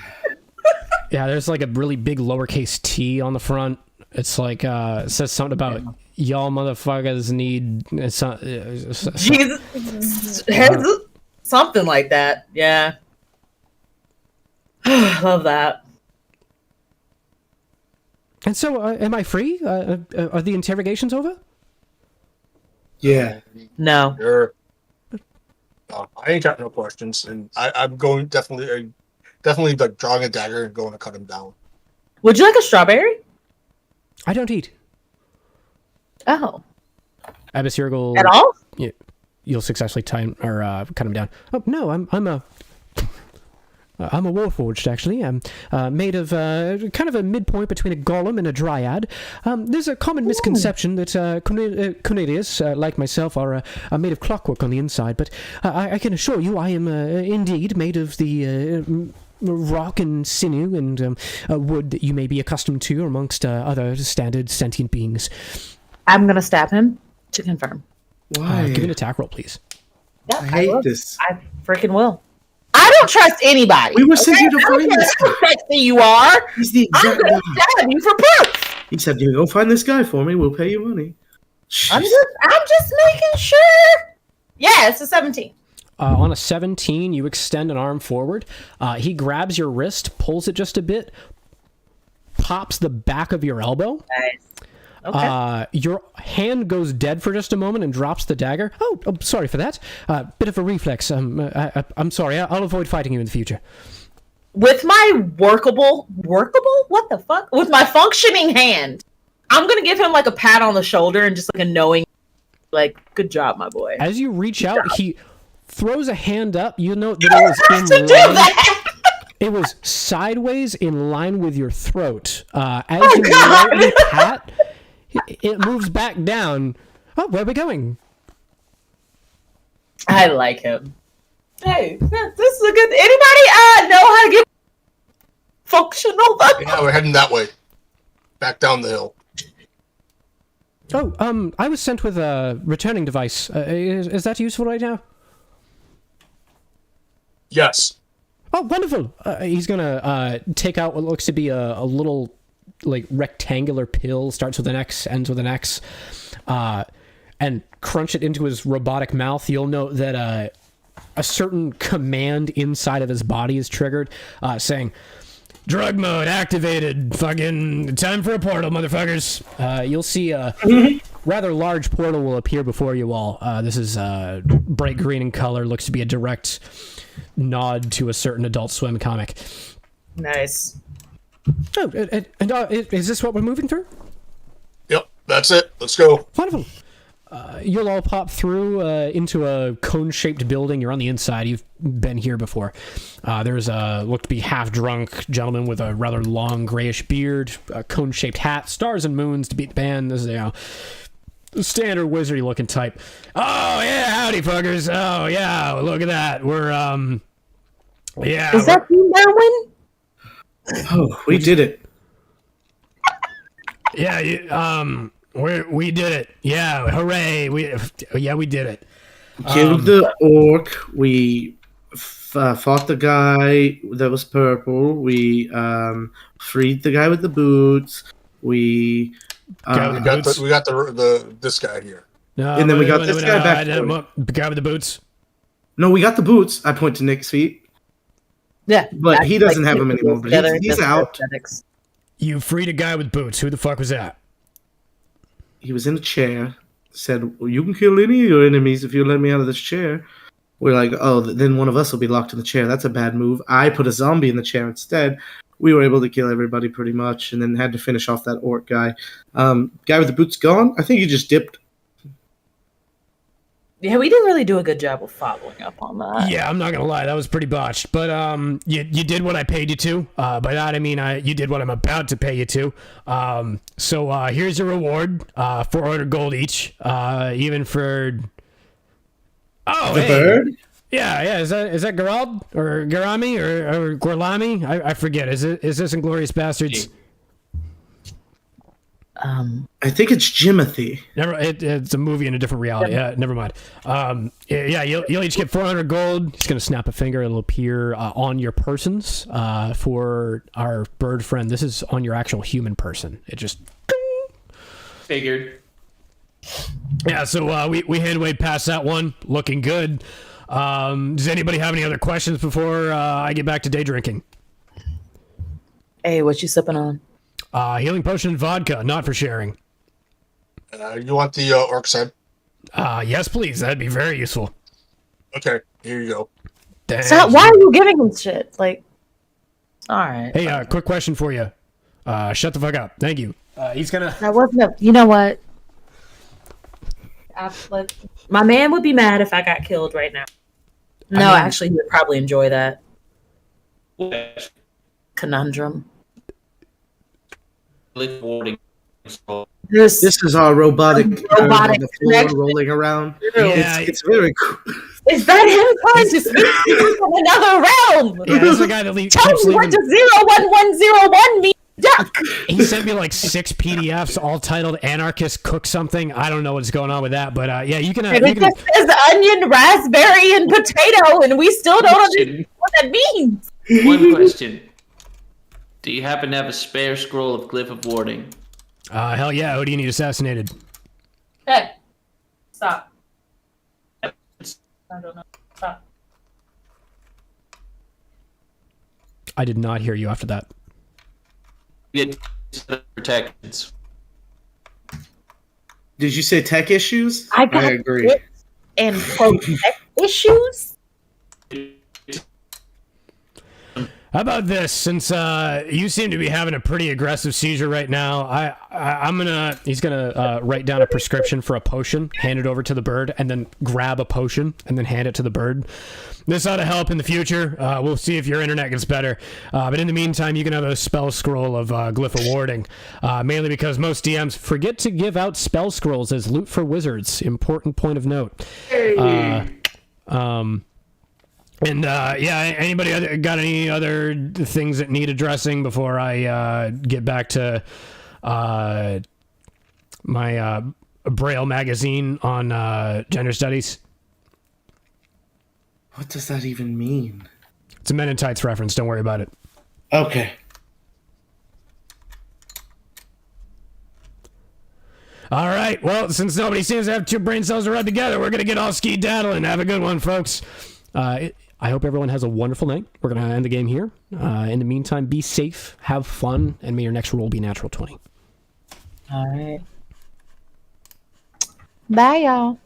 Yeah, there's like a really big lowercase t on the front. It's like it says something about y'all motherfuckers need Jesus, something like that. Yeah, love that. And so, am I free? Are the interrogations over? Yeah. No, Sure. I ain't got no questions, and I'm going definitely like drawing a dagger and going to cut him down. would you like a strawberry? I don't eat. Oh, Abyssirgal, at all? you'll successfully tie him, or cut him down. Oh no, I'm a warforged, actually. I'm made of kind of a midpoint between a golem and a dryad. There's a common misconception that Cornelius, like myself, are made of clockwork on the inside, but I can assure you I am indeed made of the rock and sinew and wood that you may be accustomed to amongst other standard sentient beings. I'm gonna stab him to confirm. Why? Give me an attack roll, please. Yeah, I hate will. this. I freaking will. I don't trust anybody. We were sent here to I don't find care this how sexy you are. He's the I'm exact gonna guy. stab you for proof. He said, "You go find this guy for me. We'll pay you money." I'm Jeez. just making sure. Yeah, it's a 17. On a 17, you extend an arm forward. He grabs your wrist, pulls it just a bit, pops the back of your elbow. Nice. Okay. Your hand goes dead for just a moment and drops the dagger. Oh, sorry for that. Bit of a reflex. I'm sorry. I'll avoid fighting you in the future. With my workable? What the fuck? With my functioning hand, I'm gonna give him like a pat on the shoulder and just like a knowing, like, good job, my boy. As you reach out, he throws a hand up. You know that it was To in do line. that. It was sideways in line with your throat. As Oh, you God. lightly pat, it moves back down. Oh, where are we going? I like him. Hey, this is a good. Anybody know how to get functional? Yeah, we're heading that way, back down the hill. Oh, I was sent with a returning device. Is that useful right now? Yes. Oh, wonderful! He's gonna take out what looks to be a little, like, rectangular pill. Starts with an X, ends with an X, and crunch it into his robotic mouth. You'll note that a certain command inside of his body is triggered, saying, "Drug mode activated. Fucking time for a portal, motherfuckers." You'll see a rather large portal will appear before you all. This is bright green in color. Looks to be a direct nod to a certain Adult Swim comic. Nice. Oh, and is this what we're moving through? Yep, that's it. Let's go. Wonderful. You'll all pop through into a cone-shaped building. You're on the inside. You've been here before. There's a looked to be half-drunk gentleman with a rather long grayish beard, a cone-shaped hat, stars and moons to beat the band. This is standard wizardy-looking type. Oh yeah, howdy fuckers. Oh yeah, look at that. We're Yeah. Is that you, Darwin? Oh, we did it. Yeah. We did it. Yeah. Hooray. We did it. Killed the orc. We fought the guy that was purple. We freed the guy with the boots. We Guy with We the got boots. this guy here. No, And then we got no, this no, guy no, back I didn't- for the guy with the boots. no, we got the boots. I point to Nick's feet, Yeah. but he doesn't have them keep anymore. those But together, he's that's out. aesthetics. You freed a guy with boots. Who the fuck was that? He was in a chair. Said, well, "You can kill any of your enemies if you let me out of this chair." We're like, "Oh, then one of us will be locked in the chair. That's a bad move." I put a zombie in the chair instead. We were able to kill everybody pretty much, and then had to finish off that orc guy. Guy with the boots gone. I think he just dipped. Yeah, we didn't really do a good job of following up on that. Yeah, I'm not gonna lie, that was pretty botched. But you did what I paid you to. By that I mean you did what I'm about to pay you to. So here's your reward. 400 gold each. Even for. Oh, The hey. bird. Yeah. Is that Gerald or Garami or Gorlami? I forget. Is this Inglorious Bastards? I think it's Jimothy. Never. It's a movie in a different reality. Yeah. Never mind. Yeah. You'll each get 400 gold. He's gonna snap a finger. It'll appear on your persons. For our bird friend, this is on your actual human person. It just. Figured. Yeah. So we hand waved past that one. Looking good. Does anybody have any other questions before I get back to day drinking? Hey, what you sipping on? Healing potion and vodka, not for sharing. You want the orc side? Yes, please. That'd be very useful. Okay, here you go. Stop, why are you giving him shit? Like, all right. Hey, quick question for you. Shut the fuck up. Thank you. He's gonna. That wasn't a. You know what? My man would be mad if I got killed right now. No, mean- actually, he would probably enjoy that conundrum. Warning. This This is our robotic, Robotic on the floor connection. rolling around. Yeah. It's very cool. is that him trying to speak to you from another realm? Yeah, this is the guy that Tell keeps me what leaving. the 01101 means, duck. He sent me like 6 PDFs, all titled "Anarchist Cook Something." I don't know what's going on with that, but yeah, you can. And You it can just says onion, raspberry, and potato, and we still don't understand what that means. One question. Do you happen to have a spare scroll of Glyph of Warding? hell yeah! Who do you need assassinated? Hey, stop. I don't know. Stop. I did not hear you after that. Get protections. Did you say tech issues? I got agree. it. And protect issues. How about this? Since you seem to be having a pretty aggressive seizure right now, he's gonna write down a prescription for a potion, hand it over to the bird, and then grab a potion and then hand it to the bird. This ought to help in the future. We'll see if your internet gets better. But in the meantime, you can have a spell scroll of Glyph of Warding, mainly because most DMs forget to give out spell scrolls as loot for wizards. Important point of note. And yeah, anybody got any other things that need addressing before I get back to my Braille magazine on gender studies? What does that even mean? It's a Men in Tights reference. Don't worry about it. Okay. All right. Well, since nobody seems to have 2 brain cells to rub together, we're gonna get all skedaddling. Have a good one, folks. I hope everyone has a wonderful night. We're gonna end the game here. In the meantime, be safe, have fun, and may your next roll be natural 20. All right. Bye, y'all.